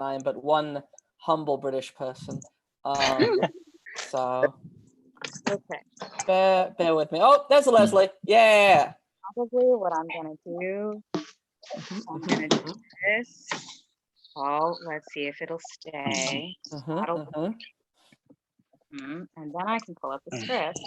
I am but one humble British person. So Okay. bear with me. Oh, there's a Leslie. Yeah. Probably what I'm gonna do. I'm gonna do this. Oh, let's see if it'll stay. And then I can pull up the script.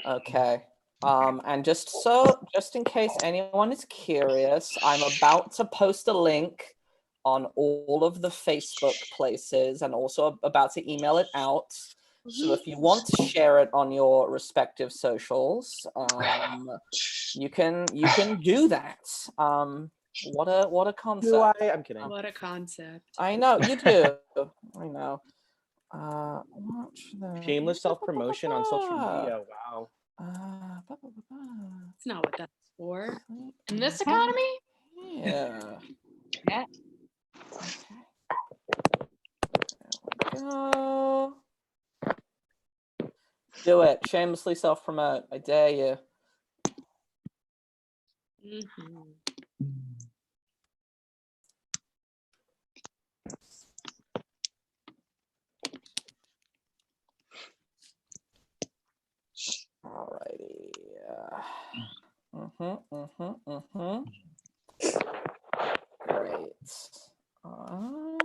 Okay. And just in case anyone is curious, I'm about to post a link on all of the Facebook places and also about to email it out. So if you want to share it on your respective socials, you can do that. What a concept. Do I? I'm kidding. What a concept. I know you do. I know. Shameless self-promotion on social media. Wow. That's not what that's for. In this economy? Yeah. Yeah. Okay. There we go. Do it. Shamelessly self-promote. I dare you. Alrighty. Great. Oh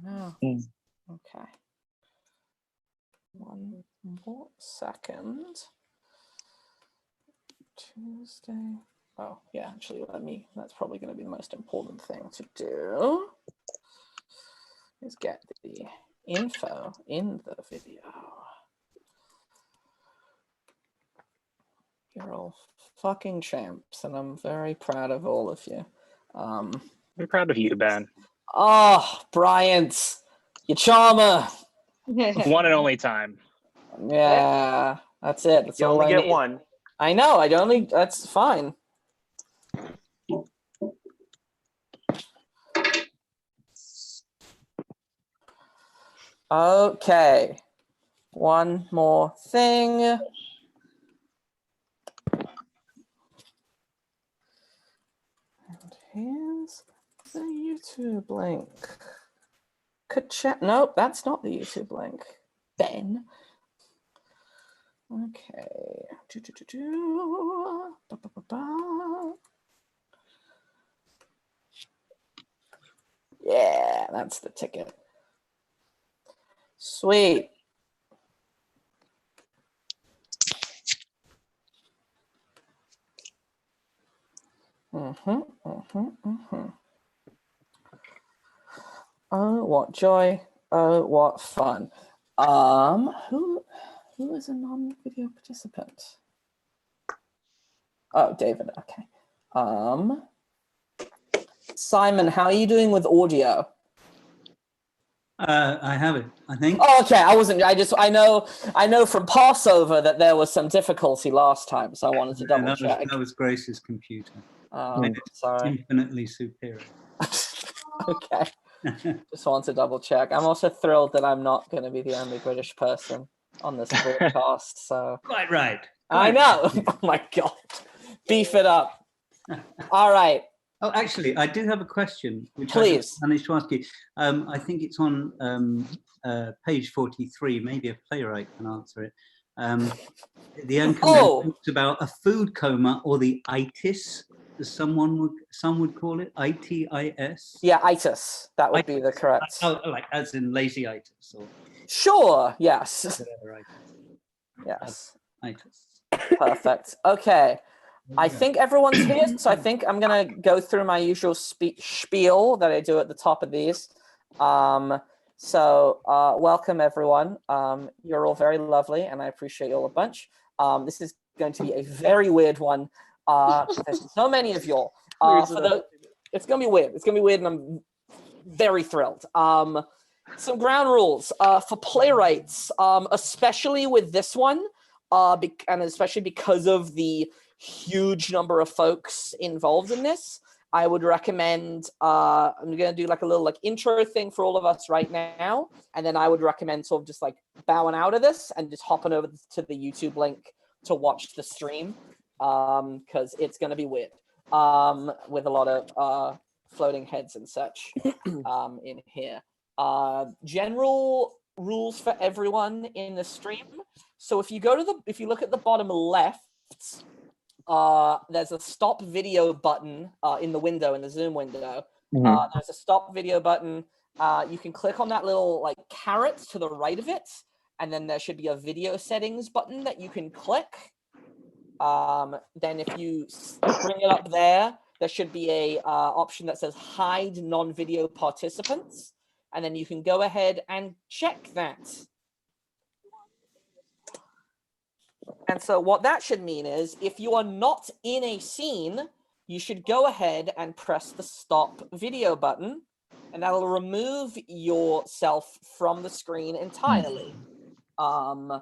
no. Okay. One more second. Tuesday. Oh, yeah, actually, that's probably going to be the most important thing to do, is get the info in the video. You're all fucking champs, and I'm very proud of all of you. I'm proud of you, Ben. Oh, Bryant, you charmer. One and only time. Yeah, that's it. That's You all only I get need. one. I know. That's fine. Okay. One more thing. And here's the YouTube link. Nope, that's not the YouTube link. Ben. Okay. Yeah, that's the ticket. Sweet. Oh, what joy. Oh, what fun. Who is a non-video participant? Oh, David, okay. Simon, how are you doing with audio? I have it, I think. Oh, okay. I know from Passover that there was some difficulty last time, so I wanted to double check. That was Grace's computer. Sorry. Infinitely superior. Okay. Just want to double check. I'm also thrilled that I'm not going to be the only British person on this broadcast. So quite right. I know. Oh my God. Beef it up. All right. Oh, actually, I do have a question, which Please. I managed to ask you. I think it's on page 43. Maybe a playwright can answer it. The end talks about a food coma, or the itis, as some would call it, itis. Yeah, itis. That would be the correct. Oh, like as in lazy itis, or sure. Yes. whatever itis. Yes. Itis. Perfect. Okay. I think everyone's here, so I think I'm gonna go through my usual spiel that I do at the top of these. Welcome everyone. You're all very lovely, and I appreciate you all a bunch. This is going to be a very weird one. There's so many of y'all. It's gonna be weird. It's gonna be weird, and I'm very thrilled. Some ground rules for playwrights, especially with this one, and especially because of the huge number of folks involved in this. I would recommend, I'm going to do like a little intro thing for all of us right now. And then I would recommend sort of just bowing out of this and just hopping over to the YouTube link to watch the stream. because it's going to be weird with a lot of floating heads and such in here. General rules for everyone in the stream. So if you look at the bottom left, there's a stop video button in the Zoom window. There's a stop video button. You can click on that little like caret to the right of it, and then there should be a video settings button that you can click. Then if you bring it up there should be a option that says hide non-video participants, and then you can go ahead and check that. And so what that should mean is if you are not in a scene, you should go ahead and press the stop video button, and that'll remove yourself from the screen entirely. And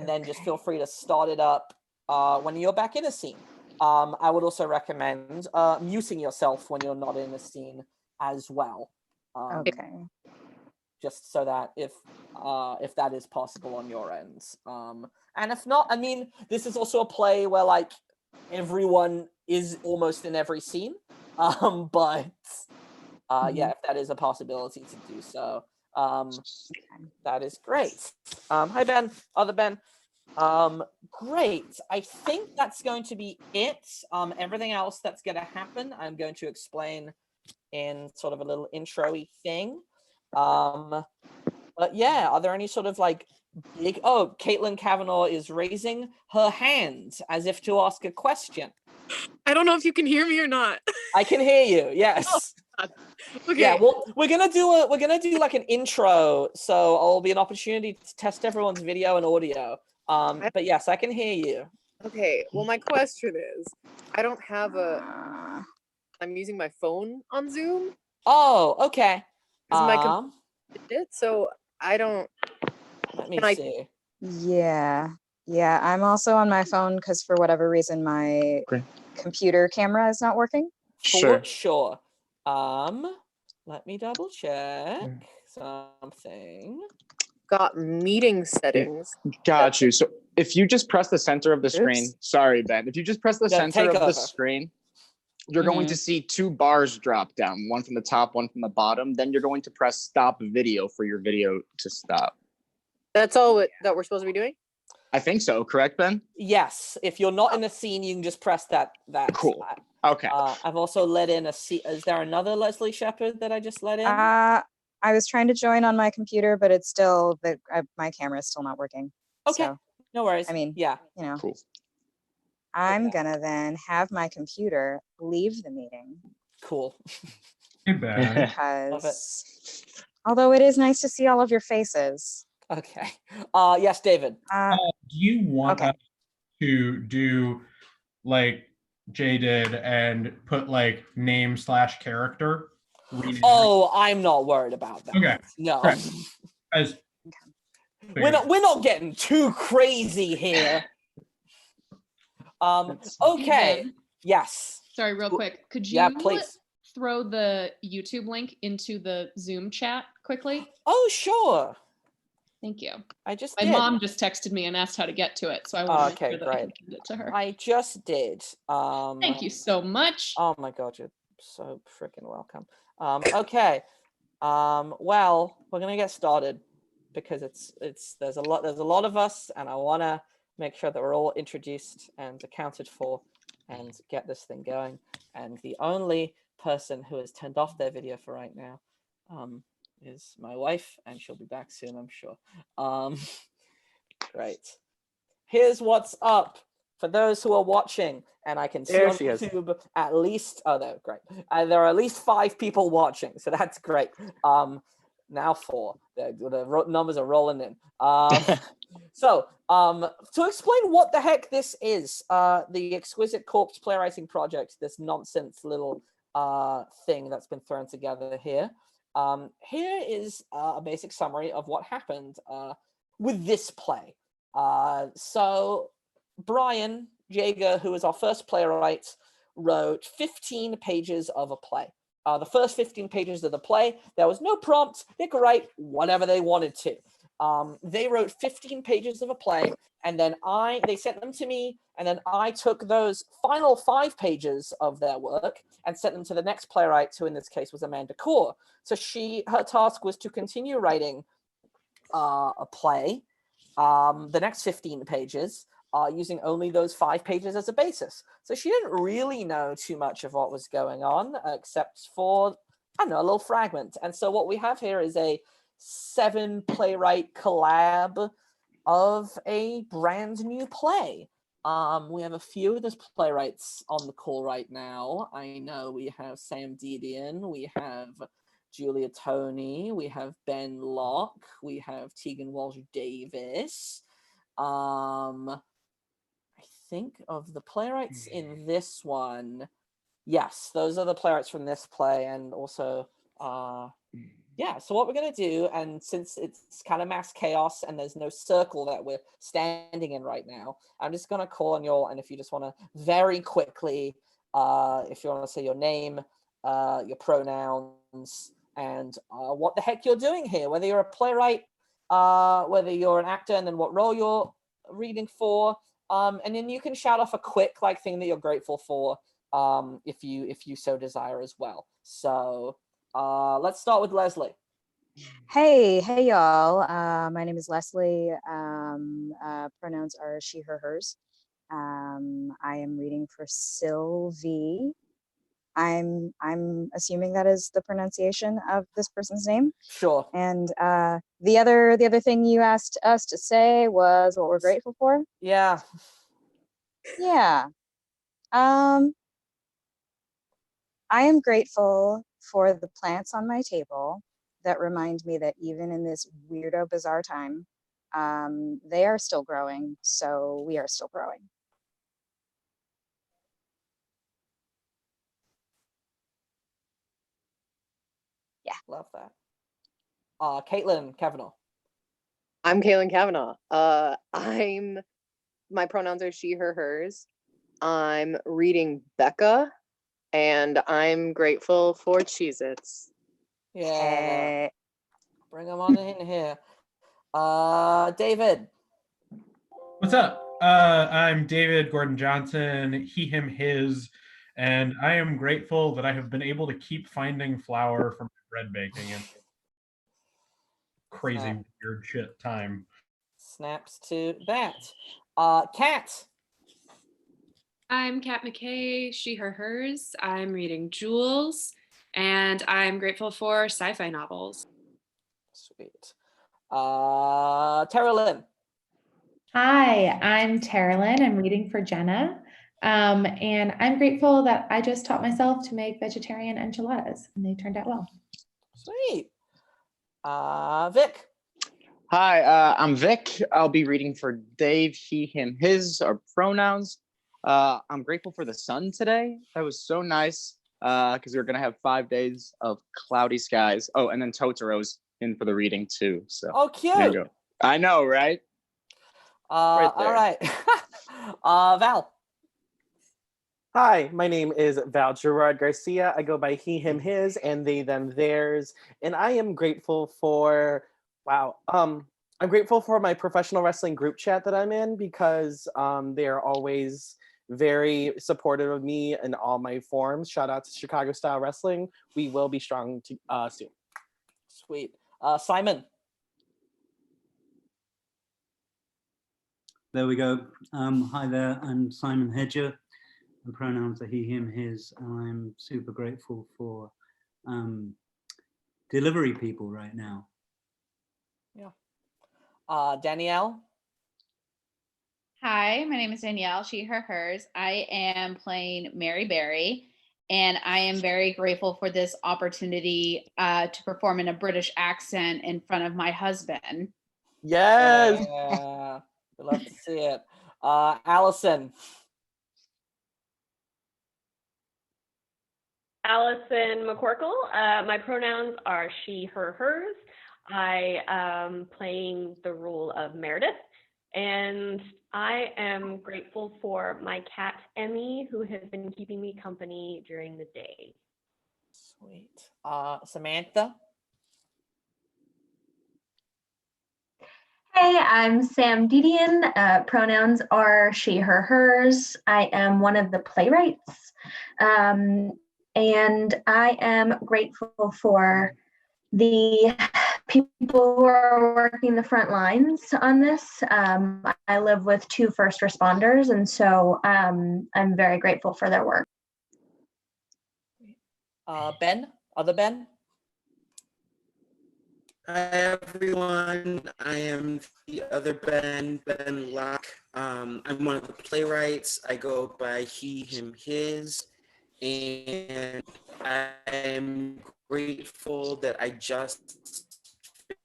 then just feel free to start it up when you're back in a scene. I would also recommend muting yourself when you're not in a scene as well. Okay. Just so that if that is possible on your end. And if not, I mean, this is also a play where like everyone is almost in every scene. But yeah, if that is a possibility to do so, that is great. Hi Ben, other Ben. Great. I think that's going to be it. Everything else that's going to happen, I'm going to explain in sort of a little intro-y thing. But yeah, are there any sort of like big... Oh, Caitlin Cavannaugh is raising her hand as if to ask a question. I don't know if you can hear me or not. I can hear you. Yes. Oh, okay. Yeah. Well, we're gonna do like an intro, so it'll be an opportunity to test everyone's video and audio. But yes, I can hear you. Okay. Well, my question is, I don't have I'm using my phone on Zoom. Oh, okay. Is my computer, so I don't. Let me see. Yeah, I'm also on my phone because for whatever reason my computer camera is not working. Sure. Let me double check something. Got meeting settings. Got you. So if you just press the center of the screen, sorry, Ben, if you just press the center of the screen, you're going to see two bars drop down, one from the top, one from the bottom. Then you're going to press stop video for your video to stop. That's all that we're supposed to be doing? I think so. Correct, Ben? Yes. If you're not in a scene, you can just press that. Cool. Okay. I've also let in a scene. Is there another Leslie Shepherd that I just let in? I was trying to join on my computer, but it's still my camera is still not working. Okay. So, no worries. I mean, yeah. You know. Cool. I'm gonna then have my computer leave the meeting. Cool. Because although it is nice to see all of your faces. Okay. Yes, David. Do you want us to do like Jay did and put like name/character? Oh, I'm not worried about that. Okay. No. As we're not getting too crazy here. Okay. Yes. Sorry, real quick. Could you please throw the YouTube link into the Zoom chat quickly? Oh, sure. Thank you. I just My mom just texted me and asked how to get to it, so I want to make sure that I can send it to her. I just did. Thank you so much. Oh my God, you're so freaking welcome. Okay. Well, we're gonna get started because there's a lot of us, and I want to make sure that we're all introduced and accounted for, and get this thing going. And the only person who has turned off their video for right now, is my wife, and she'll be back soon, I'm sure. Great. Here's what's up for those who are watching, and I can see on YouTube at least, great. There are at least 5 people watching, so that's great. Now 4. The numbers are rolling in. So, to explain what the heck this is, the Exquisite Corpse Playwriting Project, this nonsense little thing that's been thrown together here. Here is a basic summary of what happened with this play. So Bryan, Jager, who is our first playwright, wrote 15 pages of a play. The first 15 pages of the play, there was no prompt. They could write whatever they wanted to. They wrote 15 pages of a play, and then they sent them to me, and then I took those final 5 pages of their work and sent them to the next playwright, who in this case was Amanda Kohr. So her task was to continue writing a play, the next 15 pages, using only those 5 pages as a basis. So she didn't really know too much of what was going on, except for, I don't know, a little fragment. And so what we have here is a 7 playwright collab of a brand new play. We have a few of those playwrights on the call right now. I know we have Sam Dedian, we have Julia Toney, we have Ben Locke, we have Teagan Walsh-Davis. I think of the playwrights in this one. Yes, those are the playwrights from this play, and also, yeah, so what we're going to do, and since it's kind of mass chaos and there's no circle that we're standing in right now, I'm just going to call on you all, and if you just want to very quickly, if you want to say your name, your pronouns, and what the heck you're doing here, whether you're a playwright, whether you're an actor, and then what role you're reading for, and then you can shout off a quick thing that you're grateful for, if you so desire as well. So let's start with Leslie. Hey y'all. My name is Leslie. Pronouns are she, her, hers. I am reading for Sylvie. I'm assuming that is the pronunciation of this person's name. Sure. And the other thing you asked us to say was what we're grateful for. Yeah. Yeah. I am grateful for the plants on my table that remind me that even in this weirdo, bizarre time, they are still growing. So we are still growing. Yeah. Love that. Caitlin Cavannaugh. I'm Caitlin Cavannaugh. My pronouns are she, her, hers. I'm reading Becca, and I'm grateful for Cheez-Its. Yeah. Hey. Bring them on in here. David. What's up? I'm David Gordon Johnson, he, him, his, and I am grateful that I have been able to keep finding flour for my bread baking in crazy weird shit time. Snaps to that. Kat. I'm Kat McKay, she, her, hers. I'm reading Jules, and I'm grateful for sci-fi novels. Sweet. Terilyn. Hi, I'm Terilyn. I'm reading for Jenna. And I'm grateful that I just taught myself to make vegetarian enchiladas, and they turned out well. Sweet. Vic. Hi, I'm Vic. I'll be reading for Dave, he, him, his are pronouns. I'm grateful for the sun today. That was so nice because we were going to have 5 days of cloudy skies. Oh, and then Totaro's in for the reading too. So. Oh, cute. There you go. I know, right? All right. Val. Hi, my name is Gerard Garcia. I go by he, him, his, and they, them, theirs. And I am grateful for, I'm grateful for my professional wrestling group chat that I'm in because they are always very supportive of me in all my forms. Shout out to Chicago Style Wrestling. We will be strong soon. Sweet. Simon. There we go. Hi there, I'm Simon Hedger. The pronouns are he, him, his, and I'm super grateful for delivery people right now. Yeah. Danielle. Hi, my name is Danielle, she, her, hers. I am playing Mary Berry, and I am very grateful for this opportunity to perform in a British accent in front of my husband. Yes. Yeah. We'd love to see it. Allison. Allison McCorkle. My pronouns are she, her, hers. I am playing the role of Meredith, and I am grateful for my cat, Emmy, who has been keeping me company during the day. Sweet. Samantha. Hey, I'm Sam Dedian. Pronouns are she, her, hers. I am one of the playwrights. And I am grateful for the people who are working the front lines on this. I live with 2 first responders, and so I'm very grateful for their work. Ben, other Ben? Hi everyone, I am the other Ben Locke. I'm one of the playwrights. I go by he, him, his, and I'm grateful that I just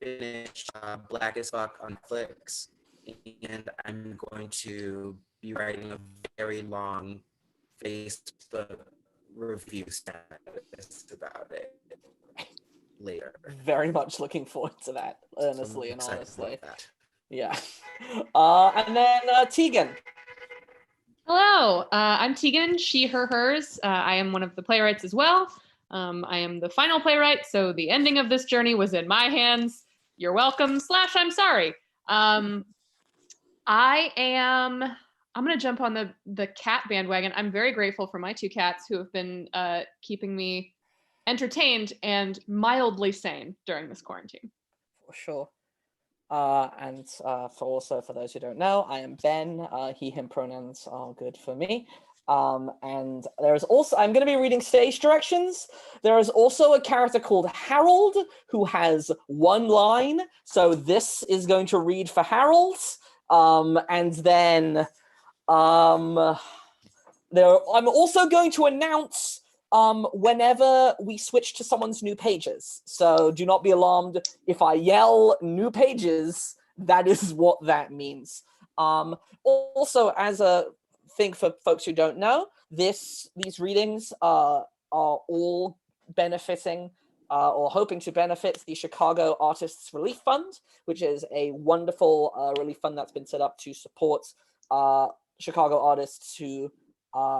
finished Black as Fuck on Netflix, and I'm going to be writing a very long Facebook review status about it later. Very much looking forward to that, earnestly and excited honestly. about that. Yeah. And then Teagan. Hello, I'm Teagan, she, her, hers. I am one of the playwrights as well. I am the final playwright, so the ending of this journey was in my hands. You're welcome, / I'm sorry. I'm gonna jump on the cat bandwagon. I'm very grateful for my 2 cats who have been keeping me entertained and mildly sane during this quarantine. For sure. And for those who don't know, I am Ben. He, him pronouns are good for me. And there is also, I'm going to be reading stage directions. There is also a character called Harold who has 1 line. So this is going to read for Harold. And then I'm also going to announce whenever we switch to someone's new pages. So do not be alarmed if I yell new pages. That is what that means. Also, as a thing for folks who don't know, these readings are all benefiting or hoping to benefit the Chicago Artists Relief Fund, which is a wonderful relief fund that's been set up to support Chicago artists who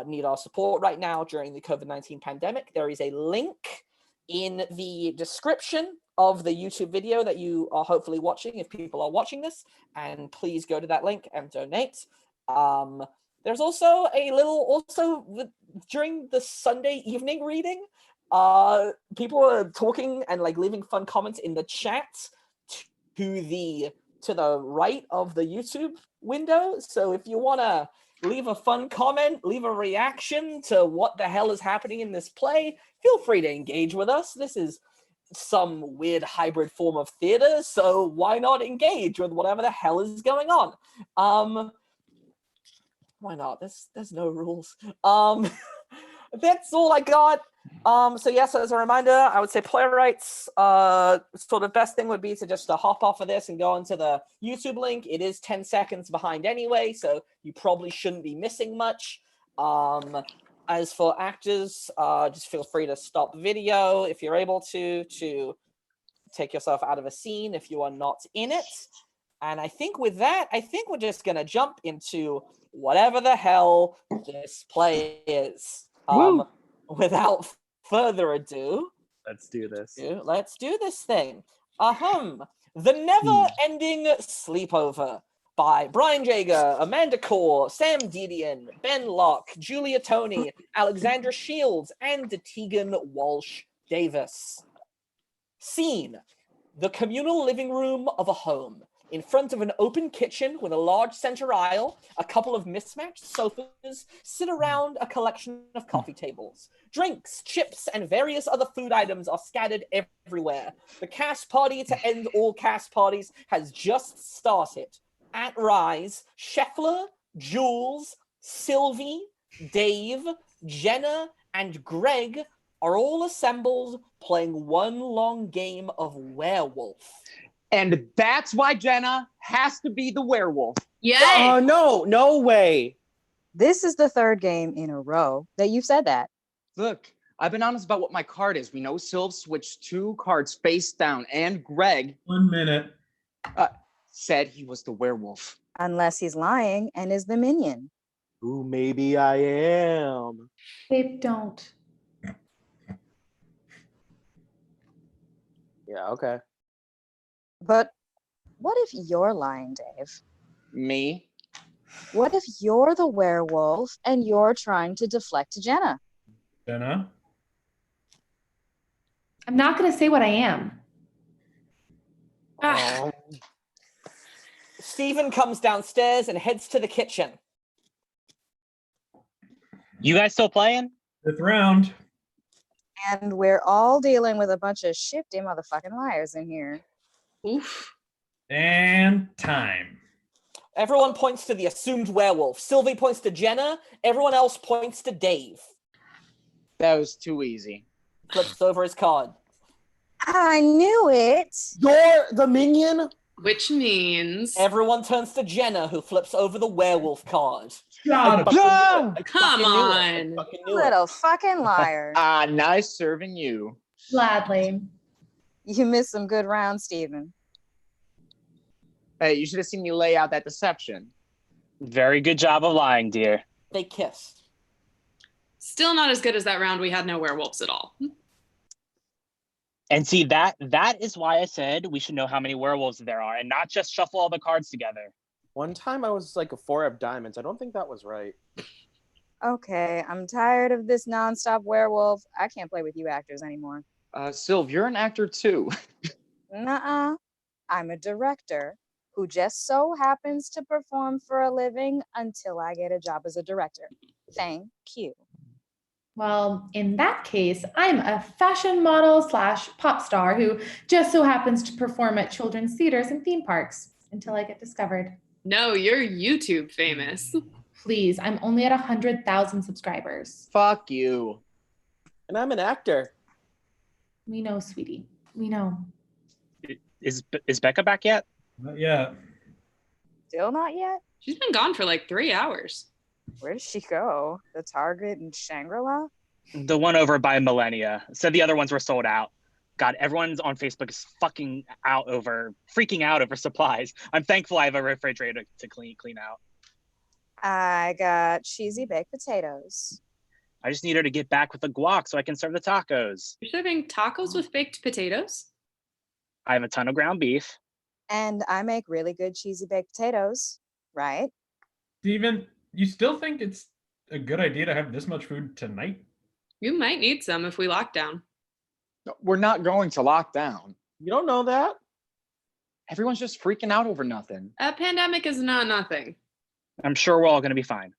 need our support right now during the COVID-19 pandemic. There is a link in the description of the YouTube video that you are hopefully watching if people are watching this, and please go to that link and donate. There's also during the Sunday evening reading, people are talking and like leaving fun comments in the chat to the right of the YouTube window. So if you want to leave a fun comment, leave a reaction to what the hell is happening in this play, feel free to engage with us. This is some weird hybrid form of theater, so why not engage with whatever the hell is going on? Why not? There's no rules. That's all I got. So yes, as a reminder, I would say playwrights, sort of best thing would be to just hop off of this and go onto the YouTube link. It is 10 seconds behind anyway, so you probably shouldn't be missing much. As for actors, just feel free to stop video if you're able to take yourself out of a scene if you are not in it. And I think with that, we're just gonna jump into whatever the hell this play is. Without further ado, let's do this. Let's do this thing. The Never-Ending Sleepover by Bryan Jager, Amanda Kohr, Sam Dedian, Ben Locke, Julia Toney, Alexandra Shields, and Teagan Walsh-Davis. Scene: the communal living room of a home. In front of an open kitchen with a large center aisle, a couple of mismatched sofas sit around a collection of coffee tables. Drinks, chips, and various other food items are scattered everywhere. The cast party to end all cast parties has just started. At Rise, Scheffler, Jules, Sylvie, Dave, Jenna, and Greg are all assembled playing one long game of werewolf. And that's why Jenna has to be the werewolf. Yay! Oh, no way. This is the 3rd game in a row that you've said that. Look, I've been honest about what my card is. We know Sylv switched 2 cards face down, and Greg 1 minute said he was the werewolf. Unless he's lying and is the minion. Ooh, maybe I am. Babe, don't. Yeah, okay. But What if you're lying, Dave? Me? What if you're the werewolf and you're trying to deflect Jenna? Jenna? I'm not going to say what I am. Oh. Stephen comes downstairs and heads to the kitchen. You guys still playing? 5th round. And we're all dealing with a bunch of shifty motherfucking liars in here. Oof. And time. Everyone points to the assumed werewolf. Sylvie points to Jenna. Everyone else points to Dave. That was too easy. Flips over his card. I knew it. You're the minion? Which means Everyone turns to Jenna, who flips over the werewolf card. God, come on. Little fucking liar. Ah, nice serving you. Gladly. You missed some good rounds, Stephen. Hey, you should have seen me lay out that deception. Very good job of lying, dear. They kissed. Still not as good as that round we had no werewolves at all. And see, that is why I said we should know how many werewolves there are and not just shuffle all the cards together. One time I was like a 4 of diamonds. I don't think that was right. Okay, I'm tired of this nonstop werewolf. I can't play with you actors anymore. Sylv, you're an actor too. Nuh-uh. I'm a director who just so happens to perform for a living until I get a job as a director. Thank you. Well, in that case, I'm a fashion model / pop star who just so happens to perform at children's theaters and theme parks until I get discovered. No, you're YouTube famous. Please, I'm only at 100,000 subscribers. Fuck you. And I'm an actor. We know, sweetie. We know. Is Becca back yet? Not yet. Still not yet? She's been gone for like 3 hours. Where did she go? The Target in Shangri-La? The one over by Millennia. Said the other ones were sold out. God, everyone's on Facebook is freaking out over supplies. I'm thankful I have a refrigerator to clean out. I got cheesy baked potatoes. I just need her to get back with the guac so I can serve the tacos. You're serving tacos with baked potatoes? I have a ton of ground beef. And I make really good cheesy baked potatoes, right? Steven, you still think it's a good idea to have this much food tonight? You might need some if we lock down. No, we're not going to lock down. You don't know that? Everyone's just freaking out over nothing. A pandemic is not nothing. I'm sure we're all going to be fine.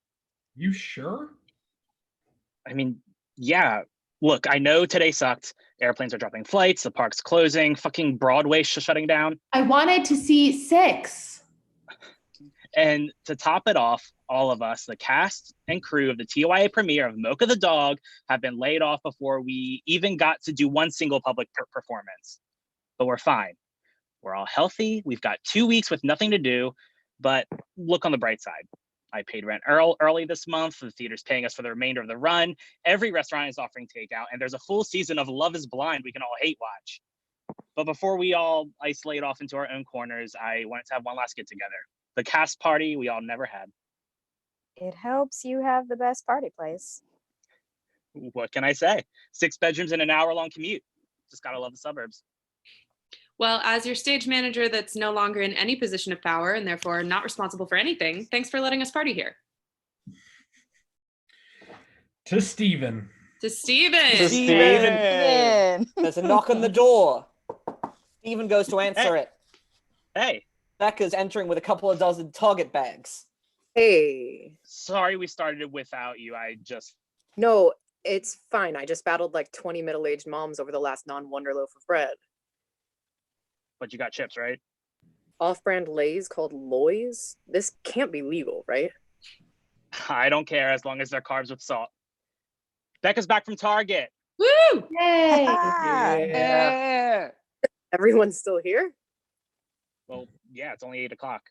You sure? I mean, yeah. Look, I know today sucked. Airplanes are dropping flights, the park's closing, fucking Broadway shutting down. I wanted to see 6. And to top it off, all of us, the cast and crew of the TYA premiere of Mocha the Dog, have been laid off before we even got to do one single public performance. But we're fine. We're all healthy. We've got 2 weeks with nothing to do. But look on the bright side. I paid rent early this month. The theater's paying us for the remainder of the run. Every restaurant is offering takeout. And there's a full season of Love is Blind we can all hate watch. But before we all isolate off into our own corners, I wanted to have one last get together. The cast party we all never had. It helps you have the best party place. What can I say? 6 bedrooms and an hour-long commute. Just gotta love the suburbs. Well, as your stage manager that's no longer in any position of power and therefore not responsible for anything, thanks for letting us party here. To Steven. To Steven. To Steven. There's a knock on the door. Steven goes to answer it. Hey. Becca's entering with a couple of dozen Target bags. Hey. Sorry we started it without you. No, it's fine. I just battled like 20 middle-aged moms over the last non-Wonder loaf of bread. But you got chips, right? Off-brand Lay's called Loy's? This can't be legal, right? I don't care as long as they're carbs with salt. Becca's back from Target. Woo! Yay! Yeah. Everyone's still here? Well, yeah, it's only 8 o'clock.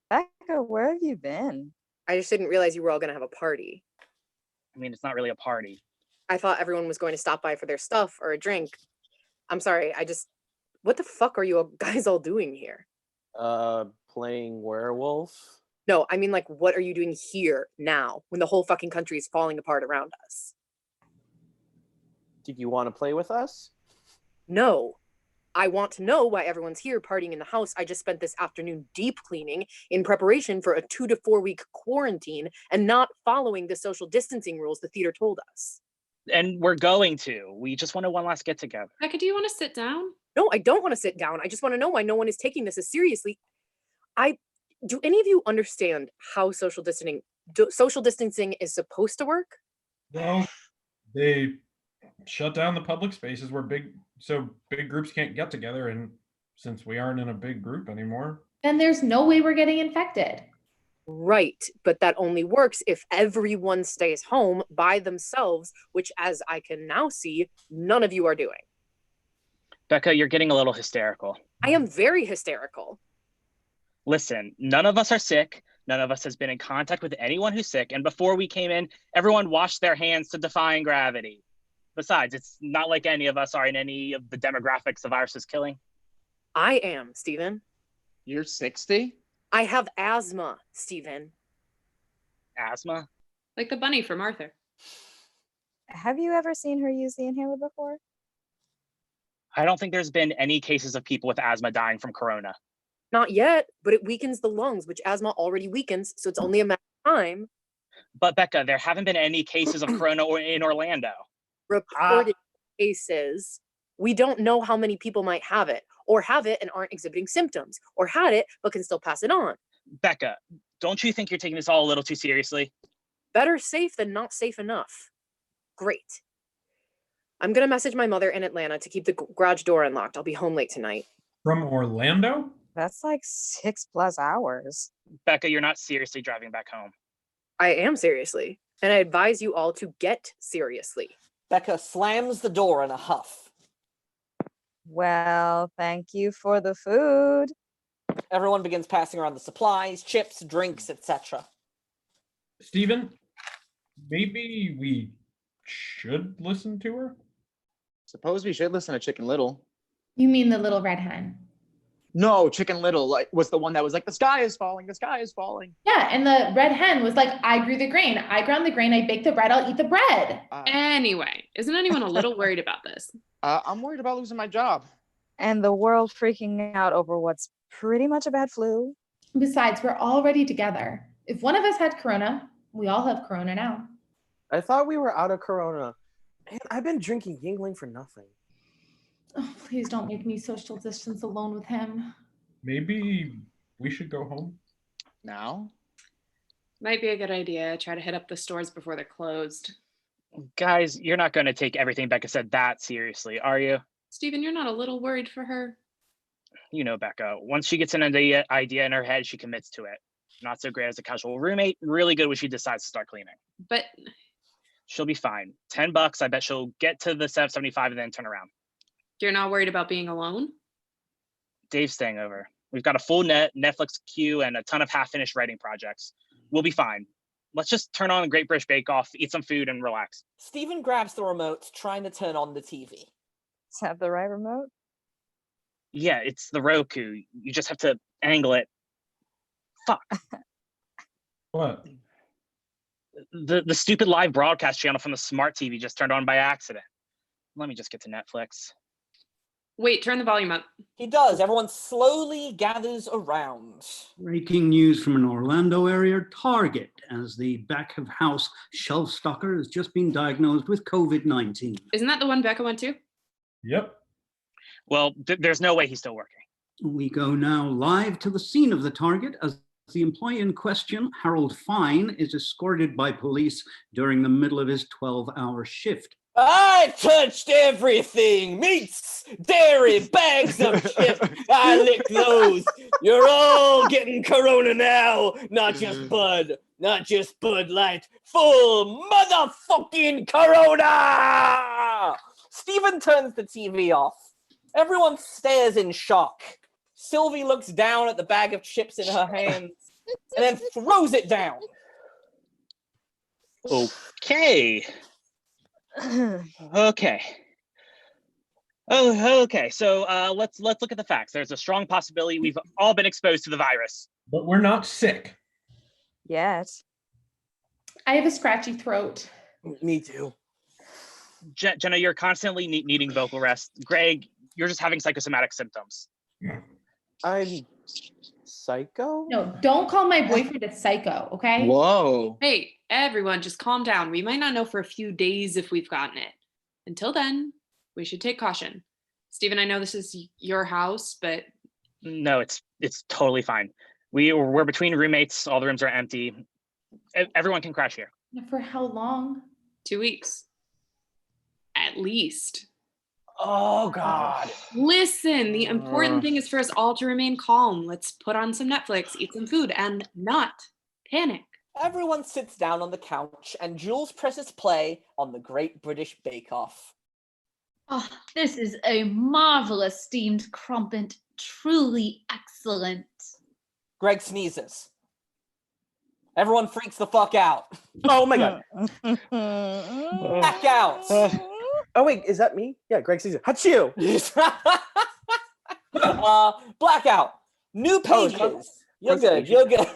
Becca, where have you been? I just didn't realize you were all going to have a party. I mean, it's not really a party. I thought everyone was going to stop by for their stuff or a drink. I'm sorry, what the fuck are you guys all doing here? Playing werewolf? No, I mean, like, what are you doing here now when the whole fucking country is falling apart around us? Did you want to play with us? No. I want to know why everyone's here partying in the house I just spent this afternoon deep cleaning in preparation for a 2 to 4 week quarantine and not following the social distancing rules the theater told us. And we're going to. We just wanted one last get together. Becca, do you want to sit down? No, I don't want to sit down. I just want to know why no one is taking this as seriously. Do any of you understand how social distancing is supposed to work? Well, they shut down the public spaces where big groups can't get together, and since we aren't in a big group anymore, then there's no way we're getting infected. Right, but that only works if everyone stays home by themselves, which, as I can now see, none of you are doing. Becca, you're getting a little hysterical. I am very hysterical. Listen, none of us are sick. None of us has been in contact with anyone who's sick. And before we came in, everyone washed their hands to defying gravity. Besides, it's not like any of us are in any of the demographics the virus is killing. I am, Stephen. You're 60? I have asthma, Stephen. Asthma? Like the bunny from Arthur. Have you ever seen her use the inhaler before? I don't think there's been any cases of people with asthma dying from corona. Not yet, but it weakens the lungs, which asthma already weakens, so it's only a matter of time. But Becca, there haven't been any cases of corona in Orlando. Reported cases. We don't know how many people might have it, or have it and aren't exhibiting symptoms, or had it but can still pass it on. Becca, don't you think you're taking this all a little too seriously? Better safe than not safe enough. Great. I'm gonna message my mother in Atlanta to keep the garage door unlocked. I'll be home late tonight. from Orlando? That's like 6+ hours. Becca, you're not seriously driving back home. I am seriously, and I advise you all to get seriously. Becca slams the door in a huff. Well, thank you for the food. Everyone begins passing around the supplies, chips, drinks, etc. Stephen, maybe we should listen to her? Suppose we should listen to Chicken Little. You mean the little red hen? No, Chicken Little was the one that was like, the sky is falling, the sky is falling. Yeah, and the red hen was like, I grew the grain, I ground the grain, I bake the bread, I'll eat the bread. Anyway, isn't anyone a little worried about this? I'm worried about losing my job. And the world freaking out over what's pretty much a bad flu. Besides, we're already together. If one of us had corona, we all have corona now. I thought we were out of corona. And I've been drinking Yingling for nothing. Oh, please don't make me social distance alone with him. Maybe we should go home now? Might be a good idea. Try to hit up the stores before they're closed. Guys, you're not going to take everything Becca said that seriously, are you? Stephen, you're not a little worried for her? You know Becca. Once she gets an idea in her head, she commits to it. Not so great as a casual roommate, really good when she decides to start cleaning. But she'll be fine. $10, I bet she'll get to the $7.75 and then turn around. You're not worried about being alone? Dave's staying over. We've got a full Netflix queue and a ton of half-finished writing projects. We'll be fine. Let's just turn on the Great British Bake Off, eat some food, and relax. Stephen grabs the remote, trying to turn on the TV. Is that the right remote? Yeah, it's the Roku. You just have to angle it. Fuck. What? The stupid live broadcast channel from the smart TV just turned on by accident. Let me just get to Netflix. Wait, turn the volume up. He does. Everyone slowly gathers around. Breaking news from an Orlando area Target as the back of house shelf stocker has just been diagnosed with COVID-19. Isn't that the one Becca went to? Yep. Well, there's no way he's still working. We go now live to the scene of the Target as the employee in question, Harold Fine, is escorted by police during the middle of his 12-hour shift. I touched everything. Meats, dairy, bags of chips. I licked those. You're all getting corona now. Not just Bud. Not just Bud Light. Full motherfucking corona! Stephen turns the TV off. Everyone stares in shock. Sylvie looks down at the bag of chips in her hands and then throws it down. Okay. Okay. Oh, okay. So let's look at the facts. There's a strong possibility we've all been exposed to the virus. But we're not sick. Yet. I have a scratchy throat. Me too. Jenna, you're constantly needing vocal rest. Greg, you're just having psychosomatic symptoms. I'm psycho? No, don't call my boyfriend a psycho, okay? Whoa. Hey, everyone, just calm down. We might not know for a few days if we've gotten it. Until then, we should take caution. Stephen, I know this is your house, but No, it's totally fine. We're between roommates. All the rooms are empty. Everyone can crash here. For how long? 2 weeks. At least. Oh, God. Listen, the important thing is for us all to remain calm. Let's put on some Netflix, eat some food, and not panic. Everyone sits down on the couch, and Jules presses play on the Great British Bake Off. Oh, this is a marvelous steamed crumpet. Truly excellent. Greg sneezes. Everyone freaks the fuck out. Oh my God. Back out. Oh wait, is that me? Yeah, Greg sees it. Achoo! Blackout. New pages. You're good. You're good.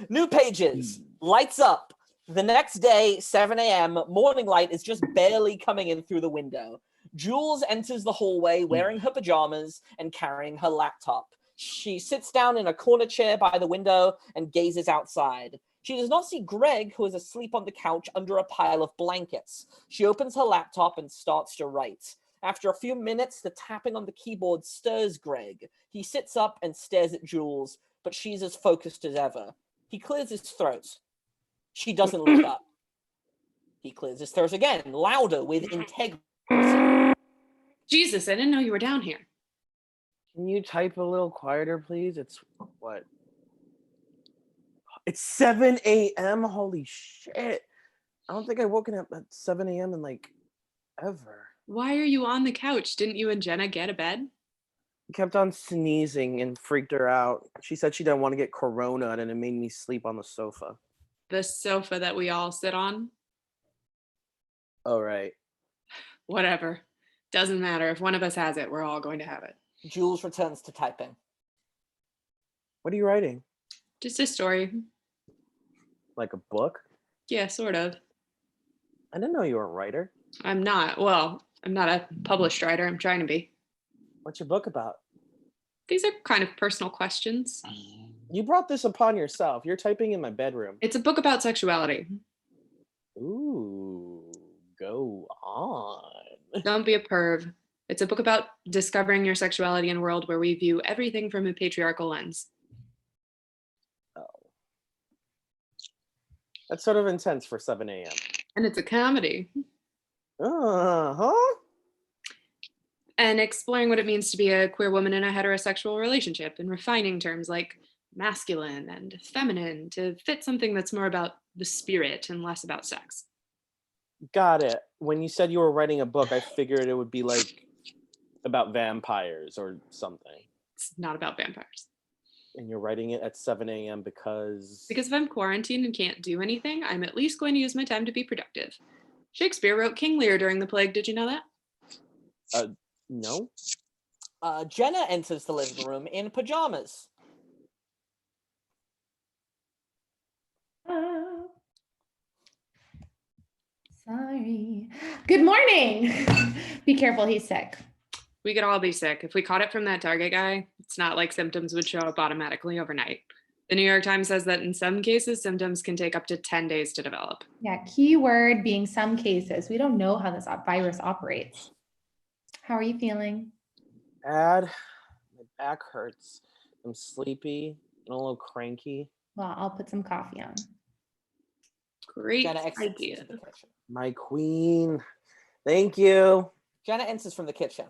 New pages. Lights up. The next day, 7 a.m., morning light is just barely coming in through the window. Jules enters the hallway wearing her pajamas and carrying her laptop. She sits down in a corner chair by the window and gazes outside. She does not see Greg, who is asleep on the couch under a pile of blankets. She opens her laptop and starts to write. After a few minutes, the tapping on the keyboard stirs Greg. He sits up and stares at Jules, but she's as focused as ever. He clears his throat. She doesn't look up. He clears his throat again, louder, with integrity. Jesus, I didn't know you were down here. Can you type a little quieter, please? It's what? It's 7 a.m. Holy shit. I don't think I've woken up at 7 a.m. in like ever. Why are you on the couch? Didn't you and Jenna get a bed? I kept on sneezing and freaked her out. She said she didn't want to get corona and it made me sleep on the sofa. The sofa that we all sit on? Oh, right. Whatever. Doesn't matter. If one of us has it, we're all going to have it. Jules returns to typing. What are you writing? Just a story. Like a book? Yeah, sort of. I didn't know you were a writer. I'm not. Well, I'm not a published writer. I'm trying to be. What's your book about? These are kind of personal questions. You brought this upon yourself. You're typing in my bedroom. It's a book about sexuality. Ooh, go on. Don't be a perv. It's a book about discovering your sexuality in a world where we view everything from a patriarchal lens. Oh. That's sort of intense for 7 a.m. And it's a comedy. Uh-huh. And exploring what it means to be a queer woman in a heterosexual relationship and refining terms like masculine and feminine to fit something that's more about the spirit and less about sex. Got it. When you said you were writing a book, I figured it would be like about vampires or something. It's not about vampires. And you're writing it at 7 a.m. because... Because if I'm quarantined and can't do anything, I'm at least going to use my time to be productive. Shakespeare wrote King Lear during the plague. Did you know that? No. Jenna enters the living room in pajamas. Sorry. Good morning. Be careful, he's sick. We could all be sick. If we caught it from that Target guy, it's not like symptoms would show up automatically overnight. The New York Times says that in some cases, symptoms can take up to 10 days to develop. Yeah, key word being some cases. We don't know how this virus operates. How are you feeling? Bad. My back hurts. I'm sleepy and a little cranky. Well, I'll put some coffee on. Great Jenna exits idea. into the kitchen. My queen. Thank you. Jenna enters from the kitchen.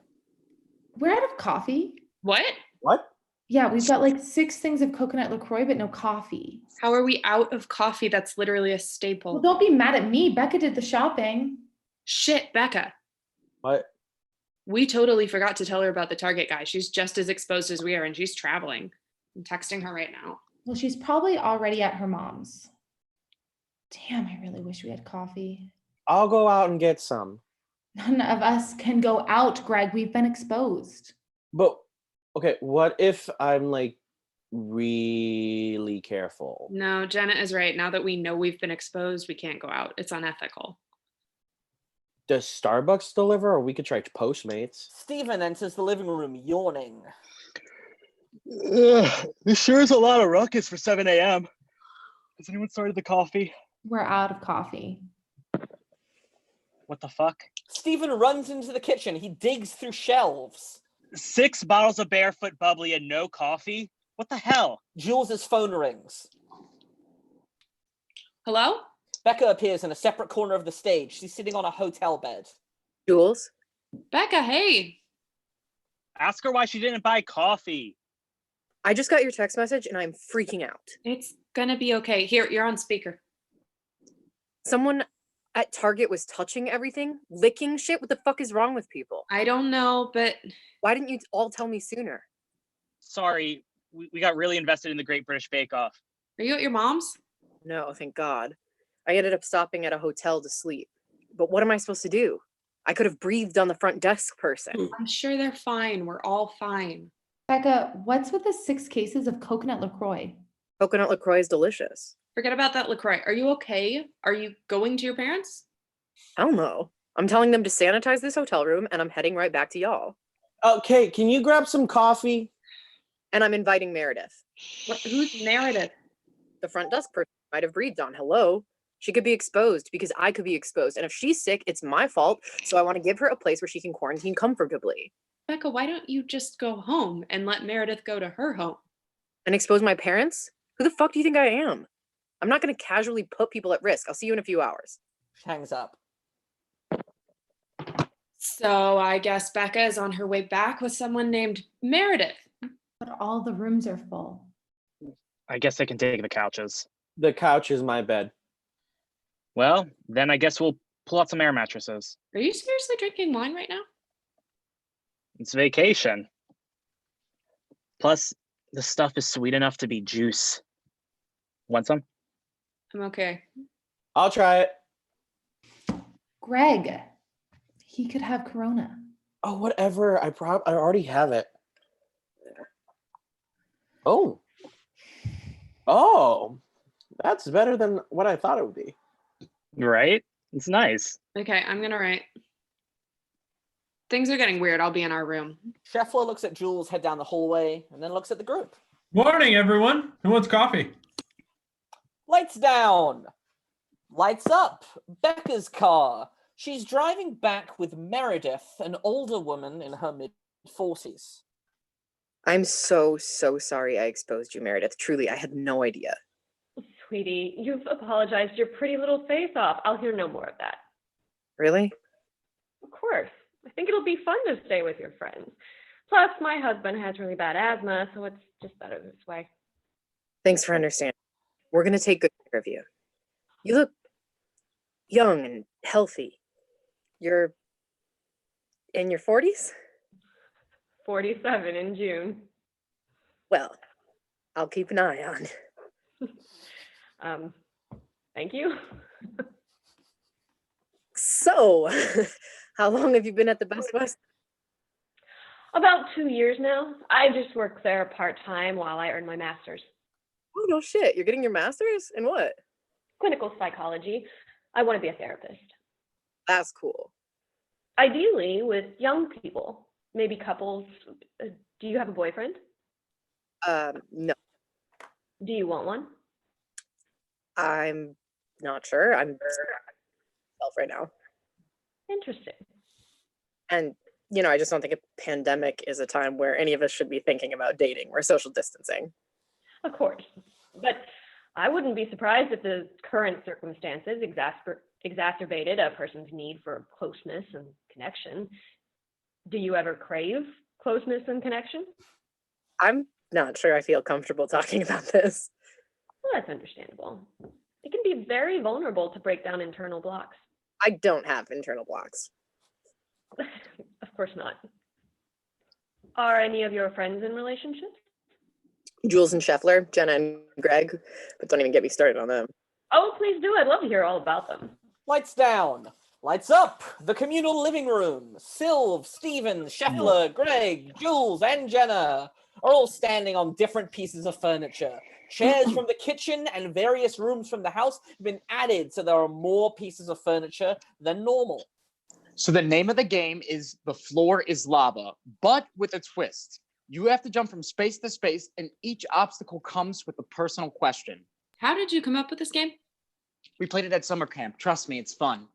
We're out of coffee. What? What? Yeah, we've got like 6 things of coconut LaCroix, but no coffee. How are we out of coffee? That's literally a staple. Well, don't be mad at me. Becca did the shopping. Shit, Becca. What? We totally forgot to tell her about the Target guy. She's just as exposed as we are, and she's traveling. I'm texting her right now. Well, she's probably already at her mom's. Damn, I really wish we had coffee. I'll go out and get some. None of us can go out, Greg. We've been exposed. But, okay, what if I'm like really careful? No, Jenna is right. Now that we know we've been exposed, we can't go out. It's unethical. Does Starbucks deliver, or we could try Postmates? Stephen enters the living room, yawning. This sure is a lot of ruckus for 7 a.m. Has anyone started the coffee? We're out of coffee. What the fuck? Stephen runs into the kitchen. He digs through shelves. 6 bottles of Barefoot bubbly and no coffee? What the hell? Jules' phone rings. Hello? Becca appears in a separate corner of the stage. She's sitting on a hotel bed. Jules? Becca, hey. Ask her why she didn't buy coffee. I just got your text message and I'm freaking out. It's gonna be okay. Here, you're on speaker. Someone at Target was touching everything, licking shit. What the fuck is wrong with people? I don't know, but... Why didn't you all tell me sooner? Sorry, we got really invested in the Great British Bake Off. Are you at your mom's? No, thank God. I ended up stopping at a hotel to sleep. But what am I supposed to do? I could have breathed on the front desk person. I'm sure they're fine. We're all fine. Becca, what's with the 6 cases of coconut LaCroix? Coconut LaCroix is delicious. Forget about that LaCroix. Are you okay? Are you going to your parents? I don't know. I'm telling them to sanitize this hotel room and I'm heading right back to y'all. Okay, can you grab some coffee? And I'm inviting Meredith. Who's Meredith? The front desk person might have breathed on. Hello? She could be exposed because I could be exposed. And if she's sick, it's my fault. So I want to give her a place where she can quarantine comfortably. Becca, why don't you just go home and let Meredith go to her home? And expose my parents? Who the fuck do you think I am? I'm not going to casually put people at risk. I'll see you in a few hours. She hangs up. So I guess Becca is on her way back with someone named Meredith. But all the rooms are full. I guess they can take the couches. The couch is my bed. Well, then I guess we'll pull out some air mattresses. Are you seriously drinking wine right now? It's vacation. Plus, the stuff is sweet enough to be juice. Want some? I'm okay. I'll try it. Greg, he could have Corona. Oh, whatever. I already have it. Oh, that's better than what I thought it would be. Right? It's nice. Okay, I'm gonna write. Things are getting weird. I'll be in our room. Scheffler looks at Jules head down the hallway and then looks at the group. Morning, everyone. Who wants coffee? Lights down. Lights up. Becca's car. She's driving back with Meredith, an older woman in her mid-40s. I'm so sorry I exposed you, Meredith. Truly, I had no idea. Sweetie, you've apologized your pretty little face off. I'll hear no more of that. Really? Of course. I think it'll be fun to stay with your friends. Plus, my husband has really bad asthma, so it's just better this way. Thanks for understanding. We're going to take good care of you. You look young and healthy. You're in your 40s? 47 in June. Well, I'll keep an eye on. Thank you. So, how long have you been at the Best West? About 2 years now. I just work there part-time while I earn my master's. Oh, no shit. You're getting your master's? In what? Clinical psychology. I want to be a therapist. That's cool. Ideally with young people, maybe couples. Do you have a boyfriend? No. Do you want one? I'm not sure. I'm myself right now. Interesting. And, you know, I just don't think a pandemic is a time where any of us should be thinking about dating. We're social distancing. Of course. But I wouldn't be surprised if the current circumstances exacerbated a person's need for closeness and connection. Do you ever crave closeness and connection? I'm not sure I feel comfortable talking about this. Well, that's understandable. It can be very vulnerable to break down internal blocks. I don't have internal blocks. Of course not. Are any of your friends in relationships? Jules and Scheffler, Jenna and Greg, but don't even get me started on them. Oh, please do. I'd love to hear all about them. Lights down. Lights up. The communal living room. Sylv, Stephen, Scheffler, Greg, Jules, and Jenna are all standing on different pieces of furniture. Chairs from the kitchen and various rooms from the house have been added, so there are more pieces of furniture than normal. So the name of the game is The Floor is Lava, but with a twist. You have to jump from space to space, and each obstacle comes with a personal question. How did you come up with this game? We played it at summer camp. Trust me, it's fun.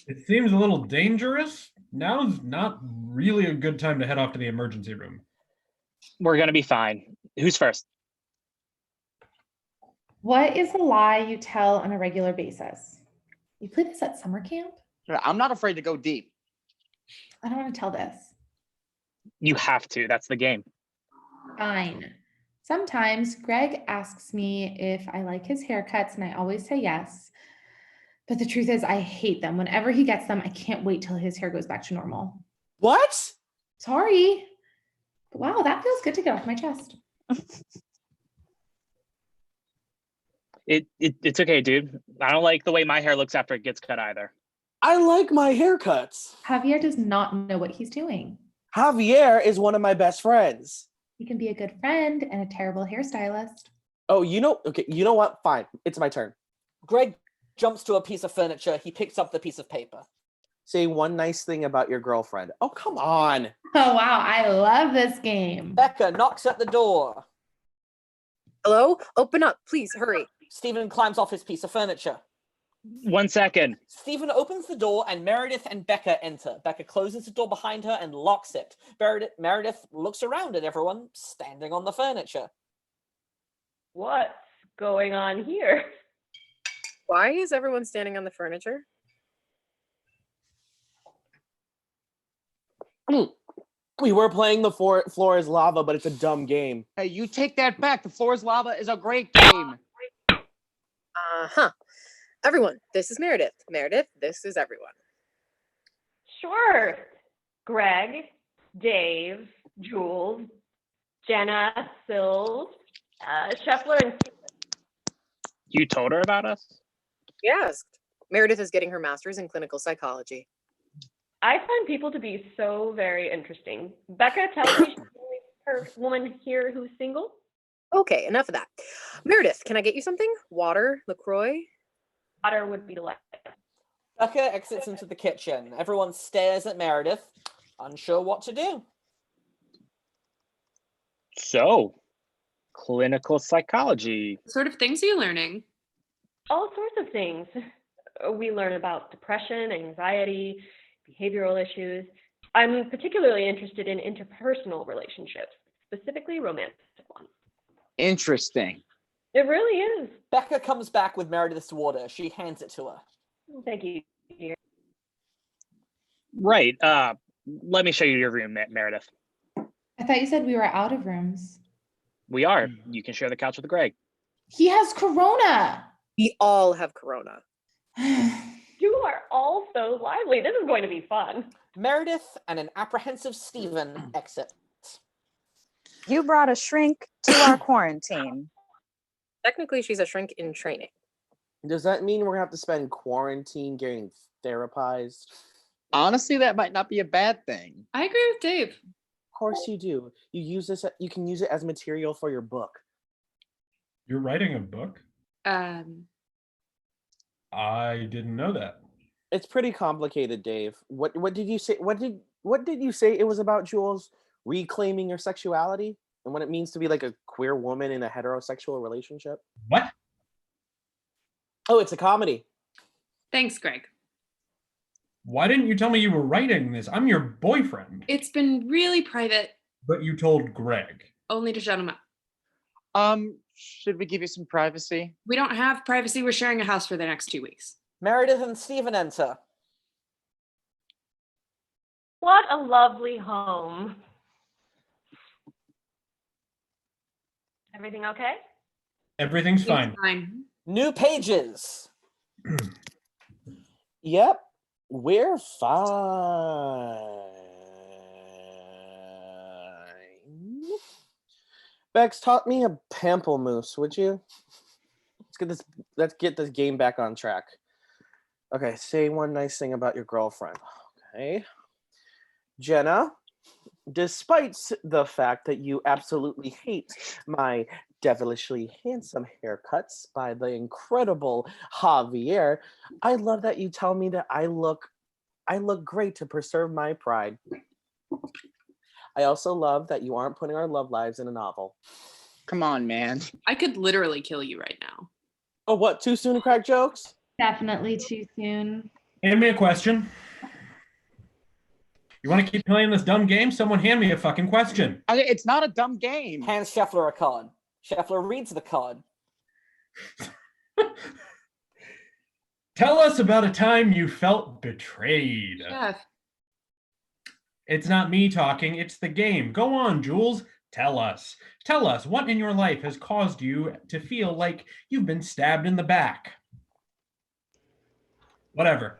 It seems a little dangerous. Now's not really a good time to head off to the emergency room. We're going to be fine. Who's first? What is a lie you tell on a regular basis? You play this at summer camp? I'm not afraid to go deep. I don't want to tell this. You have to. That's the game. Fine. Sometimes Greg asks me if I like his haircuts, and I always say yes. But the truth is, I hate them. Whenever he gets them, I can't wait till his hair goes back to normal. What? Sorry. But wow, that feels good to get off my chest. It's okay, dude. I don't like the way my hair looks after it gets cut either. I like my haircuts. Javier does not know what he's doing. Javier is one of my best friends. He can be a good friend and a terrible hairstylist. Oh, you know what? Fine. It's my turn. Greg jumps to a piece of furniture. He picks up the piece of paper. Say one nice thing about your girlfriend. Oh, come on. Oh, wow. I love this game. Becca knocks at the door. Hello? Open up, please, hurry. Stephen climbs off his piece of furniture. 1 second. Stephen opens the door and Meredith and Becca enter. Becca closes the door behind her and locks it. Meredith looks around at everyone standing on the furniture. What's going on here? Why is everyone standing on the furniture? We were playing The Floor is Lava, but it's a dumb game. Hey, you take that back. The Floor is Lava is a great game. Uh-huh. Everyone, this is Meredith. Meredith, this is everyone. Sure. Greg, Dave, Jules, Jenna, Sills, Scheffler, and... You told her about us? Yes. Meredith is getting her master's in clinical psychology. I find people to be so very interesting. Becca tells me she's the only woman here who's single. Okay, enough of that. Meredith, can I get you something? Water, LaCroix? Water would be delightful. Becca exits into the kitchen. Everyone stares at Meredith, unsure what to do. So, clinical psychology. What sort of things are you learning? All sorts of things. We learn about depression, anxiety, behavioral issues. I'm particularly interested in interpersonal relationships, specifically romantic ones. Interesting. It really is. Becca comes back with Meredith's water. She hands it to her. Thank you, dear. Right. Let me show you your room, Meredith. I thought you said we were out of rooms. We are. You can share the couch with Greg. He has corona. We all have corona. You are all so lively. This is going to be fun. Meredith and an apprehensive Stephen exit. You brought a shrink to our quarantine. Technically, she's a shrink in training. Does that mean we're gonna have to spend quarantine getting therapized? Honestly, that might not be a bad thing. I agree with Dave. Of course you do. You use this. You can use it as material for your book. You're writing a book? I didn't know that. It's pretty complicated, Dave. What did you say? What did you say it was about, Jules? Reclaiming your sexuality and what it means to be like a queer woman in a heterosexual relationship? What? Oh, it's a comedy. Thanks, Greg. Why didn't you tell me you were writing this? I'm your boyfriend. It's been really private. But you told Greg. Only to shut him up. Should we give you some privacy? We don't have privacy. We're sharing a house for the next 2 weeks. Meredith and Stephen enter. What a lovely home. Everything okay? Everything's fine. Fine. New pages. Yep, we're fine. Bex, taught me a pamplemousse, would you? Let's get this game back on track. Okay, say one nice thing about your girlfriend. Okay. Jenna, despite the fact that you absolutely hate my devilishly handsome haircuts by the incredible Javier, I love that you tell me that I look I look great to preserve my pride. I also love that you aren't putting our love lives in a novel. Come on, man. I could literally kill you right now. Oh, what? Too soon to crack jokes? Definitely too soon. Hand me a question. You want to keep playing this dumb game? Someone hand me a fucking question. It's not a dumb game. Hands Scheffler a card. Scheffler reads the card. Tell us about a time you felt betrayed. Chef. It's not me talking, it's the game. Go on, Jules. Tell us. Tell us what in your life has caused you to feel like you've been stabbed in the back. Whatever.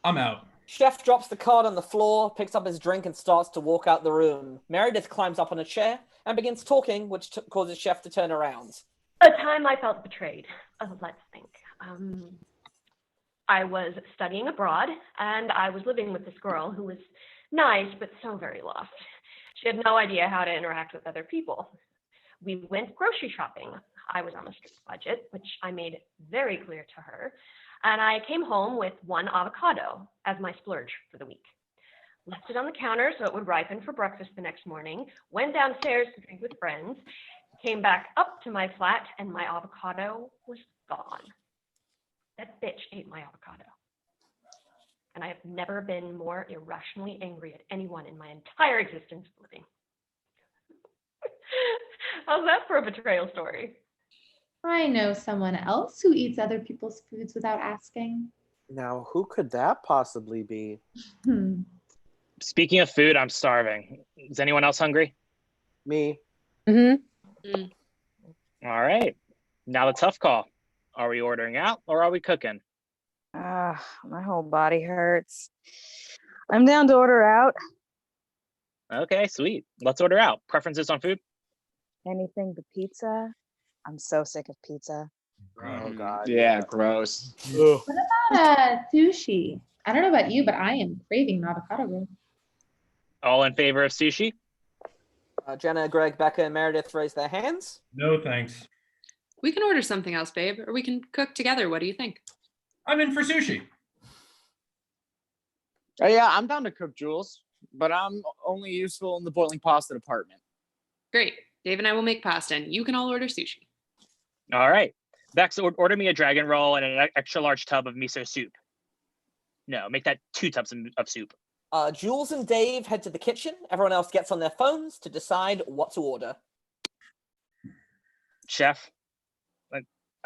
I'm out. Chef drops the card on the floor, picks up his drink, and starts to walk out the room. Meredith climbs up on a chair and begins talking, which causes Chef to turn around. A time I felt betrayed. Let's think. I was studying abroad, and I was living with this girl who was nice, but so very lost. She had no idea how to interact with other people. We went grocery shopping. I was on a strict budget, which I made very clear to her. And I came home with one avocado as my splurge for the week. Left it on the counter so it would ripen for breakfast the next morning, went downstairs to drink with friends, came back up to my flat, and my avocado was gone. That bitch ate my avocado. And I have never been more irrationally angry at anyone in my entire existence of living. How's that for a betrayal story? I know someone else who eats other people's foods without asking. Now, who could that possibly be? Speaking of food, I'm starving. Is anyone else hungry? Me. Mm-hmm. All right. Now the tough call. Are we ordering out or are we cooking? My whole body hurts. I'm down to order out. Okay, sweet. Let's order out. Preferences on food? Anything but pizza. I'm so sick of pizza. Oh, God. Yeah, gross. What about sushi? I don't know about you, but I am craving an avocado roll. All in favor of sushi? Jenna, Greg, Becca, and Meredith raise their hands. No, thanks. We can order something else, babe, or we can cook together. What do you think? I'm in for sushi. Oh, yeah, I'm down to cook, Jules, but I'm only useful in the boiling pasta department. Great. Dave and I will make pasta, and you can all order sushi. All right. Bex, order me a dragon roll and an extra large tub of miso soup. No, make that 2 tubs of soup. Jules and Dave head to the kitchen. Everyone else gets on their phones to decide what to order. Chef,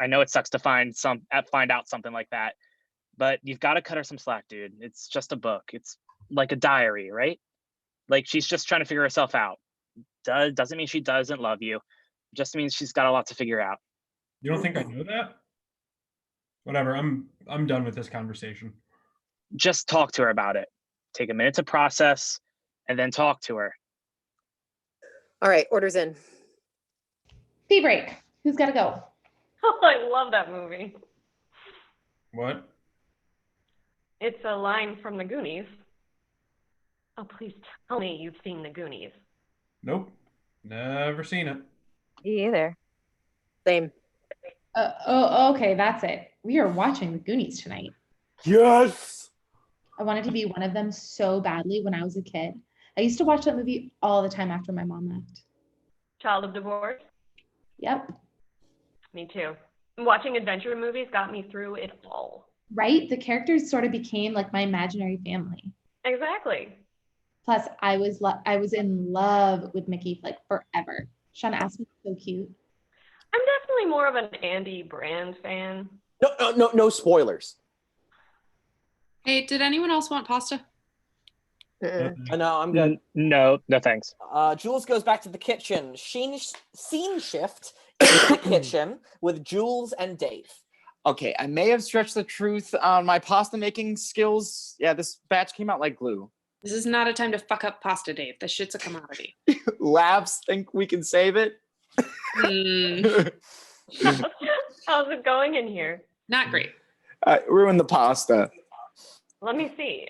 I know it sucks to find out something like that, but you've got to cut her some slack, dude. It's just a book. It's like a diary, right? Like she's just trying to figure herself out. Doesn't mean she doesn't love you. Just means she's got a lot to figure out. You don't think I know that? Whatever. I'm done with this conversation. Just talk to her about it. Take a minute to process and then talk to her. All right, orders in. Tea break. Who's got to go? Oh, I love that movie. What? It's a line from the Goonies. Oh, please tell me you've seen the Goonies. Nope. Never seen it. Me either. Same. Okay, that's it. We are watching the Goonies tonight. Yes! I wanted to be one of them so badly when I was a kid. I used to watch that movie all the time after my mom left. Child of divorce? Yep. Me too. Watching adventure movies got me through it all. Right? The characters sort of became like my imaginary family. Exactly. Plus, I was in love with Mickey like forever. Shauna asked me, so cute. I'm definitely more of an Andy Brand fan. No spoilers. Hey, did anyone else want pasta? No, I'm good. No thanks. Jules goes back to the kitchen. Scene shift in the kitchen with Jules and Dave. Okay, I may have stretched the truth on my pasta making skills. Yeah, this batch came out like glue. This is not a time to fuck up pasta, Dave. This shit's a commodity. Labs think we can save it? How's it going in here? Not great. Ruined the pasta. Let me see.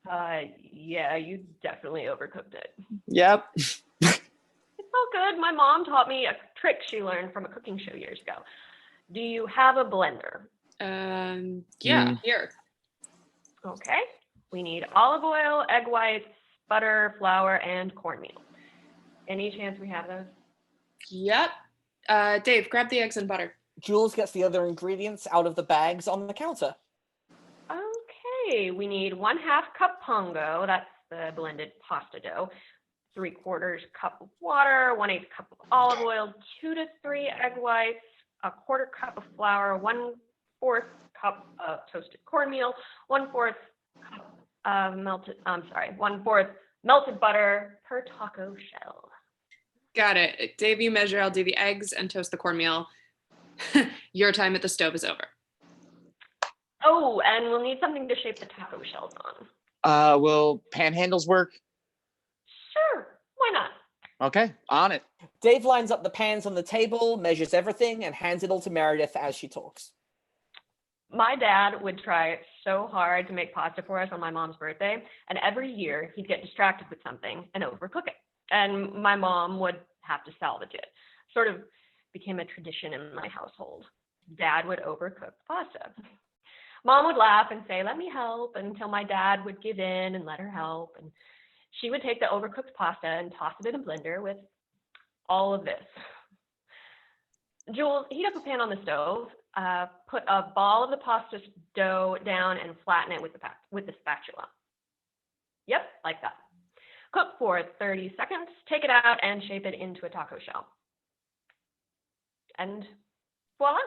Yeah, you definitely overcooked it. Yep. It's all good. My mom taught me a trick she learned from a cooking show years ago. Do you have a blender? Yeah, here. Okay. We need olive oil, egg whites, butter, flour, and cornmeal. Any chance we have those? Yep. Dave, grab the eggs and butter. Jules gets the other ingredients out of the bags on the counter. Okay, we need 1/2 cup pongo, that's the blended pasta dough, 3/4 cup of water, 1/8 cup of olive oil, 2 to 3 egg whites, 1/4 cup of flour, 1/4 cup of toasted cornmeal, 1/4 cup of 1/4 melted butter per taco shell. Got it. Dave, you measure, I'll do the eggs and toast the cornmeal. Your time at the stove is over. Oh, and we'll need something to shape the taco shells on. Will panhandles work? Sure, why not? Okay, on it. Dave lines up the pans on the table, measures everything, and hands it all to Meredith as she talks. My dad would try so hard to make pasta for us on my mom's birthday, and every year he'd get distracted with something and overcook it. And my mom would have to salvage it. Sort of became a tradition in my household. Dad would overcook pasta. Mom would laugh and say, "Let me help," until my dad would give in and let her help. And she would take the overcooked pasta and toss it in a blender with all of this. Jules, heat up a pan on the stove, put a ball of the pasta dough down and flatten it with the spatula. Yep, like that. Cook for 30 seconds, take it out and shape it into a taco shell. And voila,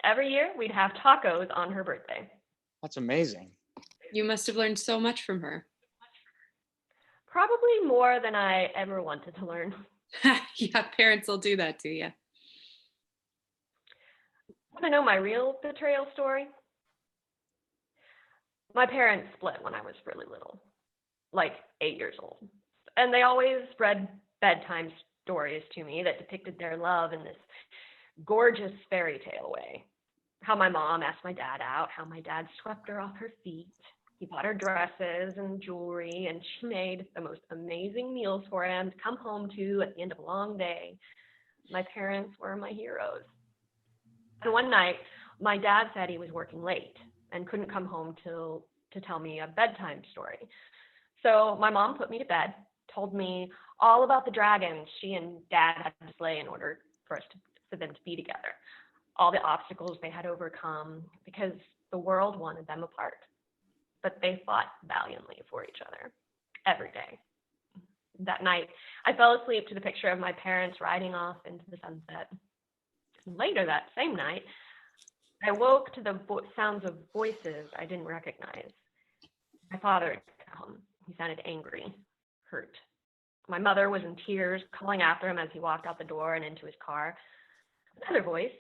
every year we'd have tacos on her birthday. That's amazing. You must have learned so much from her. Probably more than I ever wanted to learn. Yeah, parents will do that to you. Want to know my real betrayal story? My parents split when I was really little, like 8 years old. And they always read bedtime stories to me that depicted their love in this gorgeous fairy tale way. How my mom asked my dad out, how my dad swept her off her feet. He bought her dresses and jewelry, and she made the most amazing meals for him to come home to at the end of a long day. My parents were my heroes. And one night, my dad said he was working late and couldn't come home to tell me a bedtime story. So my mom put me to bed, told me all about the dragons she and dad had to slay in order for them to be together, all the obstacles they had overcome because the world wanted them apart. But they fought valiantly for each other every day. That night, I fell asleep to the picture of my parents riding off into the sunset. Later that same night, I woke to the sounds of voices I didn't recognize. My father had come. He sounded angry, hurt. My mother was in tears, calling after him as he walked out the door and into his car. Another voice,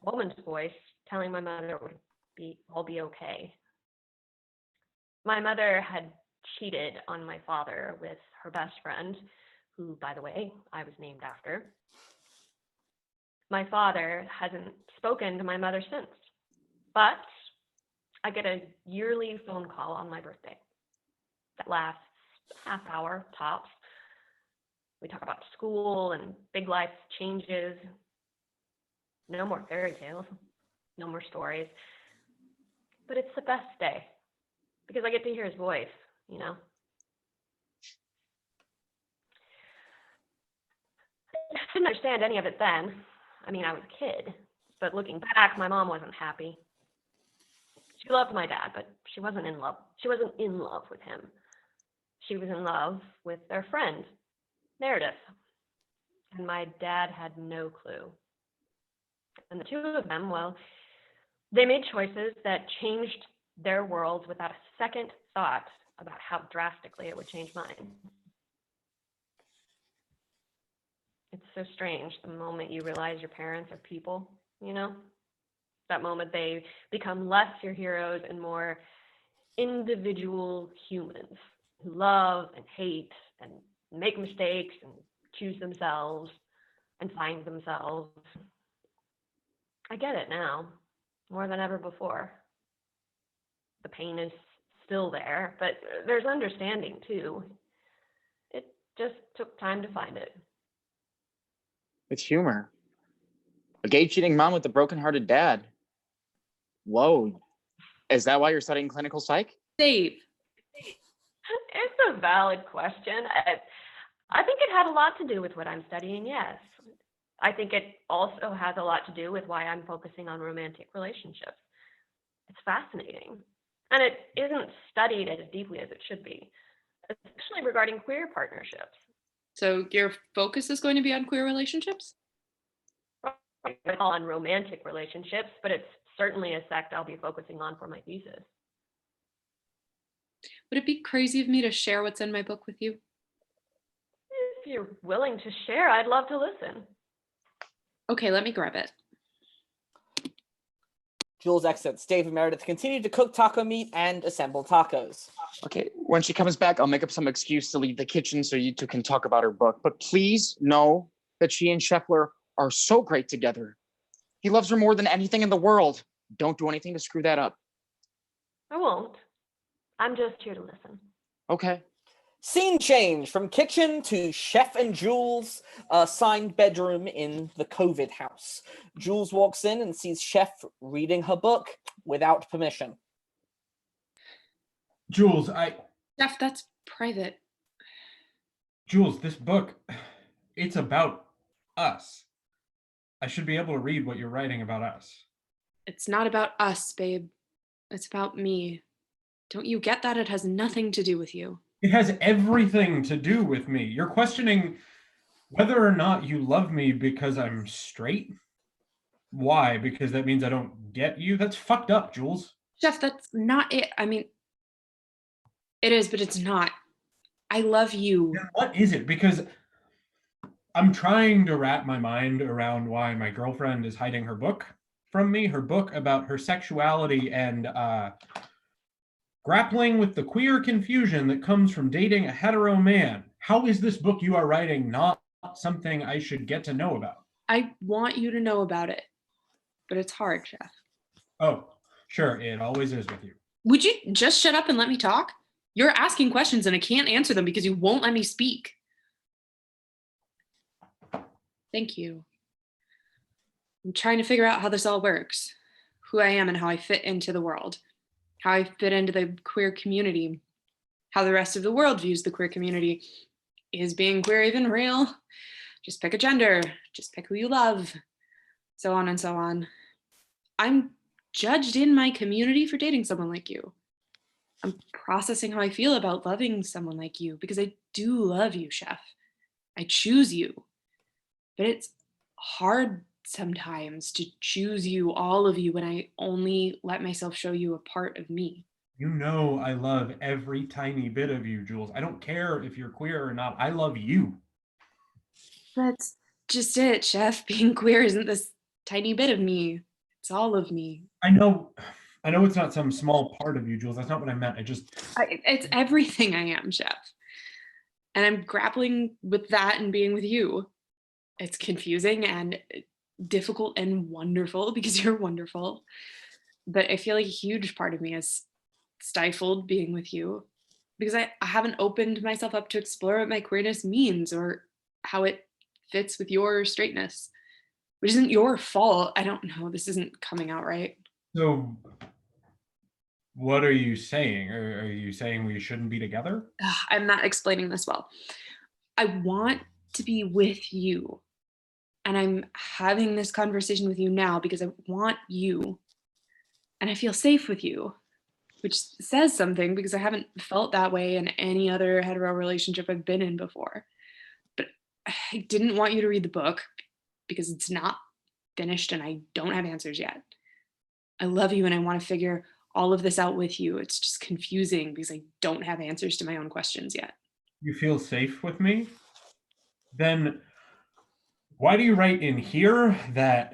a woman's voice, telling my mother it would all be okay. My mother had cheated on my father with her best friend, who, by the way, I was named after. My father hasn't spoken to my mother since, but I get a yearly phone call on my birthday that lasts a half hour tops. We talk about school and big life changes. No more fairy tales, no more stories. But it's the best day because I get to hear his voice, you know. I didn't understand any of it then. I mean, I was a kid, but looking back, my mom wasn't happy. She loved my dad, but she wasn't in love. She wasn't in love with him. She was in love with their friend, Meredith. And my dad had no clue. And the two of them, well, they made choices that changed their worlds without a second thought about how drastically it would change mine. It's so strange the moment you realize your parents are people, you know? That moment they become less your heroes and more individual humans who love and hate and make mistakes and choose themselves and find themselves. I get it now, more than ever before. The pain is still there, but there's understanding too. It just took time to find it. With humor. A gay cheating mom with a broken-hearted dad. Whoa. Is that why you're studying clinical psych? Dave, It's a valid question. I think it had a lot to do with what I'm studying, yes. I think it also has a lot to do with why I'm focusing on romantic relationships. It's fascinating. And it isn't studied as deeply as it should be, especially regarding queer partnerships. So your focus is going to be on queer relationships? On romantic relationships, but it's certainly a sect I'll be focusing on for my thesis. Would it be crazy of me to share what's in my book with you? If you're willing to share, I'd love to listen. Okay, let me grab it. Jules exits. Dave and Meredith continue to cook taco meat and assemble tacos. Okay, when she comes back, I'll make up some excuse to leave the kitchen so you two can talk about her book. But please know that she and Scheffler are so great together. He loves her more than anything in the world. Don't do anything to screw that up. I won't. I'm just here to listen. Okay. Scene change from kitchen to Chef and Jules' assigned bedroom in the COVID house. Jules walks in and sees Chef reading her book without permission. Jules, Chef, that's private. Jules, this book, it's about us. I should be able to read what you're writing about us. It's not about us, babe. It's about me. Don't you get that? It has nothing to do with you. It has everything to do with me. You're questioning whether or not you love me because I'm straight? Why? Because that means I don't get you? That's fucked up, Jules. Chef, that's not it. I mean, it is, but it's not. I love you. Then what is it? Because I'm trying to wrap my mind around why my girlfriend is hiding her book from me, her book about her sexuality and grappling with the queer confusion that comes from dating a hetero man. How is this book you are writing not something I should get to know about? I want you to know about it, but it's hard, Chef. Oh, sure, it always is with you. Would you just shut up and let me talk? You're asking questions and I can't answer them because you won't let me speak. Thank you. I'm trying to figure out how this all works, who I am and how I fit into the world, how I fit into the queer community, how the rest of the world views the queer community. Is being queer even real? Just pick a gender, just pick who you love, so on and so on. I'm judged in my community for dating someone like you. I'm processing how I feel about loving someone like you because I do love you, Chef. I choose you. But it's hard sometimes to choose you, all of you, when I only let myself show you a part of me. You know I love every tiny bit of you, Jules. I don't care if you're queer or not. I love you. That's just it, Chef. Being queer isn't this tiny bit of me. It's all of me. I know it's not some small part of you, Jules. That's not what I meant. It's everything I am, Chef. And I'm grappling with that and being with you. It's confusing and difficult and wonderful because you're wonderful. But I feel like a huge part of me is stifled being with you because I haven't opened myself up to explore what my queerness means or how it fits with your straightness, which isn't your fault. I don't know. This isn't coming out right. So what are you saying? Are you saying we shouldn't be together? I'm not explaining this well. I want to be with you. And I'm having this conversation with you now because I want you. And I feel safe with you, which says something because I haven't felt that way in any other hetero relationship I've been in before. But I didn't want you to read the book because it's not finished and I don't have answers yet. I love you and I want to figure all of this out with you. It's just confusing because I don't have answers to my own questions yet. You feel safe with me? Then why do you write in here that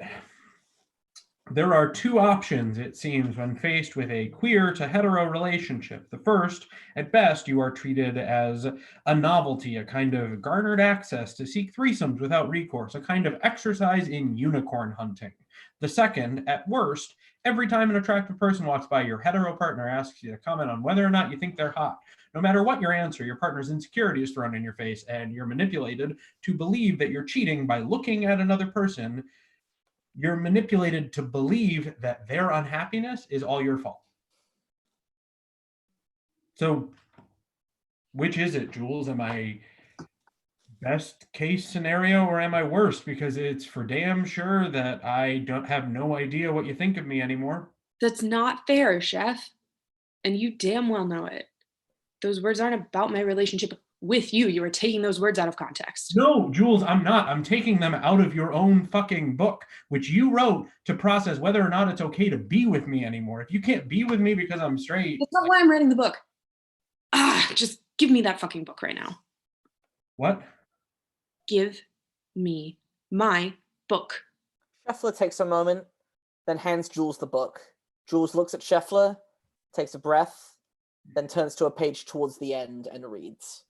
there are two options, it seems, when faced with a queer to hetero relationship? The first, at best, you are treated as a novelty, a kind of garnered access to seek threesomes without recourse, a kind of exercise in unicorn hunting. The second, at worst, every time an attractive person walks by, your hetero partner asks you to comment on whether or not you think they're hot. No matter what your answer, your partner's insecurity is thrown in your face and you're manipulated to believe that you're cheating by looking at another person. You're manipulated to believe that their unhappiness is all your fault. So Which is it, Jules? Am I best case scenario or am I worst? Because it's for damn sure that I don't have no idea what you think of me anymore. That's not fair, Chef. And you damn well know it. Those words aren't about my relationship with you. You are taking those words out of context. No, Jules, I'm not. I'm taking them out of your own fucking book, which you wrote to process whether or not it's okay to be with me anymore. If you can't be with me because I'm straight. That's not why I'm writing the book. Just give me that fucking book right now. What? Give me my book. Scheffler takes a moment, then hands Jules the book. Jules looks at Scheffler, takes a breath, then turns to a page towards the end and reads.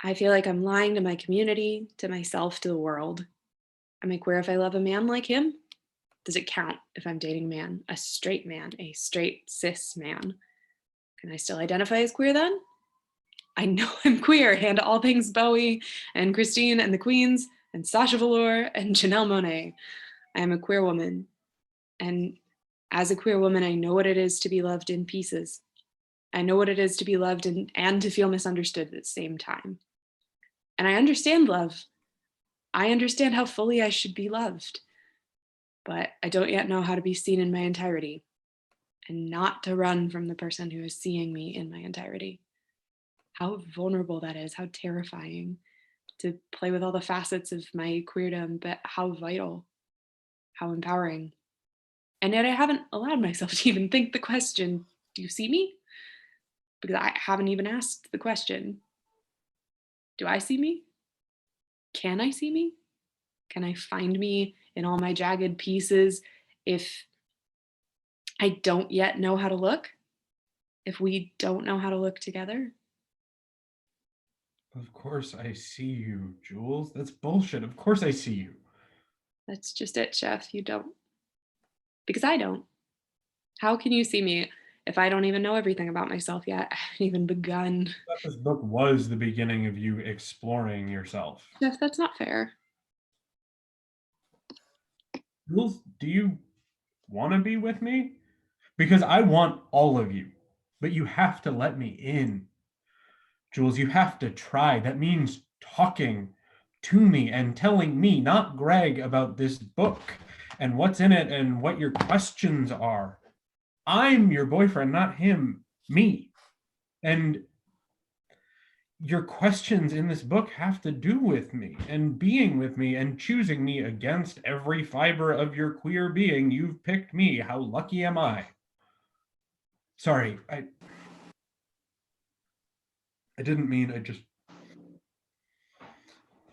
I feel like I'm lying to my community, to myself, to the world. Am I queer if I love a man like him? Does it count if I'm dating a man, a straight cis man? Can I still identify as queer then? I know I'm queer, and all things Bowie and Christine and the Queens and Sasha Velour and Janelle Monáe. I am a queer woman. And as a queer woman, I know what it is to be loved in pieces. I know what it is to be loved and to feel misunderstood at the same time. And I understand love. I understand how fully I should be loved. But I don't yet know how to be seen in my entirety and not to run from the person who is seeing me in my entirety. How vulnerable that is, how terrifying to play with all the facets of my queerdom, but how vital, how empowering. And yet I haven't allowed myself to even think the question, do you see me? Because I haven't even asked the question. Do I see me? Can I see me? Can I find me in all my jagged pieces if I don't yet know how to look? If we don't know how to look together? Of course I see you, Jules. That's bullshit. Of course I see you. That's just it, Chef. You don't. Because I don't. How can you see me if I don't even know everything about myself yet? I haven't even begun. I thought this book was the beginning of you exploring yourself. Chef, that's not fair. Jules, do you want to be with me? Because I want all of you, but you have to let me in. Jules, you have to try. That means talking to me and telling me, not Greg, about this book and what's in it and what your questions are. I'm your boyfriend, not him, me. And your questions in this book have to do with me and being with me and choosing me against every fiber of your queer being. You've picked me. How lucky am I? Sorry, I didn't mean,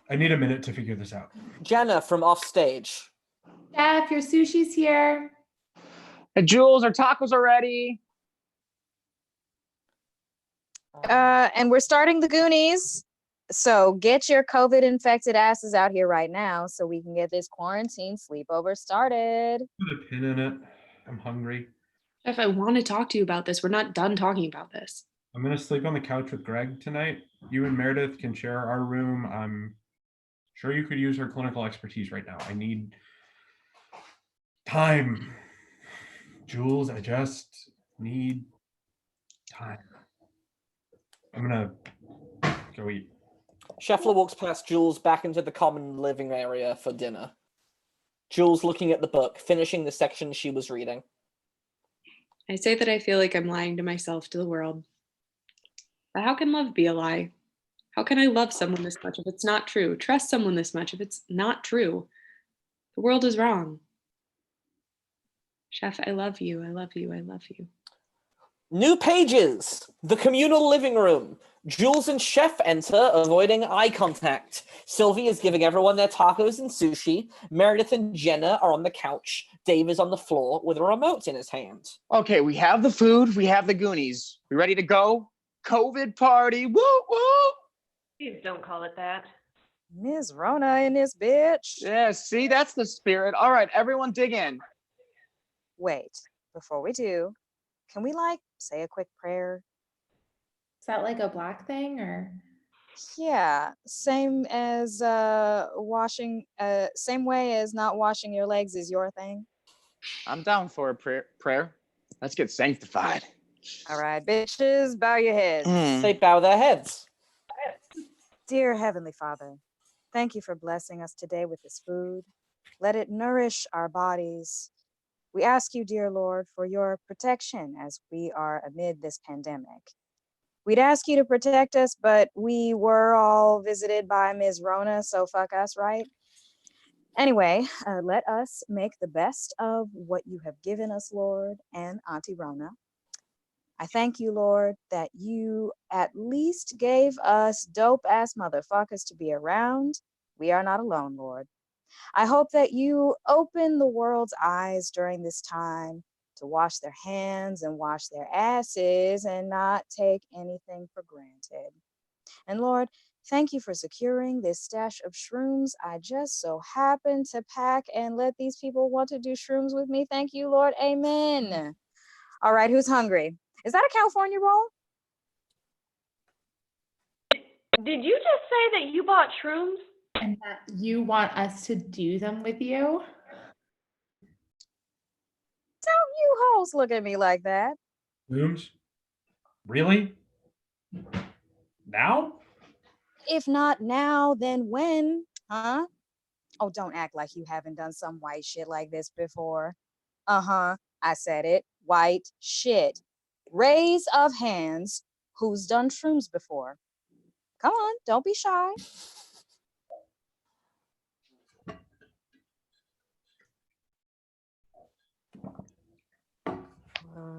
I need a minute to figure this out. Jenna from offstage. Chef, your sushi's here. Hey, Jules, our tacos are ready. And we're starting the Goonies. So get your COVID-infected asses out here right now so we can get this quarantine sleepover started. Put a pin in it. I'm hungry. Chef, I want to talk to you about this. We're not done talking about this. I'm going to sleep on the couch with Greg tonight. You and Meredith can share our room. I'm sure you could use her clinical expertise right now. I need time. Jules, I just need time. I'm going to go eat. Scheffler walks past Jules back into the common living area for dinner. Jules looking at the book, finishing the section she was reading. I say that I feel like I'm lying to myself, to the world. But how can love be a lie? How can I love someone this much if it's not true? Trust someone this much if it's not true? The world is wrong. Chef, I love you. I love you. I love you. New pages. The communal living room. Jules and Chef enter, avoiding eye contact. Sylvie is giving everyone their tacos and sushi. Meredith and Jenna are on the couch. Dave is on the floor with a remote in his hand. Okay, we have the food. We have the Goonies. We ready to go? COVID party. Woo, woo. Please don't call it that. Ms. Rona in this bitch. Yeah, see, that's the spirit. All right, everyone dig in. Wait, before we do, can we say a quick prayer? Is that like a Black thing or? Yeah, same as same way as not washing your legs is your thing. I'm down for a prayer. Let's get sanctified. All right, bitches, bow your heads. They bow their heads. Dear Heavenly Father, thank you for blessing us today with this food. Let it nourish our bodies. We ask you, dear Lord, for your protection as we are amid this pandemic. We'd ask you to protect us, but we were all visited by Ms. Rona, so fuck us, right? Anyway, let us make the best of what you have given us, Lord, and Auntie Rona. I thank you, Lord, that you at least gave us dope-ass motherfuckers to be around. We are not alone, Lord. I hope that you open the world's eyes during this time to wash their hands and wash their asses and not take anything for granted. And Lord, thank you for securing this stash of shrooms. I just so happened to pack and let these people want to do shrooms with me. Thank you, Lord. Amen. All right, who's hungry? Is that a California roll? Did you just say that you bought shrooms? And that you want us to do them with you? Don't you hoes look at me like that. Shrooms? Really? Now? If not now, then when? Huh? Oh, don't act like you haven't done some white shit like this before. Uh-huh, I said it. White shit. Raise of hands. Who's done shrooms before? Come on, don't be shy.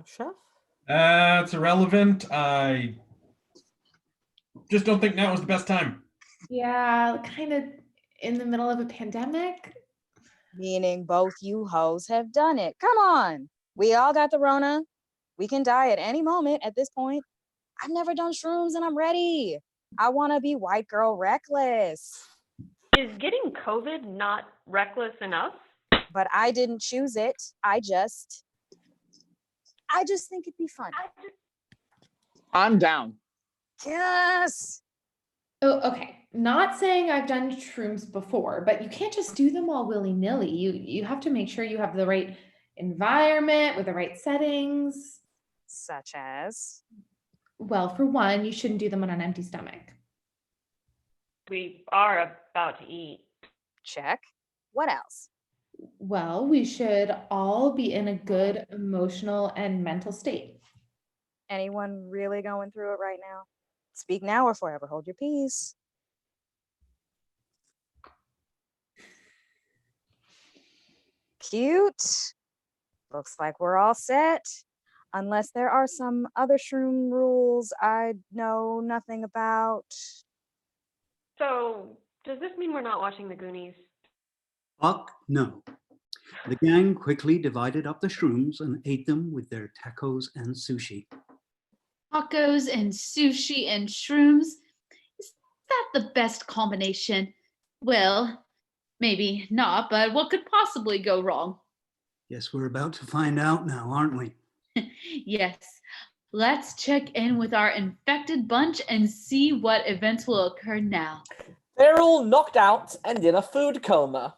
Chef? It's irrelevant. I just don't think now is the best time. Yeah, kind of in the middle of a pandemic. Meaning both you hoes have done it. Come on. We all got the Rona. We can die at any moment at this point. I've never done shrooms and I'm ready. I want to be white girl reckless. Is getting COVID not reckless enough? But I didn't choose it. I just think it'd be fun. I'm down. Yes. Oh, okay. Not saying I've done shrooms before, but you can't just do them all willy-nilly. You have to make sure you have the right environment with the right settings. Such as? Well, for one, you shouldn't do them on an empty stomach. We are about to eat. Check. What else? Well, we should all be in a good emotional and mental state. Anyone really going through it right now? Speak now or forever hold your peace. Cute. Looks like we're all set. Unless there are some other shroom rules I know nothing about. So, does this mean we're not watching the Goonies? Fuck no. The gang quickly divided up the shrooms and ate them with their tacos and sushi. Tacos and sushi and shrooms? Is that the best combination? Well, maybe not, but what could possibly go wrong? Guess we're about to find out now, aren't we? Yes. Let's check in with our infected bunch and see what events will occur now. They're all knocked out and in a food coma.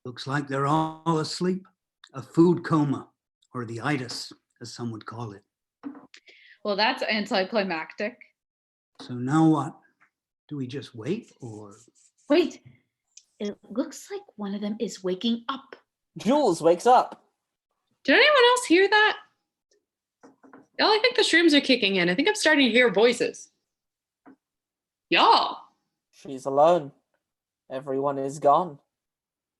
Looks like they're all asleep. A food coma, or the itis, as some would call it. Well, that's anticlimactic. So now what? Do we just wait, or? Wait, it looks like one of them is waking up. Jules wakes up. Did anyone else hear that? Y'all, I think the shrooms are kicking in. I think I'm starting to hear voices. Y'all. She's alone. Everyone is gone.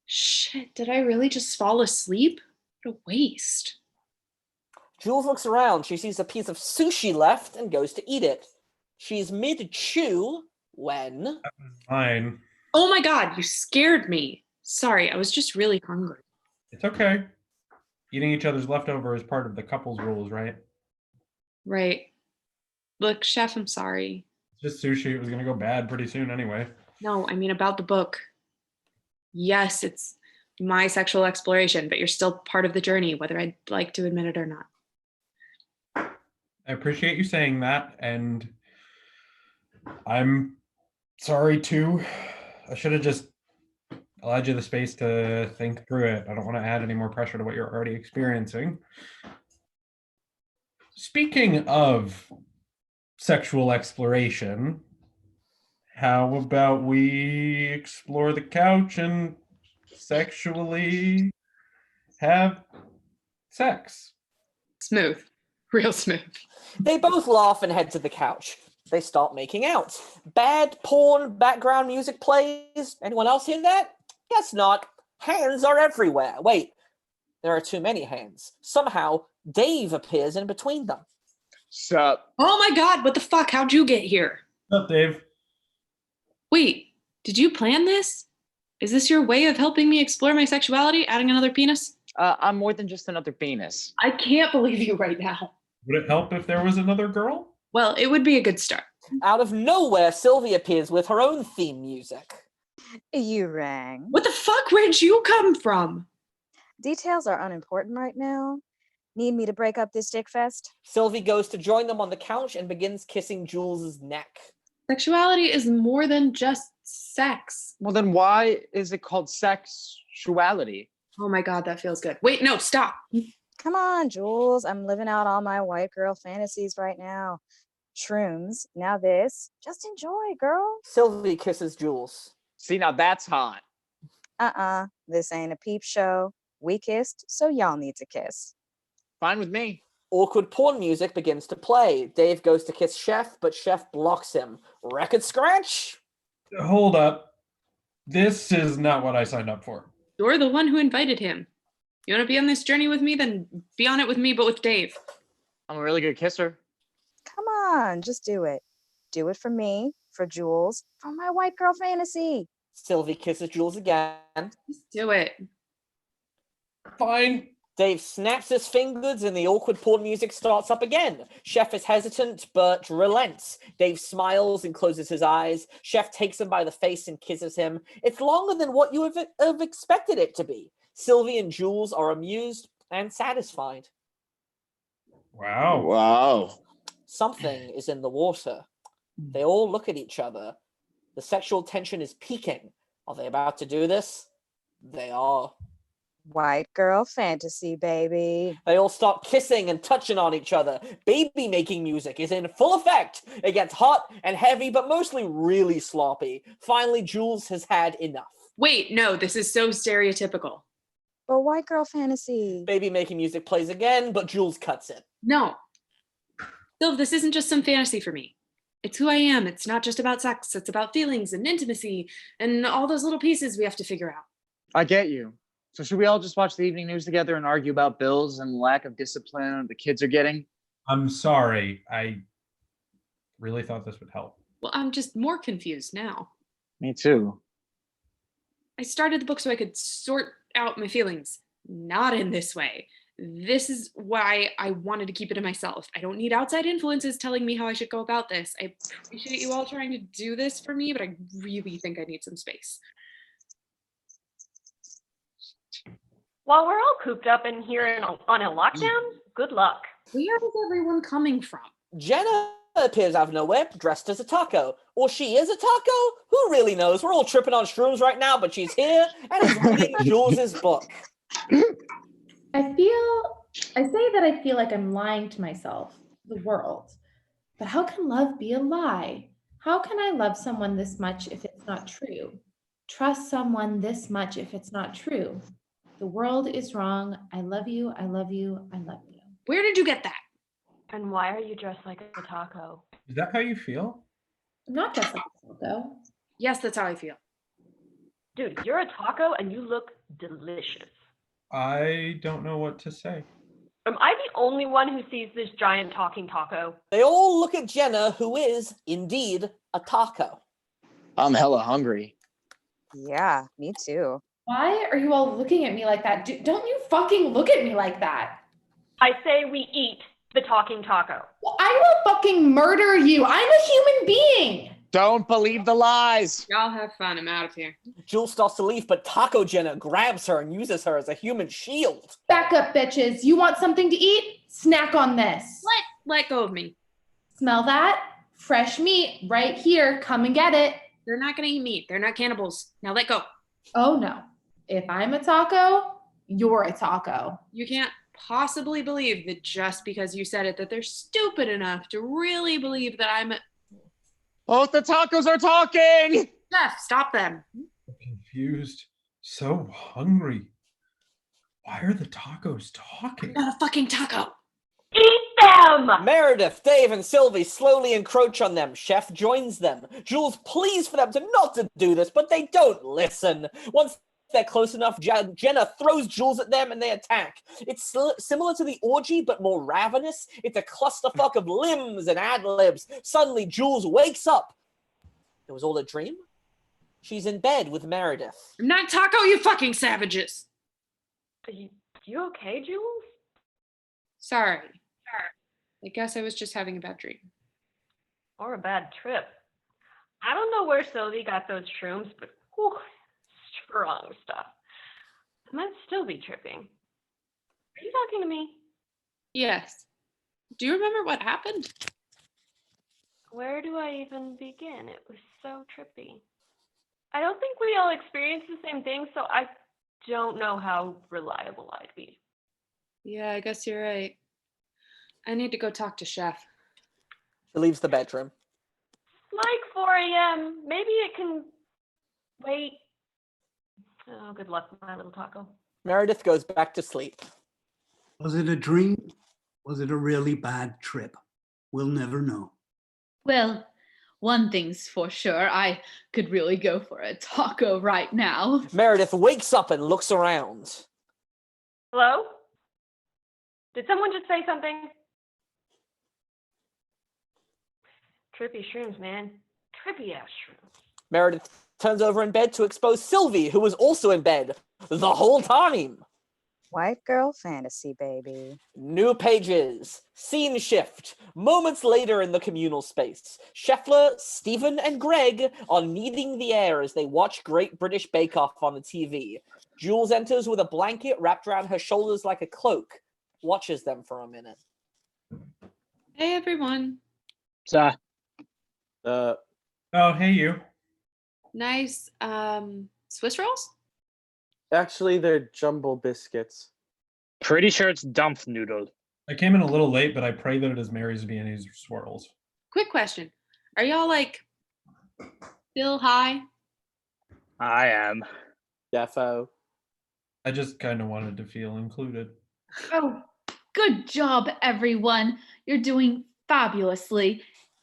Shit, did I really just fall asleep? What a waste. Jules looks around. She sees a piece of sushi left and goes to eat it. She's mid-chew when... Fine. Oh my God, you scared me. Sorry, I was just really hungry. It's okay. Eating each other's leftover is part of the couple's rules, right? Right. Look, Chef, I'm sorry. It's just sushi. It was going to go bad pretty soon anyway. No, I mean about the book. Yes, it's my sexual exploration, but you're still part of the journey, whether I'd like to admit it or not. I appreciate you saying that, and I'm sorry too. I should have just allowed you the space to think through it. I don't want to add any more pressure to what you're already experiencing. Speaking of sexual exploration, How about we explore the couch and sexually have sex? Smooth. Real smooth. They both laugh and head to the couch. They start making out. Bad porn background music plays. Anyone else hear that? Guess not. Hands are everywhere. Wait, there are too many hands. Somehow, Dave appears in between them. Sup? Oh my god, what the fuck? How'd you get here? What's up, Dave? Wait, did you plan this? Is this your way of helping me explore my sexuality, adding another penis? I'm more than just another penis. I can't believe you right now. Would it help if there was another girl? Well, it would be a good start. Out of nowhere, Sylvie appears with her own theme music. You rang. What the fuck? Where'd you come from? Details are unimportant right now. Need me to break up this dick fest? Sylvie goes to join them on the couch and begins kissing Jules's neck. Sexuality is more than just sex. Well, then why is it called sexuality? Oh my god, that feels good. Wait, no, stop. Come on, Jules. I'm living out all my white girl fantasies right now. Shrooms. Now this. Just enjoy, girl. Sylvie kisses Jules. See, now that's hot. This ain't a peep show. We kissed, so y'all need to kiss. Fine with me. Awkward porn music begins to play. Dave goes to kiss Chef, but Chef blocks him. Record scratch? Hold up. This is not what I signed up for. You're the one who invited him. You want to be on this journey with me? Then be on it with me, but with Dave. I'm a really good kisser. Come on, just do it. Do it for me, for Jules, for my white girl fantasy. Sylvie kisses Jules again. Just do it. Fine. Dave snaps his fingers and the awkward porn music starts up again. Chef is hesitant, but relents. Dave smiles and closes his eyes. Chef takes him by the face and kisses him. It's longer than what you have expected it to be. Sylvie and Jules are amused and satisfied. Wow. Wow. Something is in the water. They all look at each other. The sexual tension is peaking. Are they about to do this? They are. White girl fantasy, baby. They all start kissing and touching on each other. Baby making music is in full effect. It gets hot and heavy, but mostly really sloppy. Finally, Jules has had enough. Wait, no, this is so stereotypical. But white girl fantasy. Baby making music plays again, but Jules cuts it. No. Sylv, this isn't just some fantasy for me. It's who I am. It's not just about sex. It's about feelings and intimacy and all those little pieces we have to figure out. I get you. So should we all just watch the evening news together and argue about bills and lack of discipline the kids are getting? I'm sorry. I really thought this would help. Well, I'm just more confused now. Me too. I started the book so I could sort out my feelings. Not in this way. This is why I wanted to keep it to myself. I don't need outside influences telling me how I should go about this. I appreciate you all trying to do this for me, but I really think I need some space. While we're all cooped up in here on a lockdown, good luck. Where is everyone coming from? Jenna appears out of nowhere, dressed as a taco. Or she is a taco? Who really knows? We're all tripping on shrooms right now, but she's here and is reading Jules's book. I say that I feel like I'm lying to myself, the world. But how can love be a lie? How can I love someone this much if it's not true? Trust someone this much if it's not true? The world is wrong. I love you. I love you. I love you. Where did you get that? And why are you dressed like a taco? Is that how you feel? I'm not just like a taco. Yes, that's how I feel. Dude, you're a taco and you look delicious. I don't know what to say. Am I the only one who sees this giant talking taco? They all look at Jenna, who is, indeed, a taco. I'm hella hungry. Yeah, me too. Why are you all looking at me like that? Don't you fucking look at me like that. I say we eat the talking taco. Well, I will fucking murder you. I'm a human being. Don't believe the lies. Y'all have fun. I'm out of here. Jules starts to leave, but Taco Jenna grabs her and uses her as a human shield. Back up, bitches. You want something to eat? Snack on this. Let go of me. Smell that? Fresh meat right here. Come and get it. They're not going to eat meat. They're not cannibals. Now let go. Oh, no. If I'm a taco, you're a taco. You can't possibly believe that just because you said it, that they're stupid enough to really believe that I'm a... Both the tacos are talking! Jeff, stop them. Confused. So hungry. Why are the tacos talking? Not a fucking taco. Eat them! Meredith, Dave, and Sylvie slowly encroach on them. Chef joins them. Jules pleads for them not to do this, but they don't listen. Once they're close enough, Jenna throws Jules at them and they attack. It's similar to the orgy, but more ravenous. It's a clusterfuck of limbs and ad-libs. Suddenly, Jules wakes up. It was all a dream? She's in bed with Meredith. Not taco, you fucking savages. Are you okay, Jules? Sorry. I guess I was just having a bad dream. Or a bad trip. I don't know where Sylvie got those shrooms, but whew, strong stuff. I might still be tripping. Are you talking to me? Yes. Do you remember what happened? Where do I even begin? It was so trippy. I don't think we all experienced the same thing, so I don't know how reliable I'd be. Yeah, I guess you're right. I need to go talk to Chef. She leaves the bedroom. Like 4 a.m. Maybe it can wait. Oh, good luck, my little taco. Meredith goes back to sleep. Was it a dream? Was it a really bad trip? We'll never know. Well, one thing's for sure, I could really go for a taco right now. Meredith wakes up and looks around. Hello? Did someone just say something? Trippy shrooms, man. Trippy ass shrooms. Meredith turns over in bed to expose Sylvie, who was also in bed the whole time. White girl fantasy, baby. New pages. Scene shift. Moments later in the communal space. Scheffler, Stephen, and Greg are kneading the air as they watch Great British Bake Off on the TV. Jules enters with a blanket wrapped around her shoulders like a cloak. Watches them for a minute. Hey, everyone. Oh, hey, you. Nice Swiss rolls? Actually, they're jumbo biscuits. Pretty sure it's dumpf noodle. I came in a little late, but I pray that it is Mary's Viennese swirls. Quick question. Are y'all like still high? I am. Defo. I just kind of wanted to feel included. Oh, good job, everyone. You're doing fabulously.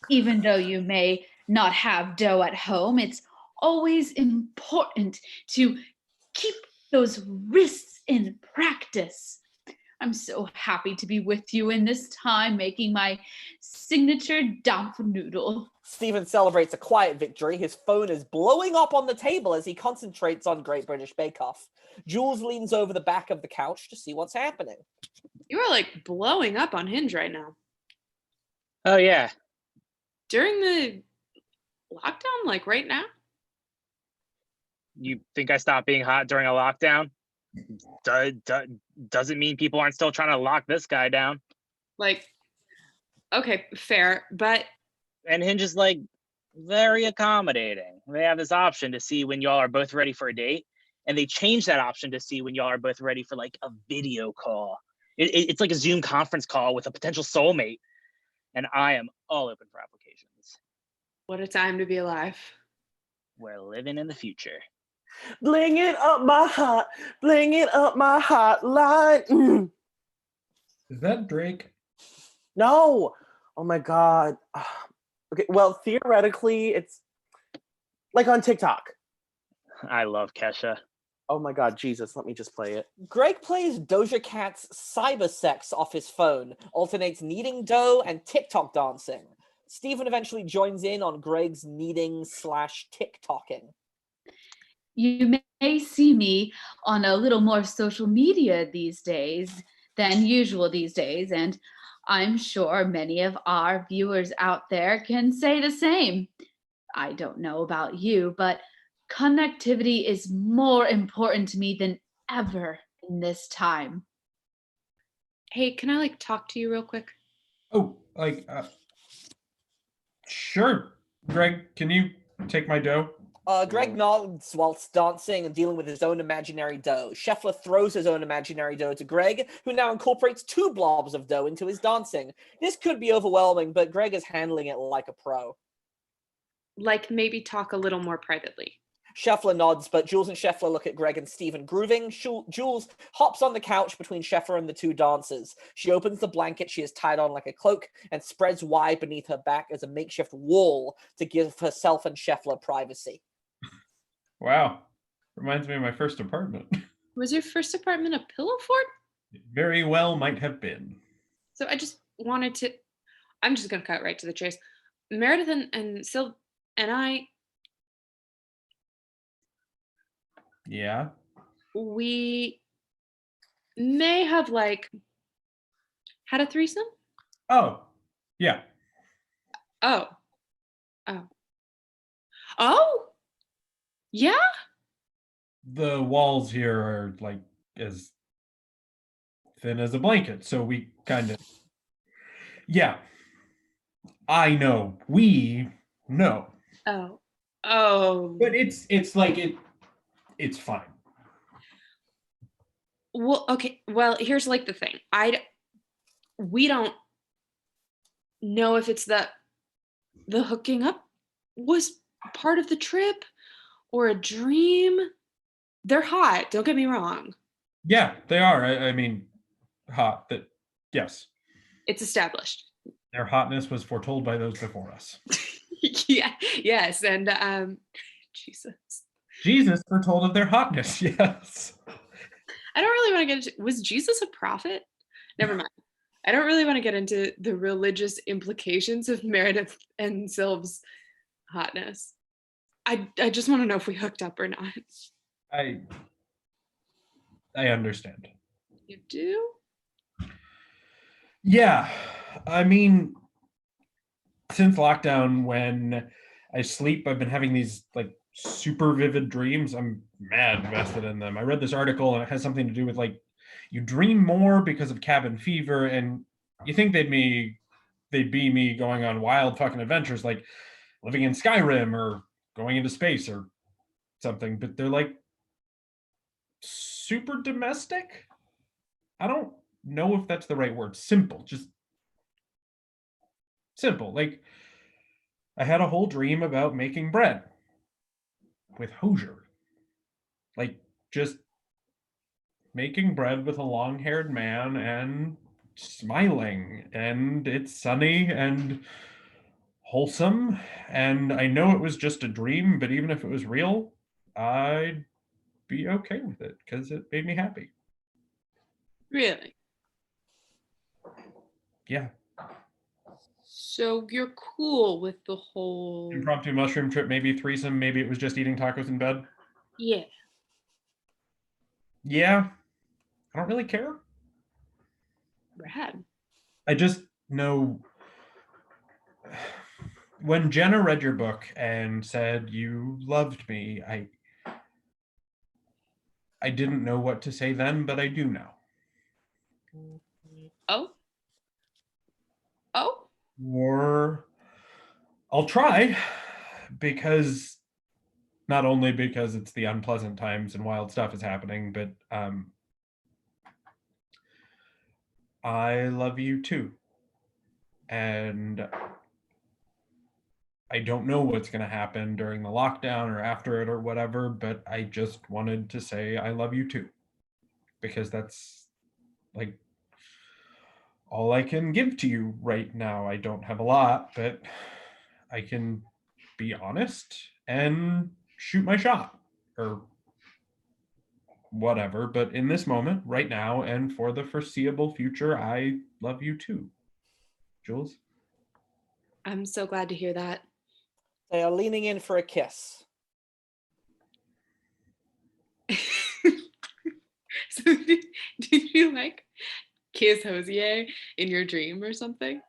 Even though you may not have dough at home, it's always important to keep those wrists in practice. I'm so happy to be with you in this time, making my signature dumpf noodle. Stephen celebrates a quiet victory. His phone is blowing up on the table as he concentrates on Great British Bake Off. Jules leans over the back of the couch to see what's happening. You are like blowing up on Hinge right now. Oh, yeah. During the lockdown, like right now? You think I stopped being hot during a lockdown? Doesn't mean people aren't still trying to lock this guy down. Like, okay, fair, but... And Hinge is like very accommodating. They have this option to see when y'all are both ready for a date, and they change that option to see when y'all are both ready for like a video call. It's like a Zoom conference call with a potential soulmate, and I am all open for applications. What a time to be alive. We're living in the future. Bling it up my heart, bling it up my hotline. Is that Drake? No. Oh my God. Okay, well, theoretically, it's like on TikTok. I love Kesha. Oh my God, Jesus, let me just play it. Greg plays Doja Cat's Cyber Sex off his phone, alternates kneading dough and TikTok dancing. Stephen eventually joins in on Greg's kneading/TikToking. You may see me on a little more social media these days than usual these days, and I'm sure many of our viewers out there can say the same. I don't know about you, but connectivity is more important to me than ever in this time. Hey, can I like talk to you real quick? Oh, like, sure. Greg, can you take my dough? Greg nods whilst dancing and dealing with his own imaginary dough. Scheffler throws his own imaginary dough to Greg, who now incorporates 2 blobs of dough into his dancing. This could be overwhelming, but Greg is handling it like a pro. like maybe talk a little more privately. Scheffler nods, but Jules and Scheffler look at Greg and Stephen grooving. Jules hops on the couch between Scheffler and the two dancers. She opens the blanket she has tied on like a cloak and spreads wide beneath her back as a makeshift wall to give herself and Scheffler privacy. Wow. Reminds me of my first apartment. Was your first apartment a pillow fort? It very well might have been. So I just wanted to, I'm just going to cut right to the chase. Meredith and Syl and I, Yeah. we may have like had a threesome. Oh, yeah. Oh. Yeah. The walls here are like as thin as a blanket, so we kind of. Yeah. I know. We know. Oh. But it's like it's fine. Well, okay. Well, here's like the thing. We don't know if it's the hooking up was part of the trip or a dream. They're hot. Don't get me wrong. Yeah, they are. I mean, hot. That yes. It's established. Their hotness was foretold by those before us. Yeah. Yes. And Jesus foretold of their hotness. Yes. I don't really want to get into, was Jesus a prophet? Never mind. I don't really want to get into the religious implications of Meredith and Sylv's hotness. I just want to know if we hooked up or not. I understand. You do? Yeah. I mean, since lockdown, when I sleep, I've been having these like super vivid dreams. I'm mad invested in them. I read this article and it has something to do with like you dream more because of cabin fever, and you think they'd be me going on wild fucking adventures like living in Skyrim or going into space or something, but they're like super domestic. I don't know if that's the right word. Simple, just simple. Like I had a whole dream about making bread with Hedger. Like just making bread with a long-haired man and smiling, and it's sunny and wholesome, and I know it was just a dream, but even if it was real, I'd be okay with it because it made me happy. Really? Yeah. So you're cool with the whole Impromptu mushroom trip, maybe threesome, maybe it was just eating tacos in bed. Yeah. Yeah. I don't really care. Rad. I just know when Jenna read your book and said you loved me, I didn't know what to say then, but I do now. Oh? Or I'll try, because not only because it's the unpleasant times and wild stuff is happening, but I love you too. And I don't know what's going to happen during the lockdown or after it or whatever, but I just wanted to say I love you too. Because that's like all I can give to you right now. I don't have a lot, but I can be honest and shoot my shot or whatever. But in this moment, right now, and for the foreseeable future, I love you too. Jules? I'm so glad to hear that. They are leaning in for a kiss. So did you like kiss Hosier in your dream or something?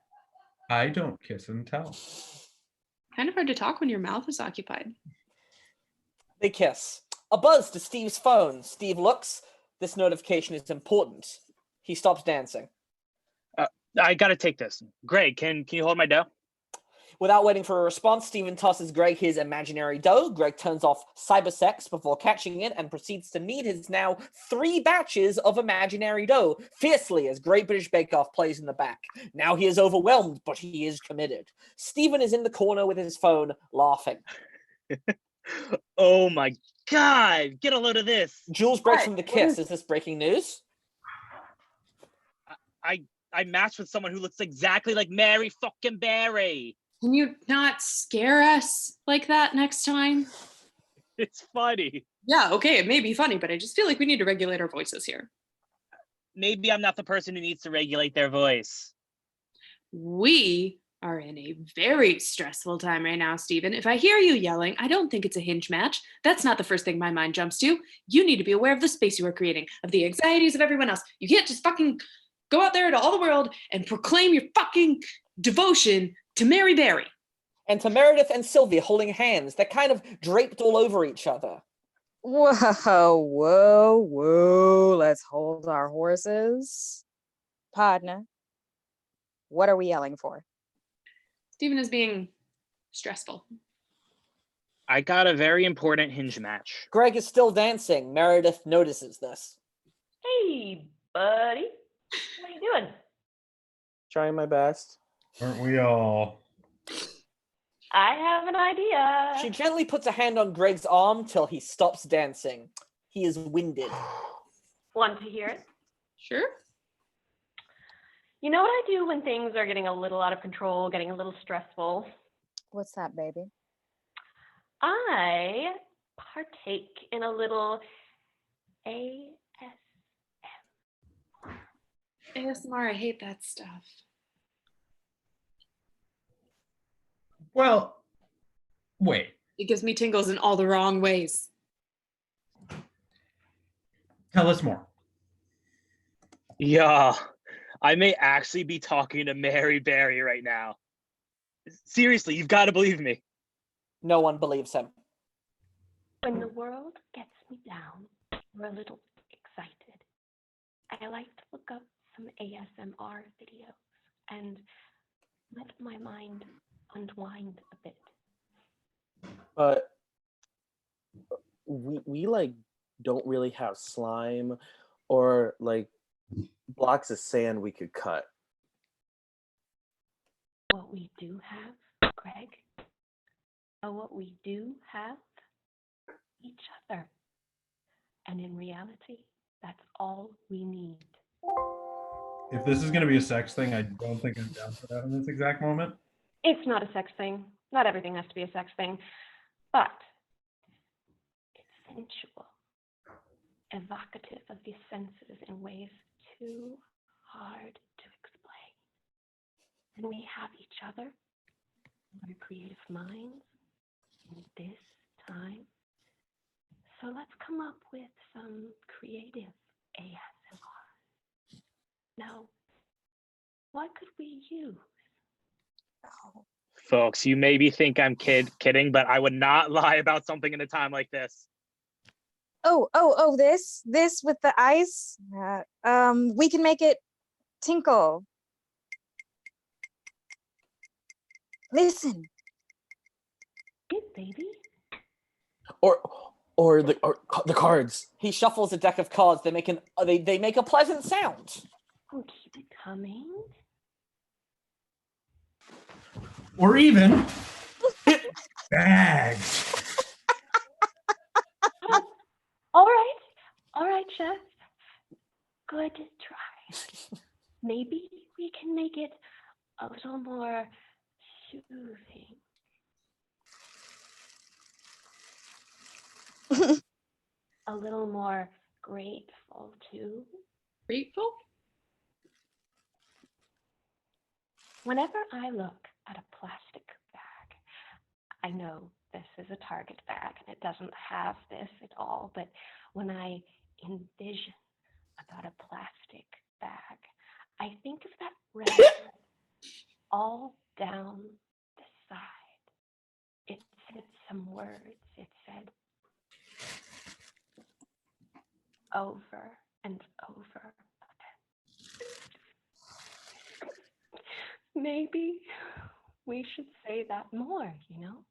I don't kiss and tell. Kind of hard to talk when your mouth is occupied. They kiss. A buzz to Steve's phone. Steve looks. This notification is important. He stops dancing. I gotta take this. Greg, can you hold my dough? Without waiting for a response, Steven tosses Greg his imaginary dough. Greg turns off cybersex before catching it and proceeds to knead his now 3 batches of imaginary dough fiercely as Great British Bake Off plays in the back. Now he is overwhelmed, but he is committed. Steven is in the corner with his phone, laughing. Oh my God, get a load of this. Jules breaks from the kiss. Is this breaking news? I matched with someone who looks exactly like Mary fucking Berry. Can you not scare us like that next time? It's funny. Yeah, okay, it may be funny, but I just feel like we need to regulate our voices here. Maybe I'm not the person who needs to regulate their voice. We are in a very stressful time right now, Steven. If I hear you yelling, I don't think it's a hinge match. That's not the first thing my mind jumps to. You need to be aware of the space you are creating, of the anxieties of everyone else. You can't just fucking go out there to all the world and proclaim your fucking devotion to Mary Berry. And to Meredith and Sylvia holding hands. They're kind of draped all over each other. Whoa. Let's hold our horses. Partner, what are we yelling for? Steven is being stressful. I got a very important hinge match. Greg is still dancing. Meredith notices this. Hey, buddy. What are you doing? Trying my best. Aren't we all? I have an idea. She gently puts a hand on Greg's arm till he stops dancing. He is winded. Want to hear it? Sure. You know what I do when things are getting a little out of control, getting a little stressful? What's that, baby? I partake in a little ASMR, I hate that stuff. Well, wait. It gives me tingles in all the wrong ways. Tell us more. Yeah, I may actually be talking to Mary Berry right now. Seriously, you've got to believe me. No one believes him. When the world gets me down or a little excited, I like to look up some ASMR videos and let my mind unwind a bit. But we like don't really have slime or like blocks of sand we could cut. What we do have, Greg, what we do have, each other. And in reality, that's all we need. If this is going to be a sex thing, I don't think I'm down for that in this exact moment. It's not a sex thing. Not everything has to be a sex thing. But it's sensual, evocative of the senses in ways too hard to explain. And we have each other, our creative minds, in this time. So let's come up with some creative ASMR. Now, what could we use? Folks, you maybe think I'm kidding, but I would not lie about something in a time like this. Oh, this with the ice. We can make it tinkle. Listen. It, baby. Or the cards. He shuffles a deck of cards. They make they make a pleasant sound. Oh, keep it coming. Or even bags. All right, Chef. Good try. Maybe we can make it a little more soothing. A little more grateful too. Grateful? Whenever I look at a plastic bag, I know this is a Target bag and it doesn't have this at all, but when I envision about a plastic bag, I think of that red all down the side. It said some words. It said, over and over again. Maybe we should say that more, you know?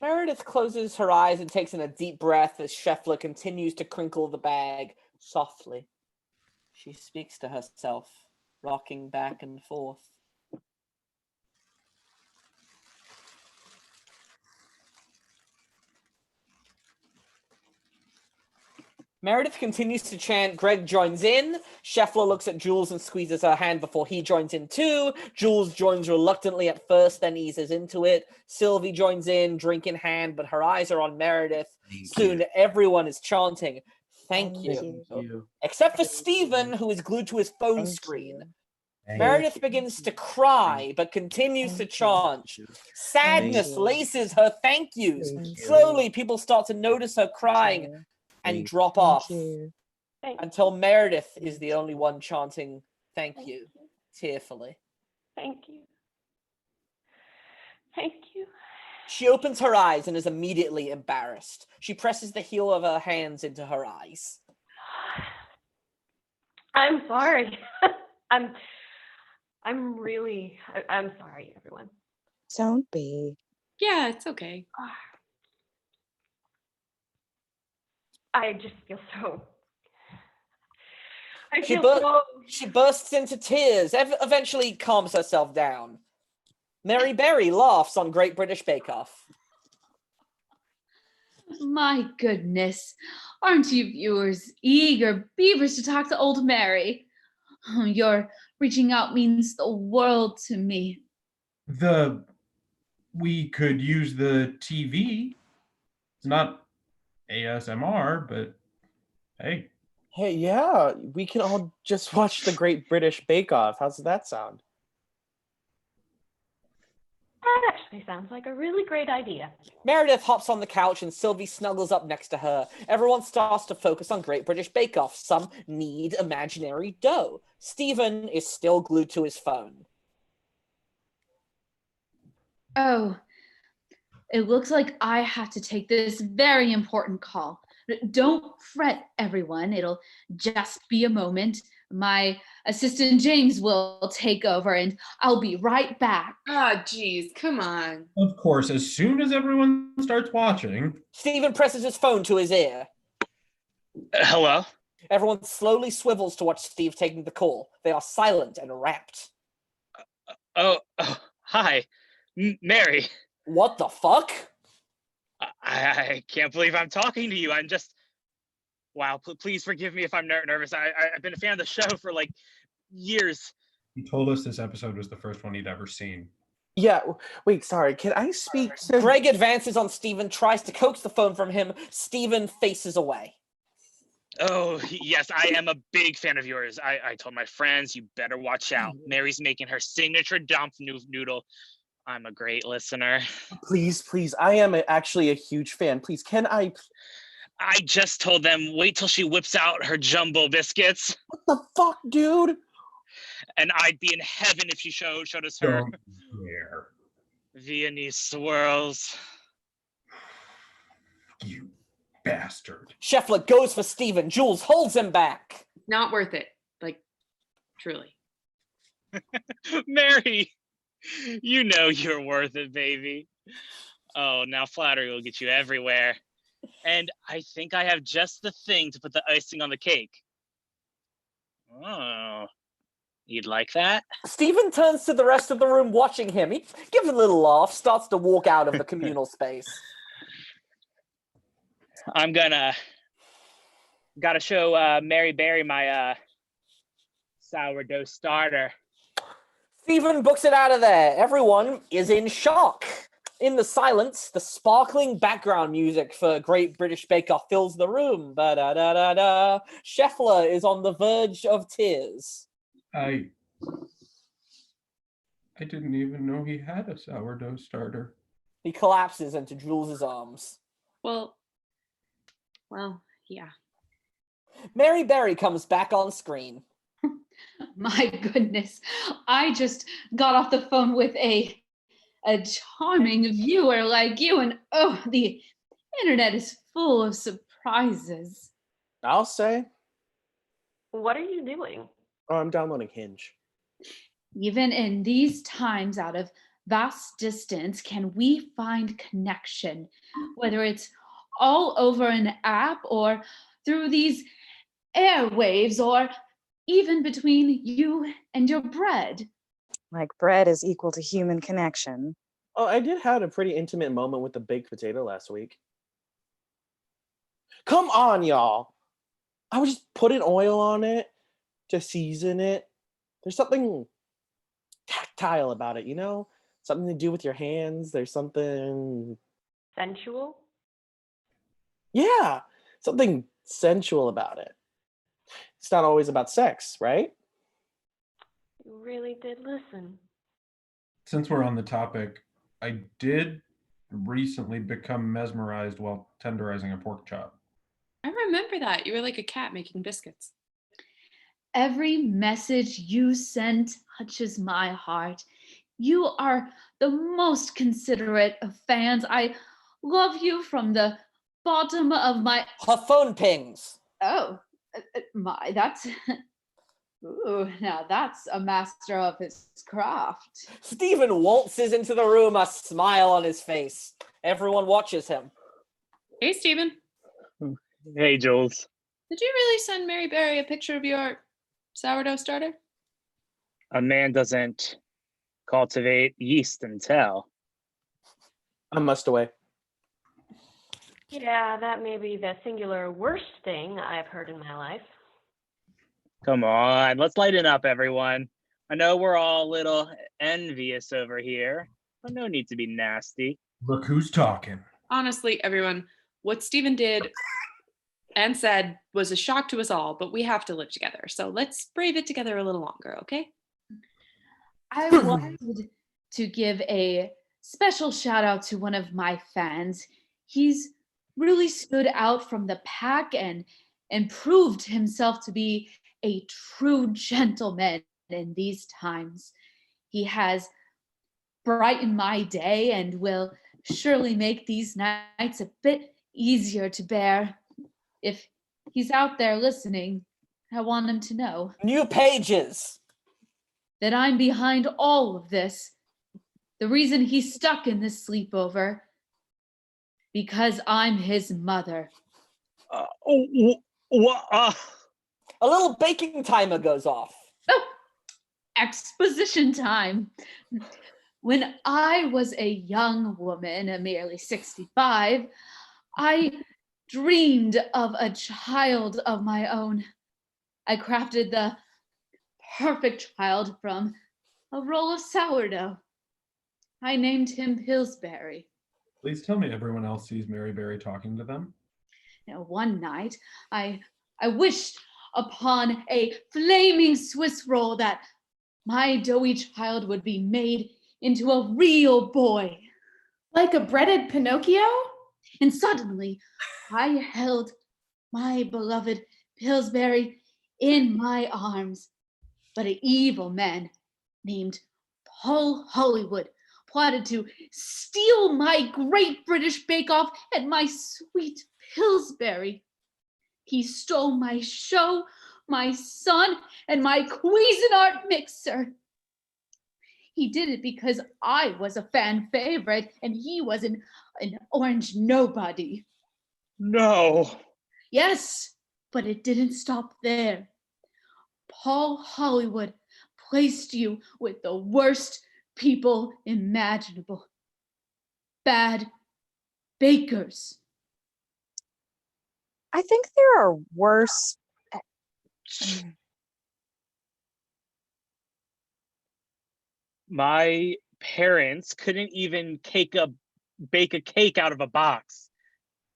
Meredith closes her eyes and takes in a deep breath as Scheffler continues to crinkle the bag softly. She speaks to herself, rocking back and forth. Meredith continues to chant. Greg joins in. Scheffler looks at Jules and squeezes her hand before he joins in too. Jules joins reluctantly at first, then eases into it. Sylvie joins in, drink in hand, but her eyes are on Meredith. Soon everyone is chanting, Thank you. Except for Stephen, who is glued to his phone screen. Meredith begins to cry, but continues to chant. Sadness laces her thank yous. Slowly, people start to notice her crying and drop off until Meredith is the only one chanting thank you tearfully. Thank you. Thank you. She opens her eyes and is immediately embarrassed. She presses the heel of her hands into her eyes. I'm sorry. I'm sorry, everyone. Don't be. Yeah, it's okay. I just feel so. She bursts into tears, eventually calms herself down. Mary Berry laughs on Great British Bake Off. My goodness, aren't you viewers eager beavers to talk to old Mary? Your reaching out means the world to me. We could use the TV. It's not ASMR, but hey. Hey, yeah, we can all just watch the Great British Bake Off. How's that sound? That actually sounds like a really great idea. Meredith hops on the couch and Sylvie snuggles up next to her. Everyone starts to focus on Great British Bake Off. Some knead imaginary dough. Stephen is still glued to his phone. Oh, it looks like I have to take this very important call. Don't fret, everyone. It'll just be a moment. My assistant James will take over and I'll be right back. Oh, geez, come on. Of course, as soon as everyone starts watching. Stephen presses his phone to his ear. Hello? Everyone slowly swivels to watch Steve taking the call. They are silent and rapt. Hi, Mary. What the fuck? I can't believe I'm talking to you. I'm just, wow, please forgive me if I'm nervous. I've been a fan of the show for like years. He told us this episode was the first one he'd ever seen. Yeah, wait, sorry, can I speak to... Greg advances on Stephen, tries to coax the phone from him. Stephen faces away. Oh, yes, I am a big fan of yours. I told my friends, you better watch out. Mary's making her signature Dampf noodle. I'm a great listener. Please, I am actually a huge fan. Please, can I just told them, wait till she whips out her jumbo biscuits. What the fuck, dude? And I'd be in heaven if she showed us her Viennese swirls. You bastard. Scheffler goes for Stephen. Jules holds him back. Not worth it. Like, truly. Mary, you know you're worth it, baby. Oh, now flattery will get you everywhere. And I think I have just the thing to put the icing on the cake. Oh, you'd like that? Stephen turns to the rest of the room watching him. He gives a little laugh, starts to walk out of the communal space. I'm gotta show Mary Berry my sourdough starter. Stephen books it out of there. Everyone is in shock. In the silence, the sparkling background music for Great British Bake Off fills the room. Ba-da-da-da-da. Scheffler is on the verge of tears. I didn't even know he had a sourdough starter. He collapses into Jules's arms. Well, yeah. Mary Berry comes back on screen. My goodness, I just got off the phone with a charming viewer like you, and oh, the internet is full of surprises. I'll say. What are you doing? Oh, I'm downloading Hinge. Even in these times, out of vast distance can we find connection, whether it's all over an app or through these airwaves or even between you and your bread. Like bread is equal to human connection. Oh, I did have a pretty intimate moment with the baked potato last week. Come on, y'all. I was just putting oil on it to season it. There's something tactile about it, you know? Something to do with your hands. There's something Sensual? Yeah, something sensual about it. It's not always about sex, right? You really did listen. Since we're on the topic, I did recently become mesmerized while tenderizing a pork chop. I remember that. You were like a cat making biscuits. Every message you send touches my heart. You are the most considerate of fans. I love you from the bottom of my... Her phone pings. Oh, that's... Ooh, now that's a master of his craft. Stephen waltzes into the room, a smile on his face. Everyone watches him. Hey, Stephen. Hey, Jules. Did you really send Mary Berry a picture of your sourdough starter? A man doesn't cultivate yeast and tell. I must away. Yeah, that may be the singular worst thing I've heard in my life. Come on, let's lighten up, everyone. I know we're all a little envious over here, but no need to be nasty. Look who's talking. Honestly, everyone, what Stephen did and said was a shock to us all, but we have to live together. So let's brave it together a little longer, okay? I wanted to give a special shout out to one of my fans. He's really stood out from the pack and proved himself to be a true gentleman in these times. He has brightened my day and will surely make these nights a bit easier to bear. If he's out there listening, I want him to know. New pages! That I'm behind all of this. The reason he's stuck in this sleepover. Because I'm his mother. A little baking timer goes off. Oh, exposition time. When I was a young woman, merely 65, I dreamed of a child of my own. I crafted the perfect child from a roll of sourdough. I named him Pillsbury. Please tell me everyone else sees Mary Berry talking to them. Now, one night, I wished upon a flaming Swiss roll that my doughy child would be made into a real boy. Like a breaded Pinocchio? And suddenly, I held my beloved Pillsbury in my arms. But an evil man named Paul Hollywood plotted to steal my great British bake-off and my sweet Pillsbury. He stole my show, my son, and my Cuisinart mixer. He did it because I was a fan favorite and he was an orange nobody. No. Yes, but it didn't stop there. Paul Hollywood placed you with the worst people imaginable. Bad bakers. I think there are worse. My parents couldn't even bake a cake out of a box.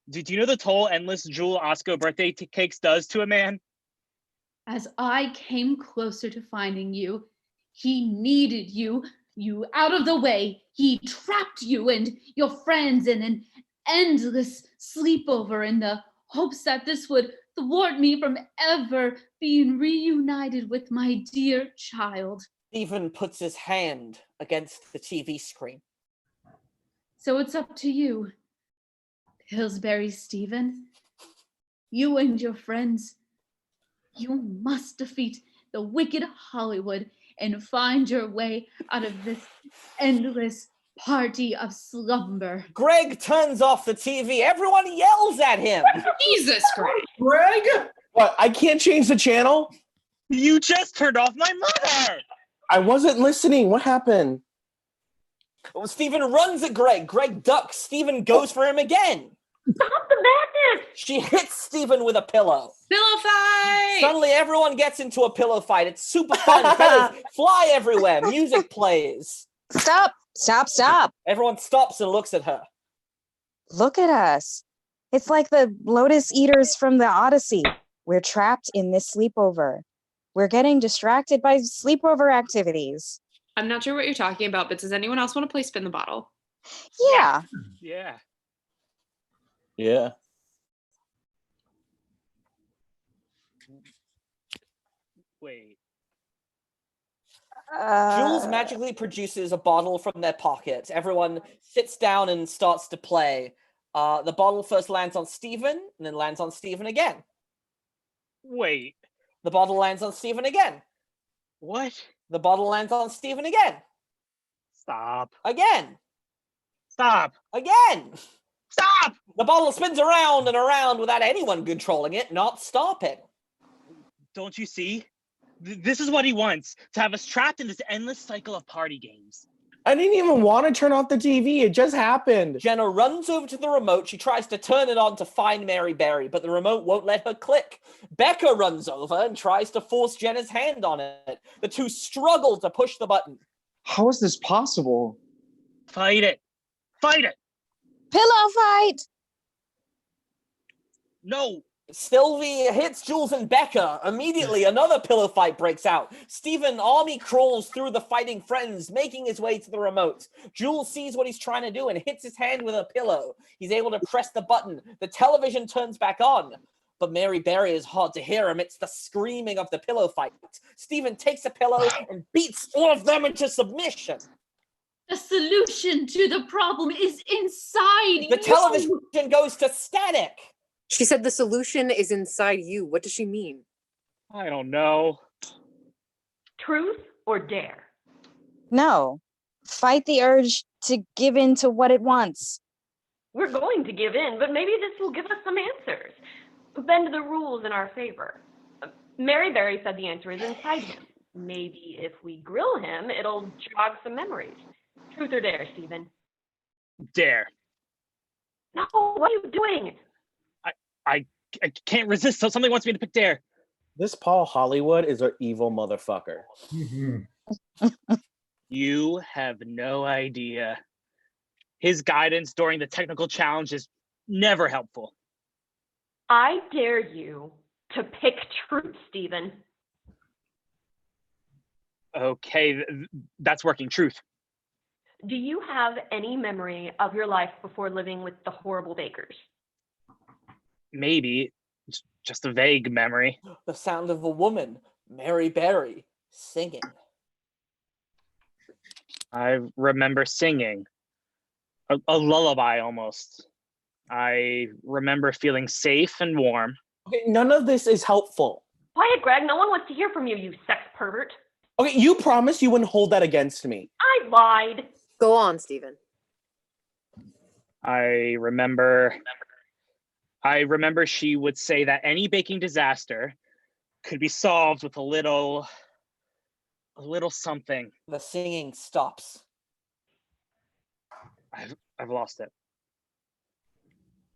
Do you know the toll endless Jewel Osco birthday cakes does to a man? As I came closer to finding you, he needed you out of the way. He trapped you and your friends in an endless sleepover in the hopes that this would thwart me from ever being reunited with my dear child. Stephen puts his hand against the TV screen. So it's up to you, Pillsbury Stephen. You and your friends, you must defeat the wicked Hollywood and find your way out of this endless party of slumber. Greg turns off the TV. Everyone yells at him. Jesus Christ. Greg? What? I can't change the channel? You just turned off my mother. I wasn't listening. What happened? Well, Stephen runs at Greg. Greg ducks. Stephen goes for him again. Stop the madness! She hits Stephen with a pillow. Pillow fight! Suddenly everyone gets into a pillow fight. It's super fun. Feathers fly everywhere. Music plays. Stop. Stop. Stop. Everyone stops and looks at her. Look at us. It's like the Lotus Eaters from the Odyssey. We're trapped in this sleepover. We're getting distracted by sleepover activities. I'm not sure what you're talking about, but does anyone else want to play spin the bottle? Yeah. Yeah. Yeah. Wait. Jules magically produces a bottle from their pocket. Everyone sits down and starts to play. The bottle first lands on Stephen, and then lands on Stephen again. Wait. The bottle lands on Stephen again. What? The bottle lands on Stephen again. Stop. Again. Stop. Again. Stop. The bottle spins around and around without anyone controlling it, not stopping. Don't you see? This is what he wants, to have us trapped in this endless cycle of party games. I didn't even want to turn off the TV. It just happened. Jenna runs over to the remote. She tries to turn it on to find Mary Berry, but the remote won't let her click. Becca runs over and tries to force Jenna's hand on it. The two struggle to push the button. How is this possible? Fight it. Fight it. Pillow fight. No. Sylvie hits Jules and Becca. Immediately, another pillow fight breaks out. Stephen army crawls through the fighting friends, making his way to the remote. Jules sees what he's trying to do and hits his hand with a pillow. He's able to press the button. The television turns back on. But Mary Berry is hard to hear amidst the screaming of the pillow fight. Stephen takes a pillow and beats all of them into submission. The solution to the problem is inside The television goes to static. She said the solution is inside you. What does she mean? I don't know. Truth or dare? No. Fight the urge to give in to what it wants. We're going to give in, but maybe this will give us some answers. Bend the rules in our favor. Mary Berry said the answer is inside him. Maybe if we grill him, it'll jog some memories. Truth or dare, Stephen? Dare. No, what are you doing? I can't resist. So something wants me to pick dare. This Paul Hollywood is an evil motherfucker. You have no idea. His guidance during the technical challenge is never helpful. I dare you to pick truth, Stephen. Okay, that's working. Truth. Do you have any memory of your life before living with the horrible Bakers? Maybe. It's just a vague memory. The sound of a woman, Mary Berry, singing. I remember singing. A lullaby almost. I remember feeling safe and warm. Okay, none of this is helpful. Quiet, Greg. No one wants to hear from you, you sex pervert. Okay, you promised you wouldn't hold that against me. I lied. Go on, Stephen. I remember she would say that any baking disaster could be solved with a little something. The singing stops. I've lost it.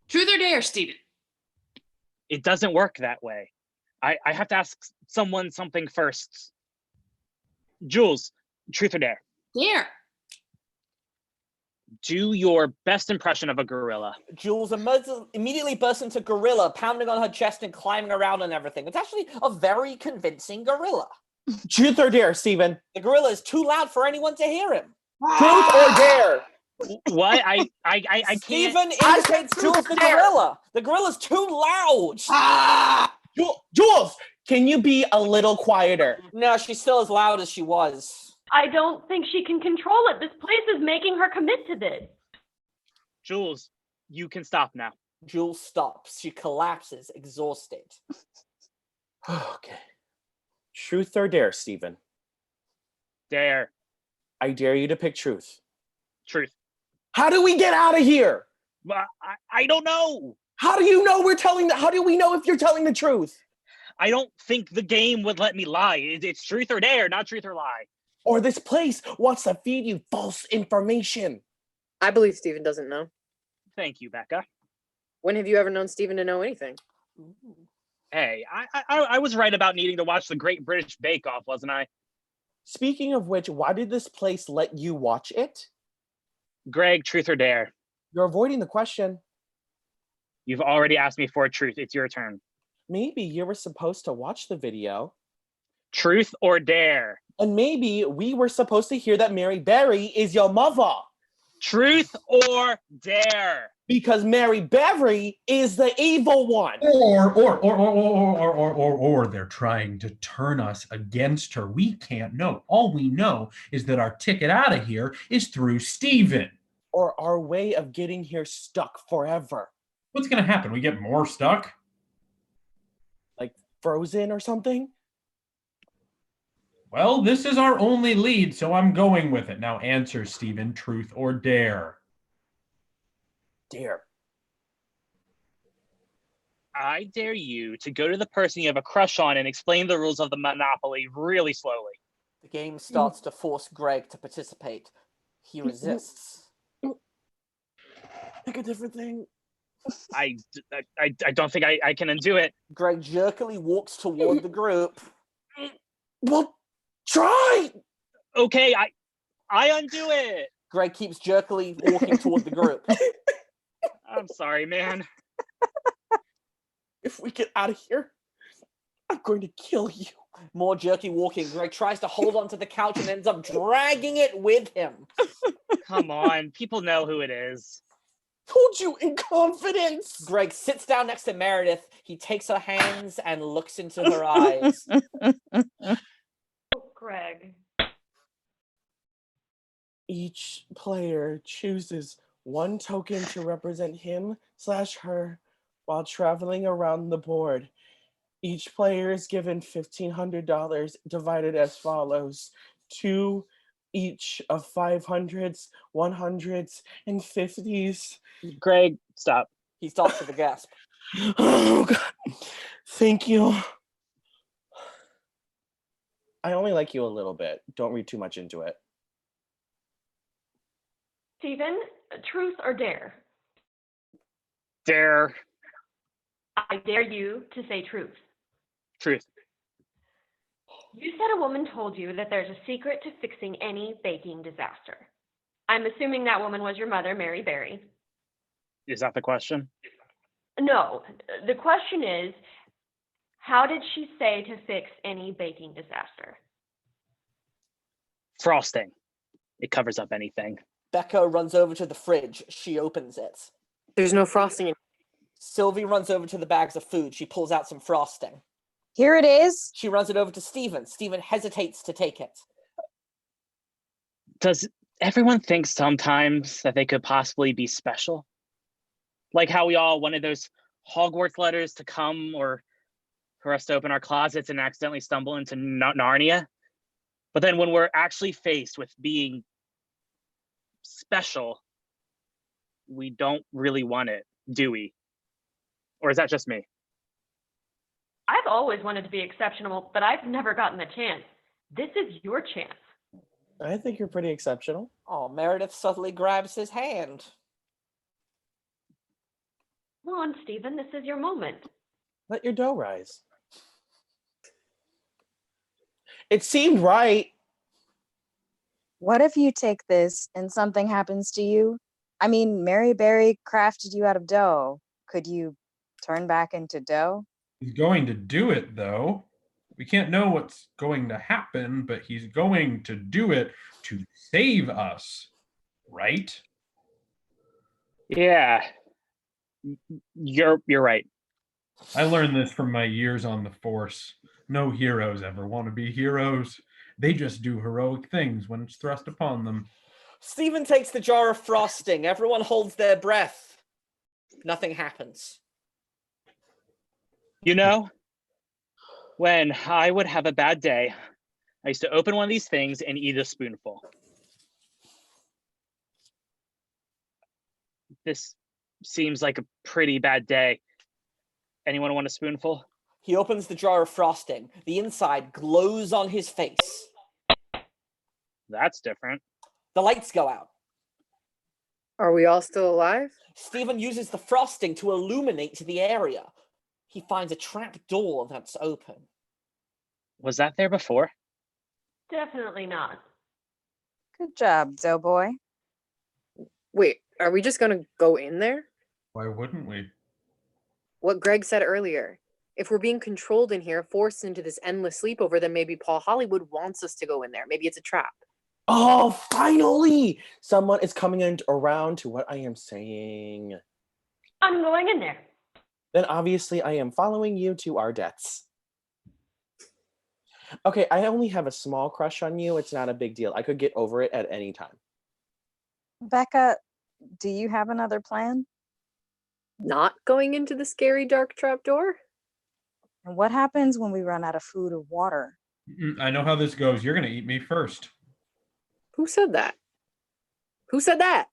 Truth or dare, Stephen? It doesn't work that way. I have to ask someone something first. Jules, truth or dare? Dare. Do your best impression of a gorilla. Jules immediately bursts into gorilla, pounding on her chest and climbing around and everything. It's actually a very convincing gorilla. Truth or dare, Stephen? The gorilla is too loud for anyone to hear him. Truth or dare? What? I can't. Stephen indicates Jules the gorilla. The gorilla's too loud. Jules, can you be a little quieter? No, she's still as loud as she was. I don't think she can control it. This place is making her commit to this. Jules, you can stop now. Jules stops. She collapses, exhausted. Okay. Truth or dare, Stephen? Dare. I dare you to pick truth. Truth. How do we get out of here? I don't know. How do you know how do we know if you're telling the truth? I don't think the game would let me lie. It's truth or dare, not truth or lie. Or this place wants to feed you false information. I believe Stephen doesn't know. Thank you, Becca. When have you ever known Stephen to know anything? Hey, I was right about needing to watch the Great British Bake Off, wasn't I? Speaking of which, why did this place let you watch it? Greg, truth or dare? You're avoiding the question. You've already asked me for a truth. It's your turn. Maybe you were supposed to watch the video. Truth or dare? And maybe we were supposed to hear that Mary Berry is your mother. Truth or dare? Because Mary Berry is the evil one. Or they're trying to turn us against her. We can't know. All we know is that our ticket out of here is through Stephen. Or our way of getting here stuck forever. What's going to happen? We get more stuck? Like frozen or something? Well, this is our only lead, so I'm going with it. Now answer, Stephen, truth or dare? Dare. I dare you to go to the person you have a crush on and explain the rules of the Monopoly really slowly. The game starts to force Greg to participate. He resists. Pick a different thing. I don't think I can undo it. Greg jerkily walks toward the group. Well, try! Okay, I undo it. Greg keeps jerkily walking toward the group. I'm sorry, man. If we get out of here, I'm going to kill you. More jerky walking. Greg tries to hold onto the couch and ends up dragging it with him. Come on, people know who it is. Told you in confidence. Greg sits down next to Meredith. He takes her hands and looks into her eyes. Greg. Each player chooses one token to represent him/her while traveling around the board. Each player is given $1,500 divided as follows: 2 each of 500s, 100s, and 50s. Greg, stop. He stops with a gasp. Oh, God. Thank you. I only like you a little bit. Don't read too much into it. Stephen, truth or dare? Dare. I dare you to say truth. Truth. You said a woman told you that there's a secret to fixing any baking disaster. I'm assuming that woman was your mother, Mary Berry. Is that the question? No, the question is, how did she say to fix any baking disaster? Frosting. It covers up anything. Becca runs over to the fridge. She opens it. There's no frosting in. Sylvie runs over to the bags of food. She pulls out some frosting. Here it is. She runs it over to Stephen. Stephen hesitates to take it. Does everyone think sometimes that they could possibly be special? Like how we all wanted those Hogwarts letters to come, or for us to open our closets and accidentally stumble into Narnia? But then when we're actually faced with being special, we don't really want it, do we? Or is that just me? I've always wanted to be exceptional, but I've never gotten the chance. This is your chance. I think you're pretty exceptional. Oh, Meredith subtly grabs his hand. Come on, Stephen, this is your moment. Let your dough rise. It seemed right. What if you take this and something happens to you? I mean, Mary Berry crafted you out of dough. Could you turn back into dough? He's going to do it, though. We can't know what's going to happen, but he's going to do it to save us, right? Yeah, you're right. I learned this from my years on the force. No heroes ever want to be heroes. They just do heroic things when it's thrust upon them. Stephen takes the jar of frosting. Everyone holds their breath. Nothing happens. You know, when I would have a bad day I used to open one of these things and eat a spoonful. This seems like a pretty bad day. Anyone want a spoonful? He opens the jar of frosting. The inside glows on his face. That's different. The lights go out. Are we all still alive? Stephen uses the frosting to illuminate the area. He finds a trap door that's open. Was that there before? Definitely not. Good job, Doughboy. Wait, are we just gonna go in there? Why wouldn't we? What Greg said earlier. If we're being controlled in here, forced into this endless sleepover, then maybe Paul Hollywood wants us to go in there. Maybe it's a trap. Oh, finally! Someone is coming in around to what I am saying. I'm going in there. Then obviously I am following you to our deaths. Okay, I only have a small crush on you. It's not a big deal. I could get over it at any time. Becca, do you have another plan? Not going into the scary dark trap door? And what happens when we run out of food or water? I know how this goes. You're going to eat me first. Who said that? Who said that?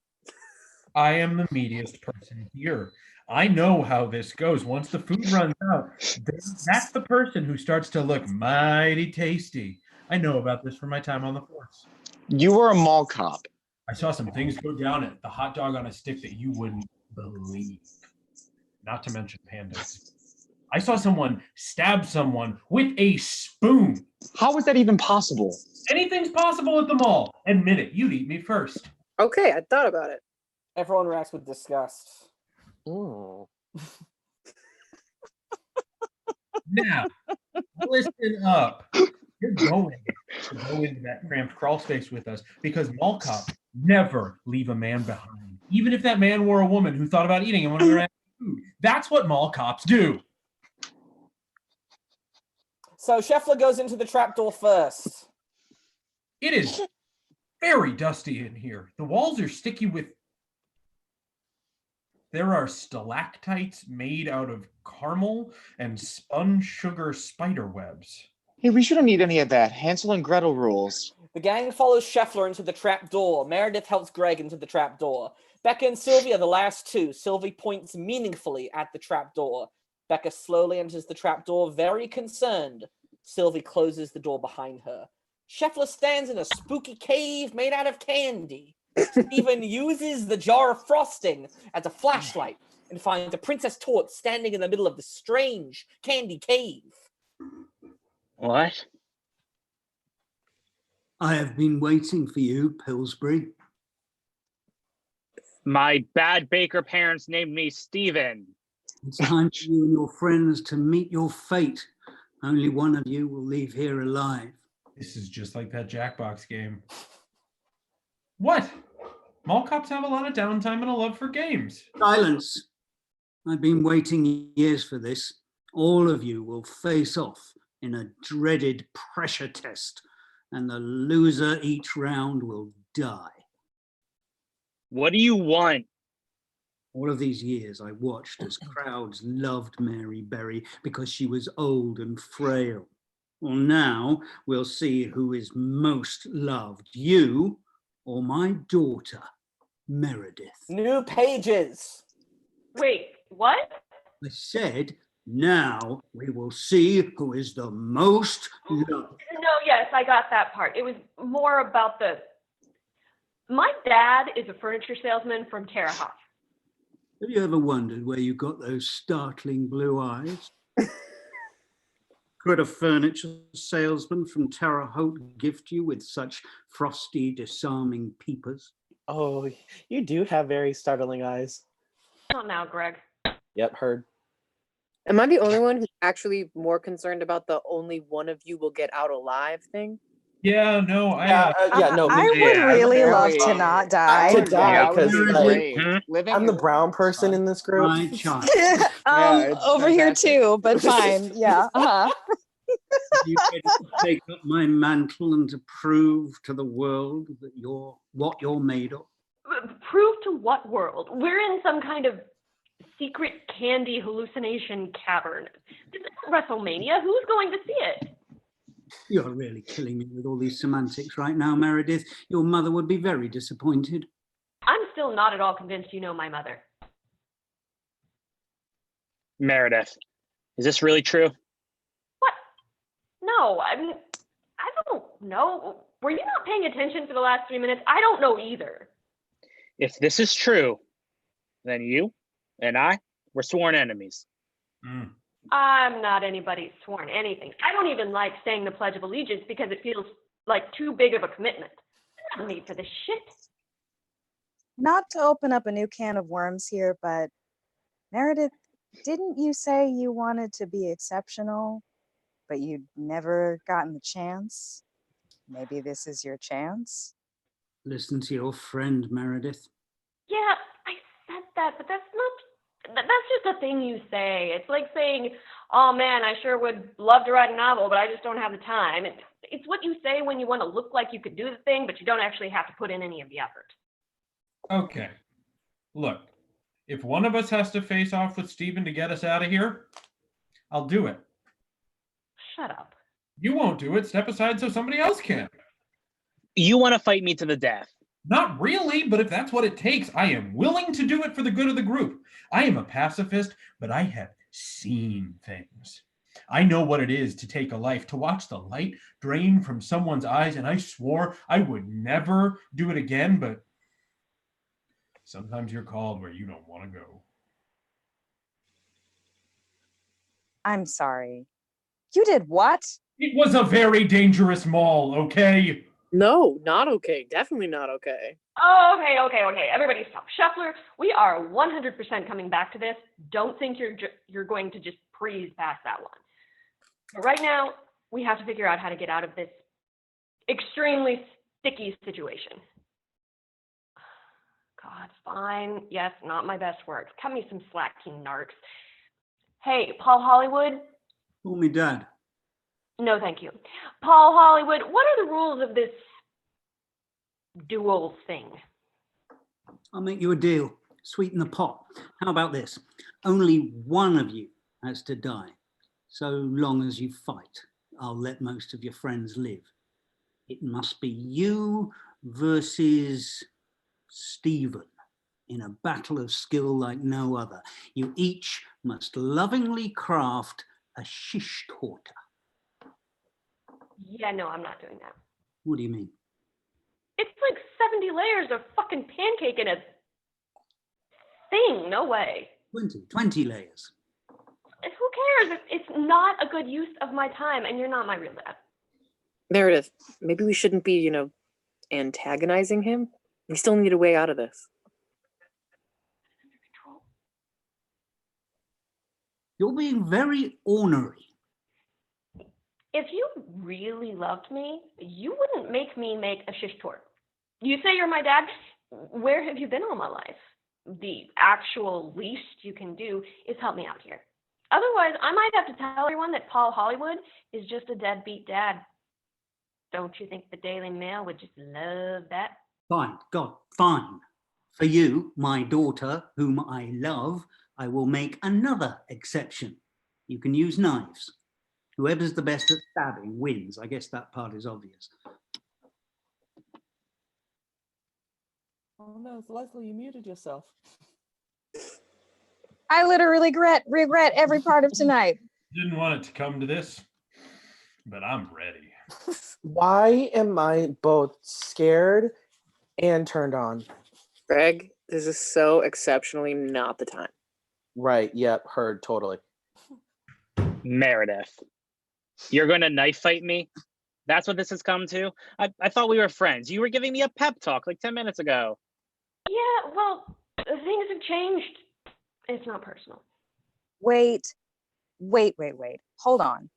I am the meatiest person here. I know how this goes. Once the food runs out, that's the person who starts to look mighty tasty. I know about this from my time on the force. You were a mall cop. I saw some things go down at the hot dog on a stick that you wouldn't believe. Not to mention pandas. I saw someone stab someone with a spoon. How is that even possible? Anything's possible at the mall. Admit it. You'd eat me first. Okay, I thought about it. Everyone reacts with disgust. Ooh. Now, listen up. You're going to go into that cramped crawl space with us because mall cops never leave a man behind. Even if that man were a woman who thought about eating him when we were at food. That's what mall cops do. So Scheffler goes into the trapdoor first. It is very dusty in here. The walls are sticky with... There are stalactites made out of caramel and spun sugar spider webs. Hey, we shouldn't need any of that. Hansel and Gretel rules. The gang follows Scheffler into the trapdoor. Meredith helps Greg into the trapdoor. Becca and Sylvie are the last two. Sylvie points meaningfully at the trapdoor. Becca slowly enters the trapdoor, very concerned. Sylvie closes the door behind her. Scheffler stands in a spooky cave made out of candy. Stephen uses the jar of frosting as a flashlight and finds a Princess Torte standing in the middle of the strange candy cave. What? I have been waiting for you, Pillsbury. My bad baker parents named me Stephen. It's time for you and your friends to meet your fate. Only one of you will leave here alive. This is just like that Jackbox game. What? Mall cops have a lot of downtime and a love for games. Silence. I've been waiting years for this. All of you will face off in a dreaded pressure test, and the loser each round will die. What do you want? All of these years I watched as crowds loved Mary Berry because she was old and frail. Well, now we'll see who is most loved, you or my daughter, Meredith. New pages. Wait, what? I said, now we will see who is the most loved. No, yes, I got that part. It was more about the... My dad is a furniture salesman from Terre Haute. Have you ever wondered where you got those startling blue eyes? Could a furniture salesman from Terre Haute gift you with such frosty, disarming peepers? Oh, you do have very startling eyes. Not now, Greg. Yep, heard. Am I the only one who's actually more concerned about the only one of you will get out alive thing? Yeah, no, I would really love to not die. To die, because Living I'm the brown person in this group. Over here too, but fine. Yeah. You ready to take up my mantle and to prove to the world that you're what you're made of? Prove to what world? We're in some kind of secret candy hallucination cavern. This isn't WrestleMania. Who's going to see it? You're really killing me with all these semantics right now, Meredith. Your mother would be very disappointed. I'm still not at all convinced you know my mother. Meredith, is this really true? What? No, I don't know. Were you not paying attention for the last 3 minutes? I don't know either. If this is true, then you and I were sworn enemies. I'm not anybody's sworn anything. I don't even like saying the Pledge of Allegiance because it feels like too big of a commitment. There's no need for this shit. Not to open up a new can of worms here, but Meredith, didn't you say you wanted to be exceptional, but you'd never gotten the chance? Maybe this is your chance? Listen to your friend, Meredith. Yeah, I said that, but that's just a thing you say. It's like saying, oh man, I sure would love to write a novel, but I just don't have the time. It's what you say when you want to look like you could do the thing, but you don't actually have to put in any of the effort. Okay. Look, if one of us has to face off with Stephen to get us out of here, I'll do it. Shut up. You won't do it. Step aside so somebody else can. You want to fight me to the death? Not really, but if that's what it takes, I am willing to do it for the good of the group. I am a pacifist, but I have seen things. I know what it is to take a life, to watch the light drain from someone's eyes, and I swore I would never do it again, but sometimes you're called where you don't want to go. I'm sorry. You did what? It was a very dangerous mall, okay? No, not okay. Definitely not okay. Oh, okay. Everybody stop. Shuffler, we are 100% coming back to this. Don't think you're going to just breeze past that one. But right now, we have to figure out how to get out of this extremely sticky situation. God, fine. Yes, not my best work. Cut me some slack, you narcs. Hey, Paul Hollywood? Call me Dad. No, thank you. Paul Hollywood, what are the rules of this duel thing? I'll make you a deal. Sweeten the pot. How about this? Only one of you has to die. So long as you fight, I'll let most of your friends live. It must be you versus Stephen in a battle of skill like no other. You each must lovingly craft a shish torta. Yeah, no, I'm not doing that. What do you mean? It's like 70 layers of fucking pancake in a thing. No way. 20 layers. Who cares? It's not a good use of my time, and you're not my real dad. Meredith, maybe we shouldn't be, antagonizing him. We still need a way out of this. You're being very ornery. If you really loved me, you wouldn't make me make a shish torta. You say you're my dad. Where have you been all my life? The actual least you can do is help me out here. Otherwise, I might have to tell everyone that Paul Hollywood is just a deadbeat dad. Don't you think the Daily Mail would just love that? Fine, God, fine. For you, my daughter, whom I love, I will make another exception. You can use knives. Whoever's the best at stabbing wins. I guess that part is obvious. Oh no, Leslie, you muted yourself. I literally regret every part of tonight. Didn't want it to come to this, but I'm ready. Why am I both scared and turned on? Greg, this is so exceptionally not the time. Right, yep, heard, totally. Meredith, you're going to knife fight me? That's what this has come to? I thought we were friends. You were giving me a pep talk like 10 minutes ago. Yeah, well, things have changed. It's not personal. Wait. Hold on.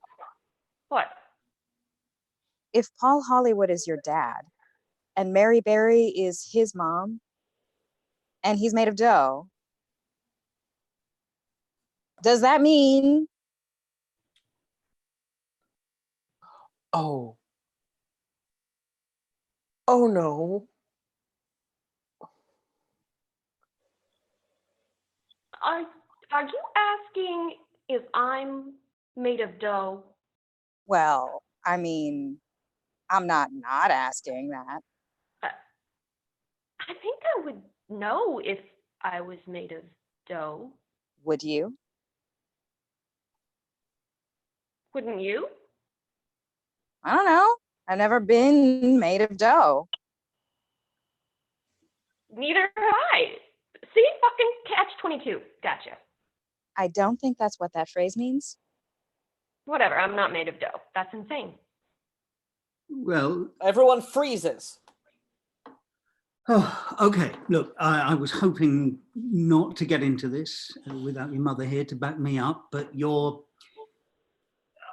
What? If Paul Hollywood is your dad and Mary Berry is his mom and he's made of dough, does that mean? Oh no. Are you asking if I'm made of dough? Well, I mean, I'm not asking that. I think I would know if I was made of dough. Would you? Wouldn't you? I don't know. I've never been made of dough. Neither have I. See, fucking catch-22. Gotcha. I don't think that's what that phrase means. Whatever, I'm not made of dough. That's insane. Well, everyone freezes. Oh, okay. Look, I was hoping not to get into this without your mother here to back me up, but you're...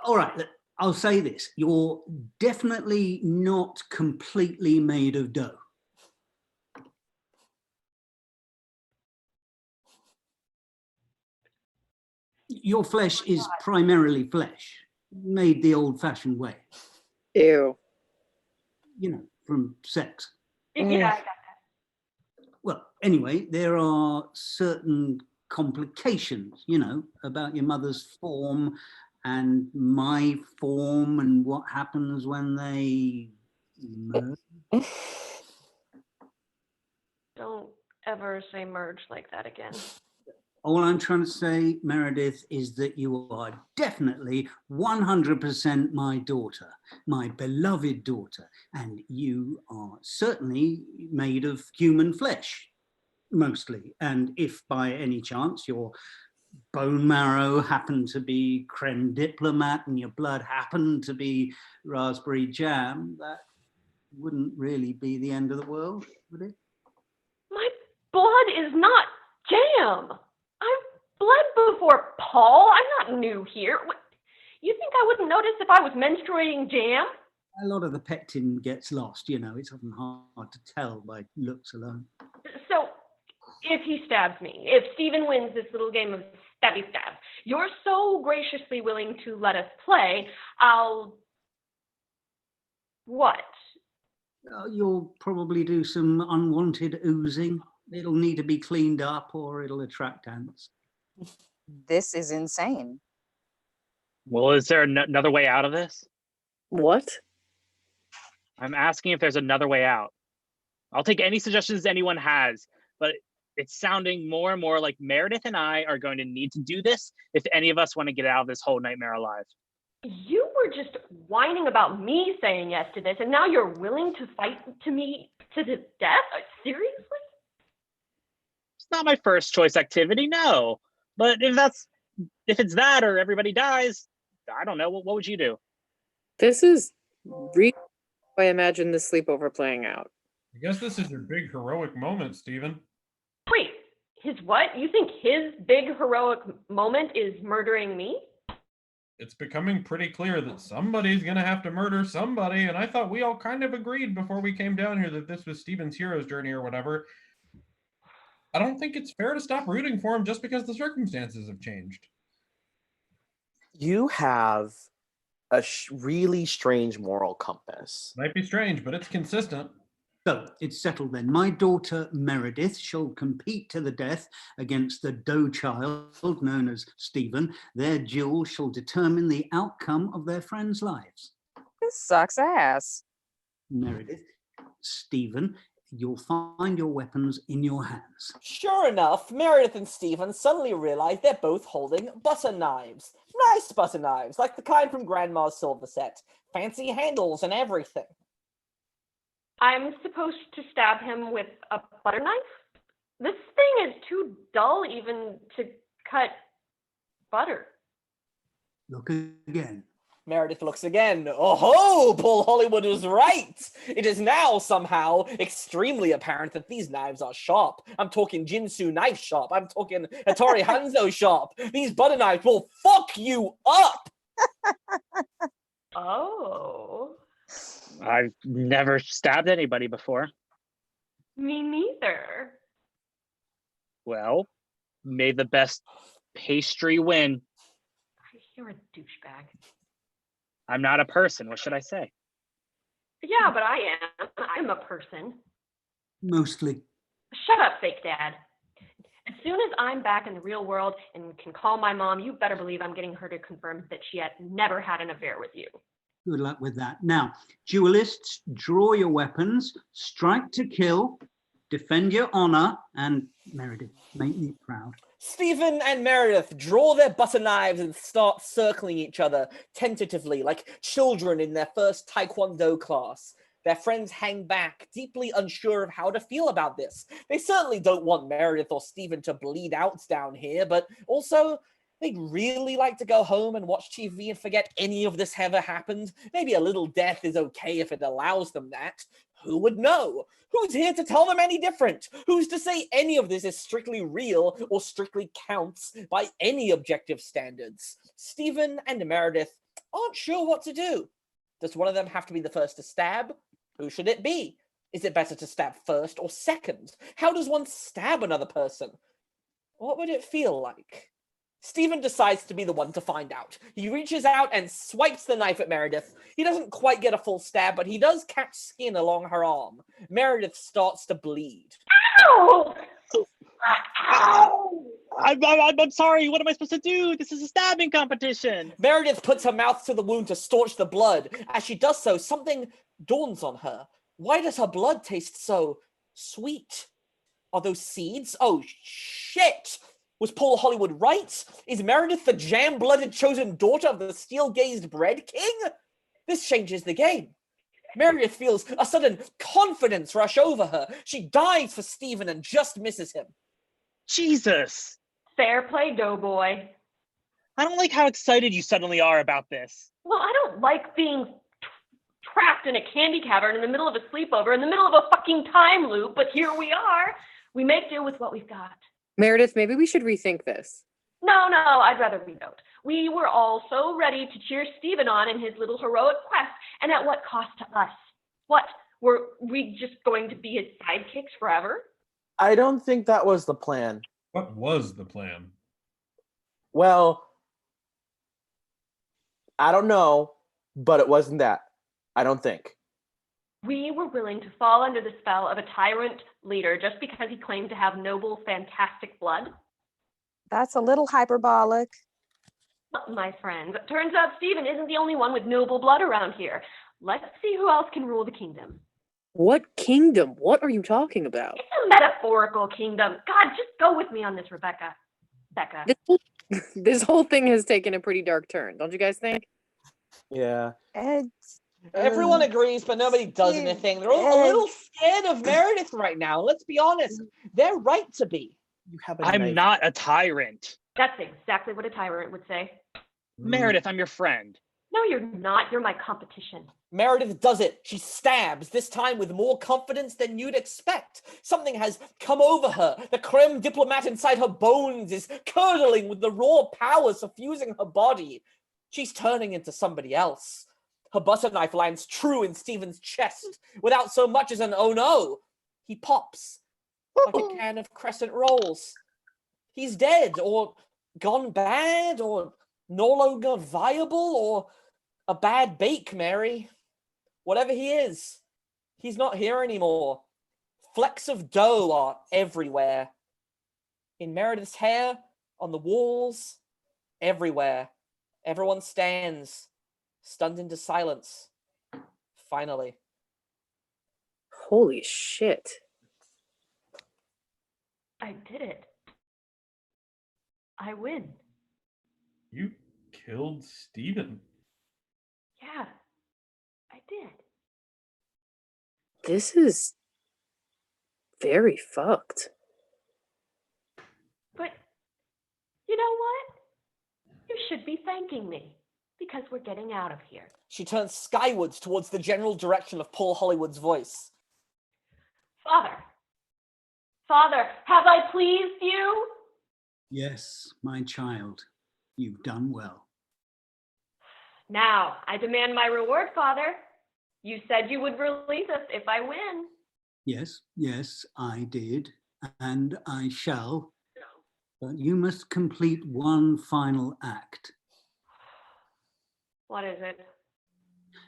All right, look, I'll say this. You're definitely not completely made of dough. Your flesh is primarily flesh, made the old-fashioned way. Ew. You know, from sex. Yeah, I got that. Well, anyway, there are certain complications, you know, about your mother's form and my form and what happens when they merge. Don't ever say merge like that again. All I'm trying to say, Meredith, is that you are definitely 100% my daughter, my beloved daughter, and you are certainly made of human flesh, mostly. And if by any chance your bone marrow happened to be creme diplomat and your blood happened to be raspberry jam, that wouldn't really be the end of the world, would it? My blood is not jam. I've bled before, Paul. I'm not new here. You think I wouldn't notice if I was menstruating jam? A lot of the pectin gets lost, you know, it's often hard to tell by looks alone. So, if he stabs me, if Stephen wins this little game of stabby stab, you're so graciously willing to let us play, I'll... What? You'll probably do some unwanted oozing. It'll need to be cleaned up or it'll attract ants. This is insane. Well, is there another way out of this? What? I'm asking if there's another way out. I'll take any suggestions anyone has, but it's sounding more and more like Meredith and I are going to need to do this if any of us want to get out of this whole nightmare alive. You were just whining about me saying yes to this, and now you're willing to fight to me to the death? Seriously? It's not my first choice activity, no. But if it's that or everybody dies, I don't know. What would you do? This is really how I imagine the sleepover playing out. I guess this is your big heroic moment, Stephen. Wait, his what? You think his big heroic moment is murdering me? It's becoming pretty clear that somebody's going to have to murder somebody, and I thought we all kind of agreed before we came down here that this was Stephen's hero's journey or whatever. I don't think it's fair to stop rooting for him just because the circumstances have changed. You have a really strange moral compass. Might be strange, but it's consistent. So it's settled then. My daughter Meredith shall compete to the death against the dough child known as Stephen. Their duel shall determine the outcome of their friends' lives. This sucks ass. Meredith, Stephen, you'll find your weapons in your hands. Sure enough, Meredith and Stephen suddenly realize they're both holding butter knives. Nice butter knives, like the kind from Grandma's silver set. Fancy handles and everything. I'm supposed to stab him with a butter knife? This thing is too dull even to cut butter. Look again. Meredith looks again. Oh, Paul Hollywood was right. It is now somehow extremely apparent that these knives are sharp. I'm talking Jinsu knife sharp. I'm talking Hattori Hanzo sharp. These butter knives will fuck you up. Oh. I've never stabbed anybody before. Me neither. Well, may the best pastry win. You're a douchebag. I'm not a person. What should I say? Yeah, but I am. I'm a person. Mostly. Shut up, fake dad. As soon as I'm back in the real world and can call my mom, you better believe I'm getting her to confirm that she had never had an affair with you. Good luck with that. Now, duelists, draw your weapons, strike to kill, defend your honor, and Meredith, make me proud. Stephen and Meredith draw their butter knives and start circling each other tentatively, like children in their first Taekwondo class. Their friends hang back, deeply unsure of how to feel about this. They certainly don't want Meredith or Stephen to bleed out down here, but also they'd really like to go home and watch TV and forget any of this ever happened. Maybe a little death is okay if it allows them that. Who would know? Who's here to tell them any different? Who's to say any of this is strictly real or strictly counts by any objective standards? Stephen and Meredith aren't sure what to do. Does one of them have to be the first to stab? Who should it be? Is it better to stab first or second? How does one stab another person? What would it feel like? Stephen decides to be the one to find out. He reaches out and swipes the knife at Meredith. He doesn't quite get a full stab, but he does catch skin along her arm. Meredith starts to bleed. Ow! Ow! I'm sorry, what am I supposed to do? This is a stabbing competition. Meredith puts her mouth to the wound to staunch the blood. As she does so, something dawns on her. Why does her blood taste so sweet? Are those seeds? Oh, shit! Was Paul Hollywood right? Is Meredith the jam-blooded chosen daughter of the steel-gazed bread king? This changes the game. Meredith feels a sudden confidence rush over her. She dives for Stephen and just misses him. Jesus! Fair play, doughboy. I don't like how excited you suddenly are about this. Well, I don't like being trapped in a candy cavern in the middle of a sleepover, in the middle of a fucking time loop, but here we are. We make do with what we've got. Meredith, maybe we should rethink this. No, I'd rather we don't. We were all so ready to cheer Stephen on in his little heroic quest, and at what cost to us? What, were we just going to be his sidekicks forever? I don't think that was the plan. What was the plan? Well, I don't know, but it wasn't that. I don't think. We were willing to fall under the spell of a tyrant leader just because he claimed to have noble, fantastic blood? That's a little hyperbolic. My friends, it turns out Stephen isn't the only one with noble blood around here. Let's see who else can rule the kingdom. What kingdom? What are you talking about? It's a metaphorical kingdom. God, just go with me on this, Rebecca. Becca. This whole thing has taken a pretty dark turn, don't you guys think? Yeah. Everyone agrees, but nobody does anything. They're all a little scared of Meredith right now. Let's be honest. They're right to be. I'm not a tyrant. That's exactly what a tyrant would say. Meredith, I'm your friend. No, you're not. You're my competition. Meredith does it. She stabs, this time with more confidence than you'd expect. Something has come over her. The creme diplomat inside her bones is curdling with the raw power suffusing her body. She's turning into somebody else. Her butter knife lands true in Stephen's chest, without so much as an oh no. He pops, like a can of crescent rolls. He's dead, or gone bad, or no longer viable, or a bad bake, Mary. Whatever he is, he's not here anymore. Flecks of dough are everywhere. In Meredith's hair, on the walls, everywhere. Everyone stands, stunned into silence. Finally. Holy shit. I did it. I win. You killed Stephen. Yeah, I did. This is very fucked. But you know what? You should be thanking me, because we're getting out of here. She turns skywards towards the general direction of Paul Hollywood's voice. Father, have I pleased you? Yes, my child, you've done well. Now, I demand my reward, Father. You said you would release us if I win. Yes, I did, and I shall. But you must complete one final act. What is it?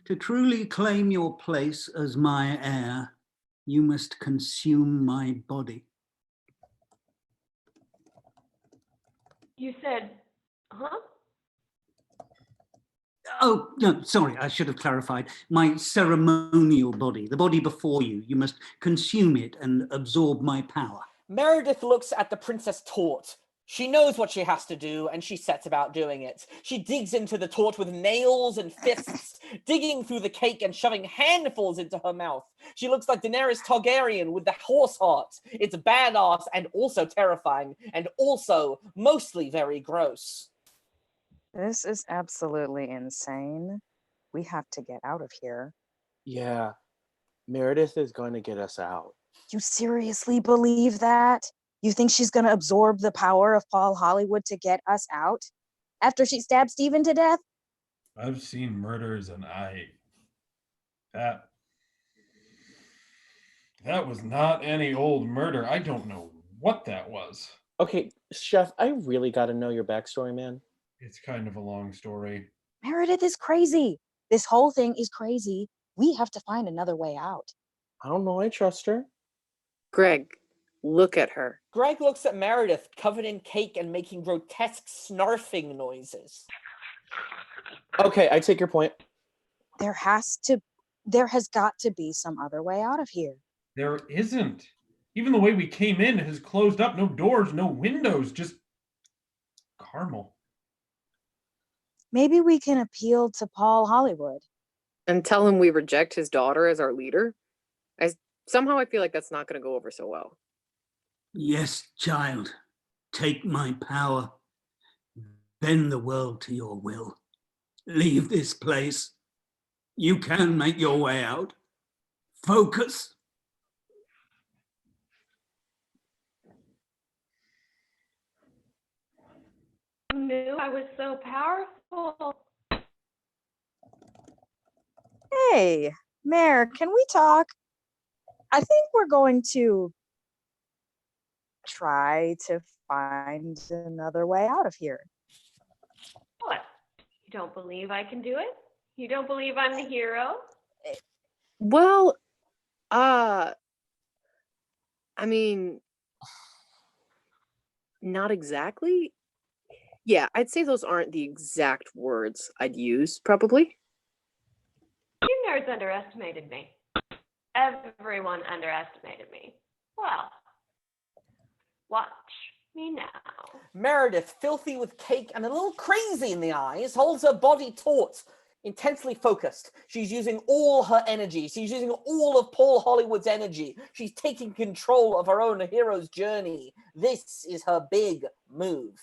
To truly claim your place as my heir, you must consume my body. You said, huh? Oh, no, sorry, I should have clarified. My ceremonial body, the body before you. You must consume it and absorb my power. Meredith looks at the Princess Tort. She knows what she has to do, and she sets about doing it. She digs into the tort with nails and fists, digging through the cake and shoving handfuls into her mouth. She looks like Daenerys Targaryen with the horse heart. It's badass and also terrifying, and also mostly very gross. This is absolutely insane. We have to get out of here. Yeah, Meredith is going to get us out. You seriously believe that? You think she's going to absorb the power of Paul Hollywood to get us out? After she stabbed Stephen to death? I've seen murders and that was not any old murder. I don't know what that was. Okay, Chef, I really got to know your backstory, man. It's kind of a long story. Meredith is crazy. This whole thing is crazy. We have to find another way out. I don't know. I trust her. Greg, look at her. Greg looks at Meredith, covered in cake and making grotesque snarfing noises. Okay, I take your point. There has got to be some other way out of here. There isn't. Even the way we came in has closed up. No doors, no windows, just caramel. Maybe we can appeal to Paul Hollywood. And tell him we reject his daughter as our leader? Somehow I feel like that's not going to go over so well. Yes, child. Take my power. Bend the world to your will. Leave this place. You can make your way out. Focus. I knew I was so powerful. Hey, Mayor, can we talk? I think we're going to try to find another way out of here. What? You don't believe I can do it? You don't believe I'm the hero? Well, I mean, not exactly. Yeah, I'd say those aren't the exact words I'd use, probably. You nerds underestimated me. Everyone underestimated me. Well, watch me now. Meredith, filthy with cake and a little crazy in the eyes, holds her body taut, intensely focused. She's using all her energy. She's using all of Paul Hollywood's energy. She's taking control of her own hero's journey. This is her big move.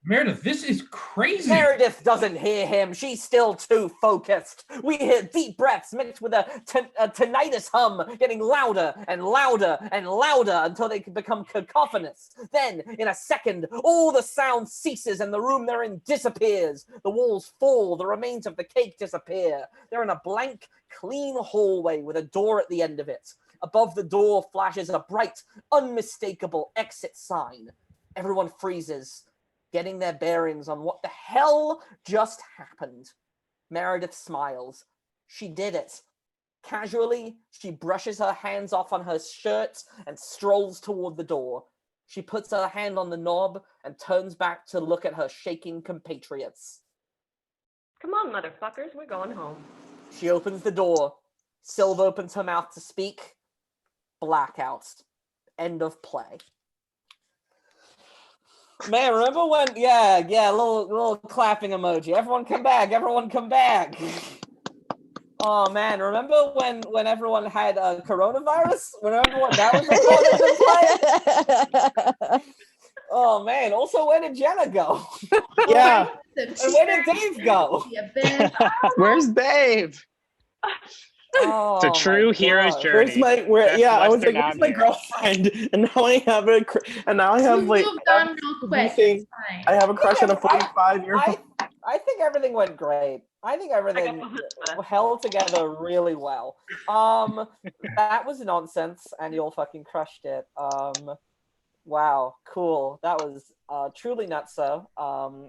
Meredith, this is crazy. Meredith doesn't hear him. She's still too focused. We hear deep breaths mixed with a tinnitus hum, getting louder and louder and louder until they can become cacophonous. Then, in a second, all the sound ceases and the room they're in disappears. The walls fall. The remains of the cake disappear. They're in a blank, clean hallway with a door at the end of it. Above the door flashes a bright, unmistakable exit sign. Everyone freezes, getting their bearings on what the hell just happened. Meredith smiles. She did it. Casually, she brushes her hands off on her shirt and strolls toward the door. She puts her hand on the knob and turns back to look at her shaking compatriots. Come on, motherfuckers, we're going home. She opens the door. Sylve opens her mouth to speak. Blackout. End of play. Man, remember when? Yeah, little clapping emoji. Everyone come back. Everyone come back. Oh man, remember when everyone had coronavirus? Remember when that was recorded? Oh man. Also, where did Jenna go? Yeah. And where did Dave go? Where's Dave? Oh, It's a true hero's journey. Where's my girlfriend? And now I have like moved on real quick. I have a crush on a 45-year-old. I think everything went great. I think everything held together really well. That was nonsense, and you all fucking crushed it. Wow, cool. That was truly nutso.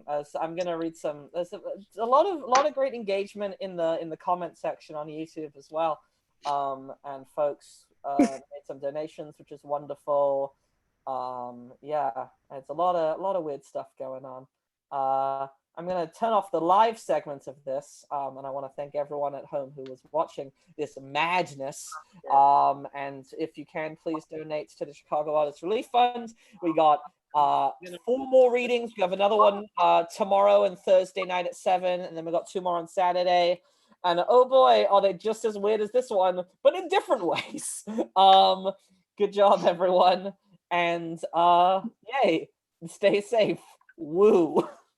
As I'm gonna read some. There's a lot of great engagement in the comment section on YouTube as well. And folks made some donations, which is wonderful. Yeah, it's a lot of weird stuff going on. I'm going to turn off the live segment of this, and I want to thank everyone at home who was watching this madness. And if you can, please donate to the Chicago Artists Relief Fund. We got 4 more readings. We have another one tomorrow and Thursday night at 7, and then we got 2 more on Saturday. And oh boy, are they just as weird as this one, but in different ways. Good job, everyone. And yay, stay safe. Woo.